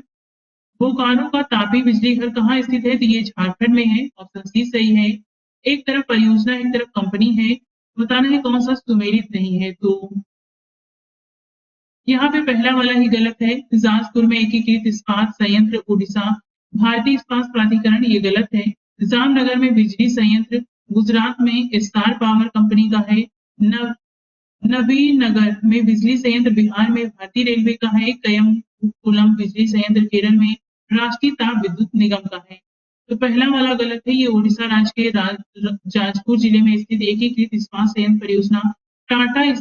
बोकारो का तापी बिजली घर कहाँ स्थित है? तो ये झारखंड में है, ऑप्शन सी सही है। एक तरफ परियोजना एक तरफ कंपनी है, बताना है कौन सा सुमेलित नहीं है। तो यहाँ पे पहला वाला ही गलत है। जाजपुर में एकीकृत इस्पात संयंत्र उड़ीसा भारतीय इस्पात प्राधिकरण, ये गलत है। जामनगर में बिजली संयंत्र गुजरात में स्टार पावर कंपनी का है। नबीनगर में बिजली संयंत्र बिहार में भारतीय रेलवे का है। कयमकुलम बिजली संयंत्र केरल में राष्ट्रीय ताप विद्युत निगम का है। तो पहला वाला गलत है, ये उड़ीसा राज्य के जाजपुर जिले में स्थित एकीकृत इस्पात संयंत्र परियोजना टाटा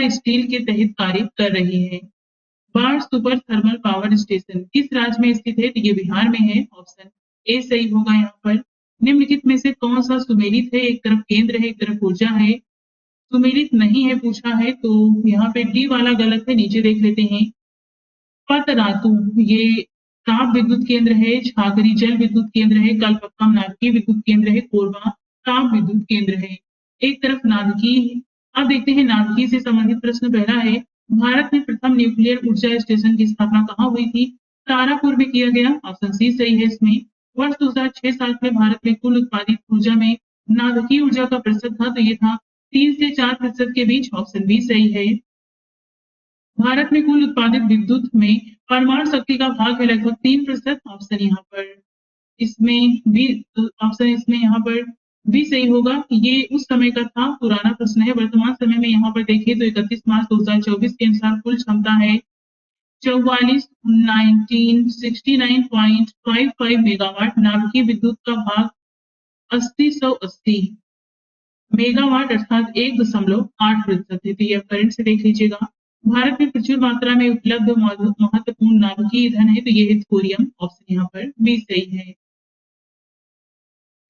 स्टील के तहत कार्य कर रही है। बाढ़ सुपर थर्मल पावर स्टेशन किस राज्य में स्थित है? तो ये बिहार में है, ऑप्शन ए सही होगा। यहाँ पर निम्नलिखित में से कौन सा सुमेलित है? एक तरफ केंद्र है, एक तरफ ऊर्जा है। सुमेलित नहीं है पूछा है, तो यहाँ पे डी वाला गलत है, नीचे देख लेते हैं। पतरातू ये ताप विद्युत केंद्र है, छागरी जल विद्युत केंद्र है, कलपक्कम नाभिकीय विद्युत केंद्र है, कोरबा ताप विद्युत केंद्र है। एक तरफ नाभिकीय। अब देखते हैं नाभिकीय से संबंधित प्रश्न। पहला है, भारत में प्रथम न्यूक्लियर ऊर्जा स्टेशन की स्थापना कहाँ हुई थी? तारापुर में किया गया, ऑप्शन सी सही है इसमें। वर्ष 2006-7 में भारत में कुल उत्पादित ऊर्जा में नाभिकीय ऊर्जा का प्रतिशत था, तो ये था 3 से 4% के बीच, ऑप्शन बी सही है। भारत में कुल उत्पादित विद्युत में परमाणु शक्ति का भाग है लगभग 3%, ऑप्शन यहाँ पर इसमें भी, ऑप्शन इसमें यहाँ पर भी सही होगा। ये उस समय का था, पुराना प्रश्न है। वर्तमान समय में यहाँ पर देखिए तो 31 मार्च 2024 के अनुसार कुल क्षमता है 1969.55 मेगावाट। नाभिकीय विद्युत का भाग 80 मेगावाट अर्थात 1.8% है। तो ये करंट से देख लीजिएगा। भारत में प्रचुर मात्रा में उपलब्ध महत्वपूर्ण नाभिकीय ईंधन है, तो ये है थोरियम, ऑप्शन यहाँ पर बी सही है।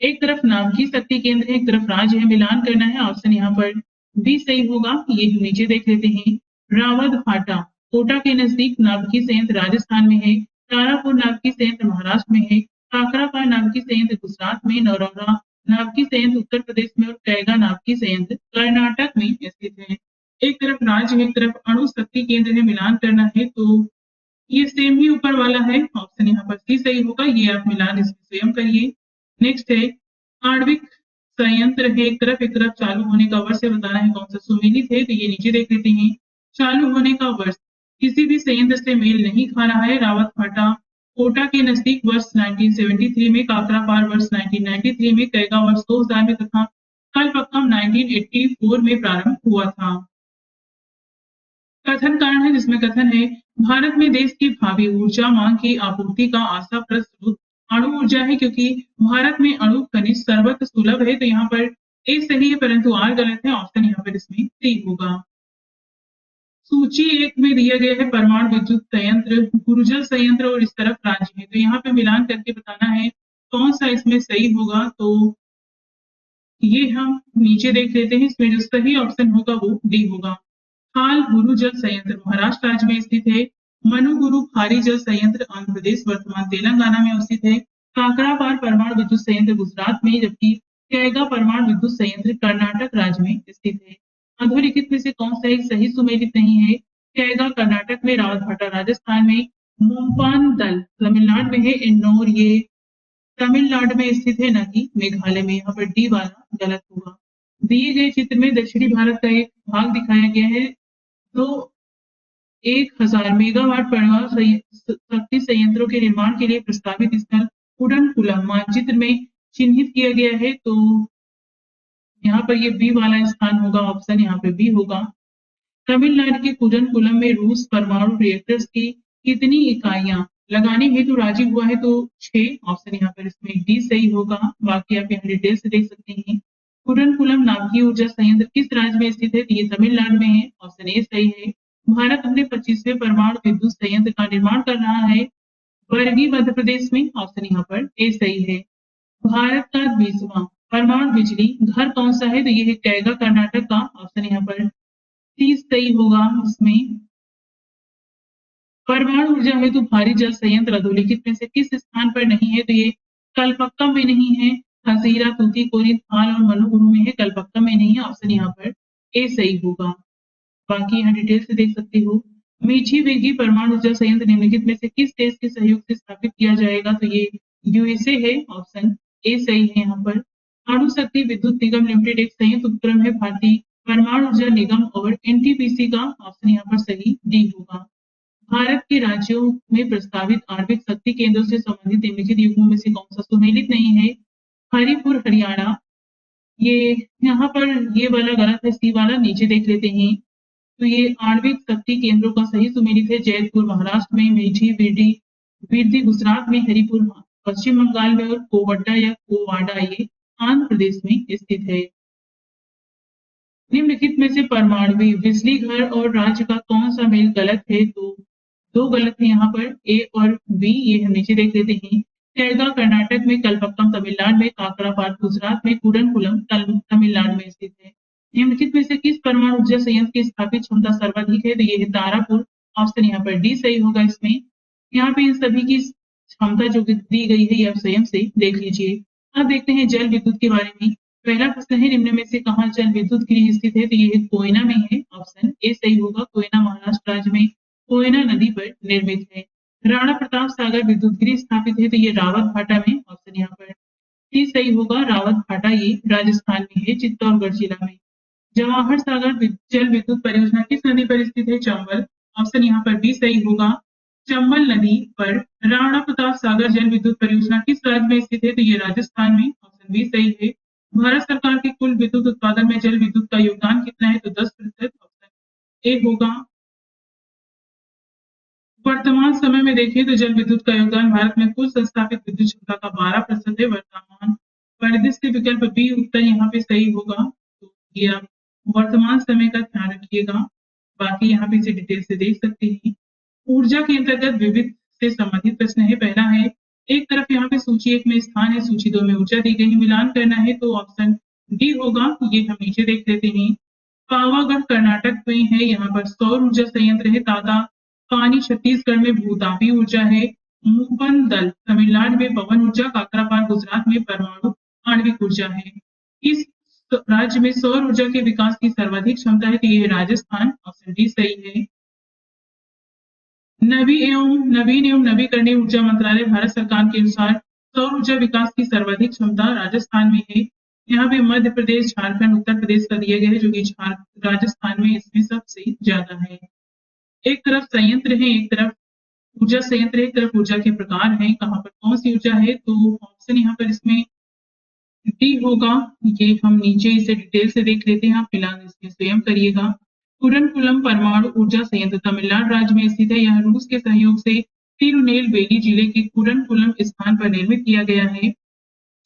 एक तरफ नाभिकीय शक्ति केंद्र है, एक तरफ राज्य है, मिलान करना है, ऑप्शन यहाँ पर बी सही होगा। ये नीचे देख लेते हैं। रावत फाटा कोटा के नजदीक नाभिकीय संयंत्र राजस्थान में है। तारापुर नाभिकीय संयंत्र महाराष्ट्र में है। काकरापार नाभिकीय संयंत्र गुजरात में, नौरौरा नाभिकीय संयंत्र उत्तर प्रदेश में और कैगा नाभिकीय संयंत्र कर्नाटक में स्थित है। एक तरफ राज्य है, एक तरफ अणु शक्ति केंद्र है, मिलान करना है, तो ये सेम ही ऊपर वाला है, ऑप्शन यहाँ पर सी सही होगा। ये आप मिलान इसमें स्वयं करिए। नेक्स्ट है, आणविक संयंत्र है, एक तरफ चालू होने का वर्ष है, बताना है कौन सा सुमेलित है, तो ये नीचे देख लेते हैं। चालू होने का वर्ष किसी भी संयंत्र से मेल नहीं खा रहा है। रावत फाटा कोटा के नजदीक वर्ष 1973 में, काकरापार वर्ष 1993 में, कैगा वर्ष 2000 में तथा कलपक्कम 1984 में प्रारंभ हुआ था। कथन कारण है, जिसमें कथन है, भारत में देश की भावी ऊर्जा मांग की आपूर्ति का आशा प्रस्तुत अणु ऊर्जा है, क्योंकि भारत में अणु खनिज सर्वत्र सुलभ है। तो यहाँ पर ए सही है, परंतु आर गलत है, ऑप्शन यहाँ पर इसमें सी होगा। सूची 1 में दिया गया है परमाणु विद्युत संयंत्र, गुरुजल संयंत्र और इस तरफ राज्य है, तो यहाँ पे मिलान करके बताना है कौन सा इसमें सही होगा। तो ये हम नीचे देख लेते हैं। इसमें जो सही ऑप्शन होगा वो डी होगा। हाल गुरु जल संयंत्र महाराष्ट्र राज्य में स्थित है। मनुगुरु खारी जल संयंत्र आंध्र प्रदेश वर्तमान तेलंगाना में स्थित है। काकरापार परमाणु विद्युत संयंत्र गुजरात में, जबकि कैगा परमाणु विद्युत संयंत्र कर्नाटक राज्य में स्थित है। अधोलिखित में से कौन सा एक सही सुमेलित नहीं है? कैगा कर्नाटक में, रावतभाटा राजस्थान में, मोमपान दल तमिलनाडु में है, इन्नौर ये तमिलनाडु में स्थित है, न कि मेघालय में। यहाँ पर डी वाला गलत होगा। दिए गए चित्र में दक्षिणी भारत का एक भाग दिखाया गया है। तो 1000 मेगावाट परमाणु शक्ति संयंत्रों के निर्माण के लिए प्रस्तावित स्थल कुडनकुलम मानचित्र में चिन्हित किया गया है। तो यहाँ पर ये बी वाला स्थान होगा, ऑप्शन यहाँ पे बी होगा। तमिलनाडु के कुडनकुलम में रूस परमाणु रिएक्टर्स की कितनी इकाइयां लगाने हेतु राजी हुआ है? तो 6, ऑप्शन यहाँ पर इसमें डी सही होगा। बाकी आप यहाँ डिटेल से देख सकते हैं। कुडनकुलम नाभिकीय ऊर्जा संयंत्र किस राज्य में स्थित है? तो ये तमिलनाडु में है, ऑप्शन ए सही है। भारत अपने 25वें परमाणु विद्युत संयंत्र का निर्माण कर रहा है, वर्गी मध्य प्रदेश में, ऑप्शन यहाँ पर ए सही है। भारत का 20वां परमाणु बिजली घर कौन सा है? तो ये है कैगा, कर्नाटक का, ऑप्शन यहाँ पर सी सही होगा। इसमें परमाणु ऊर्जा हेतु भारी जल संयंत्र अधोलिखित में से किस स्थान पर नहीं है? तो ये कलपक्कम में नहीं है, हजीरा, तूतीकोरिन, थाल और मनुगुरु में है, कलपक्कम में नहीं है, ऑप्शन यहाँ पर ए सही होगा। बाकी यहाँ डिटेल से देख सकते हो। मीठी वेगी परमाणु ऊर्जा संयंत्र निम्नलिखित में से किस देश के सहयोग से स्थापित किया जाएगा? तो ये यूएसए है, ऑप्शन ए सही है यहाँ पर। अणु शक्ति विद्युत निगम लिमिटेड एक संयुक्त उपक्रम है भारतीय परमाणु ऊर्जा निगम और एनटीपीसी का, ऑप्शन यहाँ पर सही डी होगा। भारत के राज्यों में प्रस्तावित आणविक शक्ति केंद्रों से संबंधित निम्नलिखित युग्मों में से कौन सा सुमेलित नहीं है? हरिपुर हरियाणा, ये यहाँ पर ये वाला गलत है, सी वाला नीचे देख लेते हैं। तो ये आणविक शक्ति केंद्रों का सही सुमेलित है जयपुर महाराष्ट्र में, मीठी बिरडी बिरदी गुजरात में, हरिपुर पश्चिम बंगाल में और कोवड्डा या कोवाडा ये आंध्र प्रदेश में स्थित है। निम्नलिखित में से परमाणु बिजली घर और राज्य का कौन सा मेल गलत है? तो 2 गलत है यहाँ पर, ए और बी, ये हम नीचे देख लेते हैं। कैगा कर्नाटक में, कलपक्कम तमिलनाडु में, काकरापात गुजरात में, कुडनकुलम तमिलनाडु में स्थित है। निम्नलिखित में से किस परमाणु ऊर्जा संयंत्र की स्थापित क्षमता सर्वाधिक है? तो ये है तारापुर, ऑप्शन यहाँ पर डी सही होगा। इसमें यहाँ पे इन सभी की क्षमता जो दी गई है ये आप स्वयं से देख लीजिए। अब देखते हैं जल विद्युत के बारे में। पहला प्रश्न है, निम्न में से कहाँ जल विद्युत गृह स्थित है? तो ये कोयना में है, ऑप्शन ए सही होगा। कोयना महाराष्ट्र राज्य में कोयना नदी पर निर्मित है। राणा प्रताप सागर विद्युत गृह स्थापित है, तो ये रावत भाटा में, ऑप्शन यहाँ पर सी सही होगा। रावत भाटा ये राजस्थान में है, चित्तौड़गढ़ जिला में। जवाहर सागर जल विद्युत परियोजना किस नदी पर स्थित है? चंबल, ऑप्शन यहाँ पर बी सही होगा। चंबल नदी पर राणा प्रताप सागर जल विद्युत परियोजना किस राज्य में स्थित है? तो ये राजस्थान में, ऑप्शन बी सही है। भारत सरकार के कुल विद्युत उत्पादन में जल विद्युत का योगदान कितना है? तो 10%, ऑप्शन ए होगा। वर्तमान समय में देखें तो जल विद्युत का योगदान भारत में कुल संस्थापित विद्युत क्षमता का 12% है। वर्तमान परिदृश्य विकल्प बी उत्तर यहाँ पे सही होगा। तो ये आप वर्तमान समय का ध्यान रखिएगा। बाकी यहाँ पे इसे डिटेल से देख सकते हैं। ऊर्जा के अंतर्गत विविध से संबंधित प्रश्न है। पहला है, एक तरफ यहाँ पे सूची 1 में स्थान है, सूची 2 में ऊर्जा दी गई, मिलान करना है, तो ऑप्शन डी होगा। ये हम नीचे देख लेते हैं। पावागढ़ कर्नाटक में है, यहाँ पर सौर ऊर्जा संयंत्र है। ताता पानी छत्तीसगढ़ में भूतापी ऊर्जा है। मुपंदल तमिलनाडु में पवन ऊर्जा, काकरापार गुजरात में परमाणु आणविक ऊर्जा है। इस राज्य में सौर ऊर्जा के विकास की सर्वाधिक क्षमता है, तो ये राजस्थान, ऑप्शन डी सही है। नवीन एवं नवीकरणीय ऊर्जा मंत्रालय भारत सरकार के अनुसार सौर ऊर्जा विकास की सर्वाधिक क्षमता राजस्थान में है। यहाँ पे मध्य प्रदेश, झारखंड, उत्तर प्रदेश का दिया गया है, जो कि राजस्थान में इसमें सबसे ज्यादा है। एक तरफ संयंत्र है, एक तरफ ऊर्जा संयंत्र है, एक तरफ ऊर्जा के प्रकार हैं। कहाँ पर कौन सी ऊर्जा है? तो ऑप्शन यहाँ पर इसमें डी होगा। ये हम नीचे इसे डिटेल से देख लेते हैं, आप फिलहाल इसमें स्वयं करिएगा। कुडनकुलम परमाणु ऊर्जा संयंत्र तमिलनाडु राज्य में स्थित है। यह रूस के सहयोग से तिरुनेलवेली जिले के कुडनकुलम स्थान पर निर्मित किया गया है।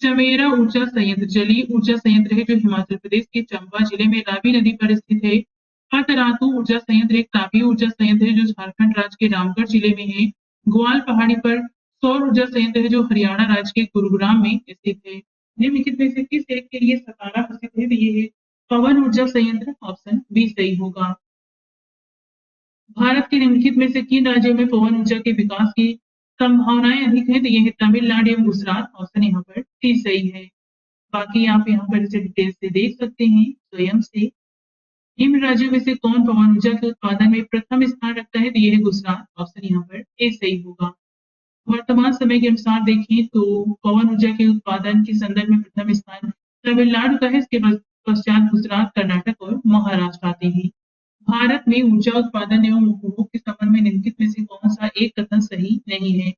चमेरा ऊर्जा संयंत्र जलीय ऊर्जा संयंत्र है, जो हिमाचल प्रदेश के चंबा जिले में रावी नदी पर स्थित है। पतरातू ऊर्जा संयंत्र एक तापीय ऊर्जा संयंत्र है, जो झारखंड राज्य के रामगढ़ जिले में है। ग्वाल पहाड़ी पर सौर ऊर्जा संयंत्र है, जो हरियाणा राज्य के गुरुग्राम में स्थित है। निम्नलिखित में से किस एक के लिए सतारा प्रसिद्ध है? तो ये है पवन ऊर्जा संयंत्र, ऑप्शन बी सही होगा। भारत के निम्नलिखित में से किन राज्यों में पवन ऊर्जा के विकास की संभावनाएं अधिक है? तो ये है तमिलनाडु एवं गुजरात, ऑप्शन यहाँ पर सी सही है। बाकी आप यहाँ पर इसे डिटेल से देख सकते हैं स्वयं से। निम्न राज्यों में से कौन पवन ऊर्जा के उत्पादन में प्रथम स्थान रखता है? तो ये है गुजरात, ऑप्शन यहाँ पर ए सही होगा। वर्तमान समय के अनुसार देखें तो पवन ऊर्जा के उत्पादन के संदर्भ में प्रथम स्थान तमिलनाडु का है। इसके पश्चात गुजरात, कर्नाटक और महाराष्ट्र आते हैं। भारत में ऊर्जा उत्पादन एवं उपभोग के संबंध में निम्नलिखित में से कौन सा एक कथन सही नहीं है?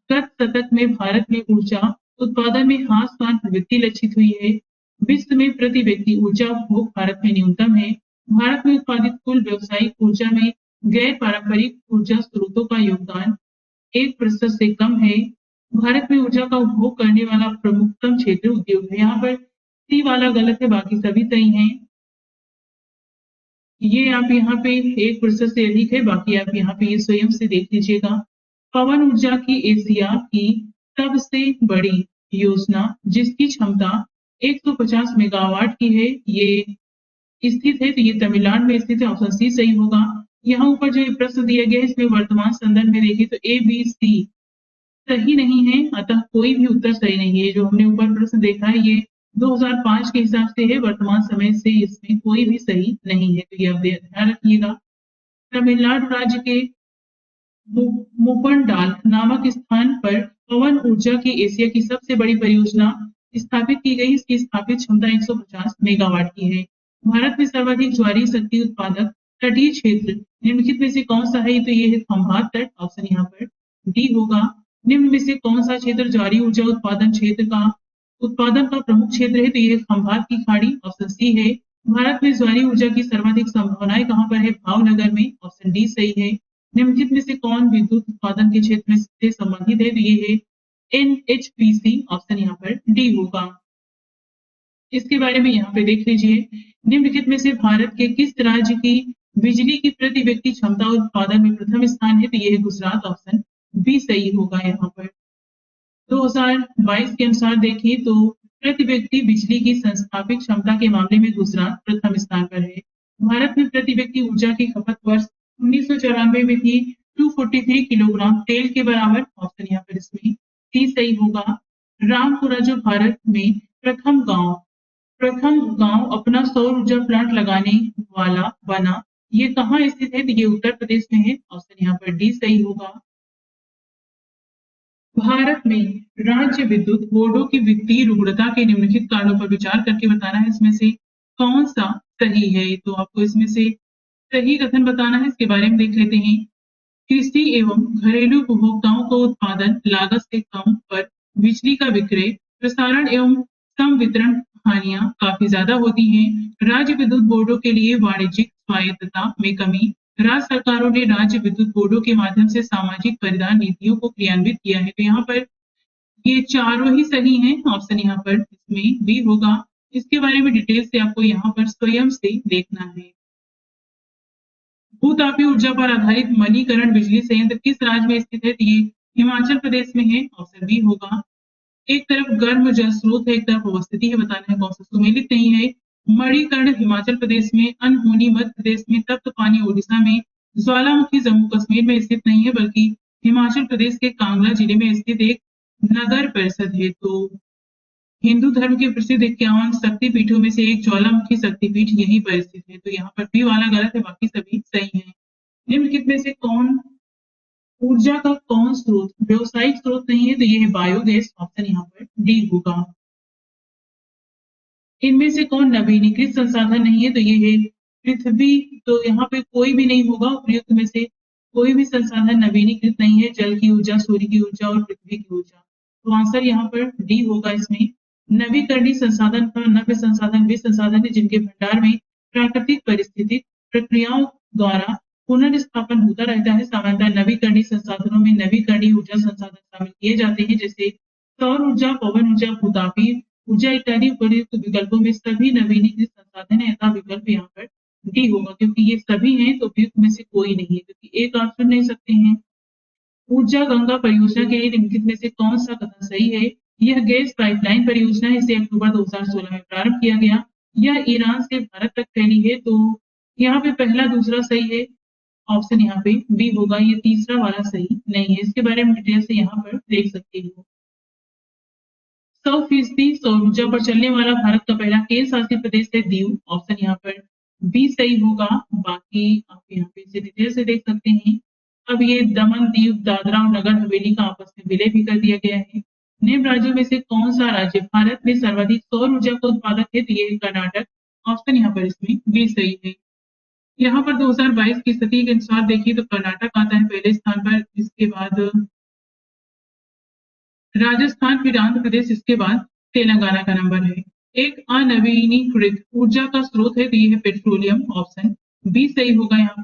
गत शतक में भारत में ऊर्जा उत्पादन में ह्रासमान प्रवृत्ति लक्षित हुई है। विश्व में प्रति व्यक्ति ऊर्जा उपभोग भारत में न्यूनतम है। भारत में उत्पादित कुल व्यावसायिक ऊर्जा में गैर पारंपरिक ऊर्जा स्रोतों का योगदान 1% से कम है। भारत में ऊर्जा का उपभोग करने वाला प्रमुखतम क्षेत्र उद्योग है। यहाँ पर सी वाला गलत है, बाकी सभी सही हैं। ये आप यहाँ पे 1% से अधिक है, बाकी आप यहाँ पे ये स्वयं से देख लीजिएगा। पवन ऊर्जा की एशिया की सबसे बड़ी योजना जिसकी क्षमता 150 मेगावाट की है, ये स्थित है, तो ये तमिलनाडु में स्थित है। ऑप्शन सी सही होगा। यहाँ ऊपर जो ये प्रश्न दिया गया है इसमें वर्तमान संदर्भ में देखें तो ए बी सी सही नहीं है, अतः कोई भी उत्तर सही नहीं है। जो हमने ऊपर प्रश्न देखा है ये 2005 के हिसाब से है, वर्तमान समय से इसमें कोई भी सही नहीं है, तो ये आप ध्यान रखिएगा। तमिलनाडु राज्य के मुपंडाल नामक स्थान पर पवन ऊर्जा की एशिया की सबसे बड़ी परियोजना स्थापित की गई। इसकी स्थापित क्षमता 150 मेगावाट की है। भारत में सर्वाधिक ज्वारीय शक्ति उत्पादक तटीय क्षेत्र निम्नलिखित में से कौन सा है? तो ये है खंभात तट। ऑप्शन यहाँ पर डी होगा। निम्न में से कौन सा क्षेत्र ज्वारीय ऊर्जा उत्पादन का प्रमुख क्षेत्र है? तो ये खंभात की खाड़ी। ऑप्शन सी है। भारत में ज्वारीय ऊर्जा की सर्वाधिक संभावनाएं कहाँ पर है? भावनगर में। ऑप्शन डी सही है। निम्नलिखित में से कौन विद्युत उत्पादन के क्षेत्र से संबंधित है? तो ये है एनएचपीसी। ऑप्शन यहाँ पर डी होगा। इसके बारे में यहाँ पे देख लीजिए। निम्नलिखित में से भारत के किस राज्य की बिजली की प्रति व्यक्ति क्षमता उत्पादन में प्रथम स्थान है? तो ये है गुजरात। ऑप्शन बी सही होगा। यहाँ पर 2022 के अनुसार देखें तो प्रति व्यक्ति बिजली की संस्थापित क्षमता के मामले में गुजरात प्रथम स्थान पर है। भारत में प्रति व्यक्ति ऊर्जा की खपत वर्ष 1994 में थी 243 किलोग्राम तेल के बराबर। ऑप्शन यहाँ पर इसमें सी सही होगा। रामपुरा जो भारत में प्रथम गांव अपना सौर ऊर्जा प्लांट लगाने वाला बना, ये कहाँ स्थित है? तो ये उत्तर प्रदेश में है। ऑप्शन यहाँ पर डी सही होगा। भारत में राज्य विद्युत बोर्डों की वित्तीय रुग्णता के निम्नलिखित कारणों पर विचार करके बताना है इसमें से कौन सा सही है। तो आपको इसमें से सही कथन बताना है, इसके बारे में देख लेते हैं। कृषि एवं घरेलू उपभोक्ताओं को उत्पादन लागत से कम पर बिजली का विक्रय, प्रसारण एवं संवितरण हानियां काफी ज्यादा होती हैं। राज्य विद्युत बोर्डों के लिए वाणिज्यिक स्वायत्तता में कमी। राज्य सरकारों ने राज्य विद्युत बोर्डों के माध्यम से सामाजिक परिधान नीतियों को क्रियान्वित किया है। तो यहाँ पर ये चारों ही सही हैं। ऑप्शन यहाँ पर इसमें बी होगा। इसके बारे में डिटेल से आपको यहाँ पर स्वयं से देखना है। भूतापीय ऊर्जा पर आधारित मणिकरण बिजली संयंत्र किस राज्य में स्थित है? तो ये हिमाचल प्रदेश में है। ऑप्शन बी होगा। एक तरफ गर्म जल स्रोत है, एक तरफ अवस्थिति है, बताना है कौन सा सुमेलित नहीं है। मणिकर्ण हिमाचल प्रदेश में, अनहोनी मध्य प्रदेश में, तप्त पानी ओडिशा में, ज्वालामुखी जम्मू कश्मीर में स्थित नहीं है, बल्कि हिमाचल प्रदेश के कांगड़ा जिले में स्थित एक नगर परिषद है। तो हिंदू धर्म के प्रसिद्ध 51 शक्तिपीठों में से एक ज्वालामुखी शक्तिपीठ यहीं पर स्थित है। तो यहाँ पर बी वाला गलत है, बाकी सभी सही है। निम्नलिखित में से ऊर्जा का कौन स्रोत व्यवसायिक स्रोत नहीं है? तो ये है बायोगैस। ऑप्शन यहाँ पर डी होगा। इनमें से कौन नवीनीकृत संसाधन नहीं है? तो ये है पृथ्वी। तो यहाँ पे कोई भी नहीं होगा। उपयुक्त में से कोई भी संसाधन नवीनीकृत नहीं है। जल की ऊर्जा, सूर्य की ऊर्जा और पृथ्वी की ऊर्जा। तो आंसर यहाँ पर डी होगा। इसमें नवीकरणीय संसाधन का नव्य संसाधन वे संसाधन है जिनके भंडार में प्राकृतिक परिस्थितिक प्रक्रियाओं द्वारा पुनर्स्थापन होता रहता है। सामान्यतः नवीकरणीय संसाधनों में नवीकरणीय ऊर्जा संसाधन शामिल किए जाते हैं, जैसे सौर ऊर्जा, पवन ऊर्जा, भूतापीय ऊर्जा इत्यादि। उपयुक्त विकल्पों में सभी नवीनीकृत संसाधन है, ऐसा विकल्प यहाँ पर डी होगा। क्योंकि ये सभी हैं तो उपयुक्त में से कोई नहीं है, क्योंकि एक आप चुन नहीं सकते हैं। ऊर्जा गंगा परियोजना के लिए निम्नलिखित में से कौन सा कथन सही है? यह गैस पाइपलाइन परियोजना है। इसे अक्टूबर 2016 में प्रारंभ किया गया। यह ईरान से भारत तक फैली है। तो यहाँ पे पहला दूसरा सही है। ऑप्शन यहाँ पे बी होगा। ये तीसरा वाला सही नहीं है। इसके बारे में डिटेल से यहाँ पर देख सकते हो। 100% सौर ऊर्जा पर चलने वाला भारत का पहला केंद्र शासित प्रदेश है दीव। ऑप्शन यहाँ पर बी सही होगा। बाकी आप यहाँ पे इसे डिटेल से देख सकते हैं। अब ये दमन, दीव, दादरा और नगर हवेली का आपस में विलय भी कर दिया गया है। निम्न राज्यों में से कौन सा राज्य भारत में सर्वाधिक सौर ऊर्जा का उत्पादक है? तो ये है कर्नाटक। ऑप्शन यहाँ पर इसमें बी सही है। यहाँ पर 2022 की स्थिति के अनुसार देखिए तो कर्नाटक आता है पहले स्थान पर, इसके बाद राजस्थान, फिर आंध्र प्रदेश, इसके बाद तेलंगाना का नंबर है। एक अनवीनीकृत ऊर्जा का स्रोत है तो ये है पेट्रोलियम। ऑप्शन बी सही होगा यहाँ।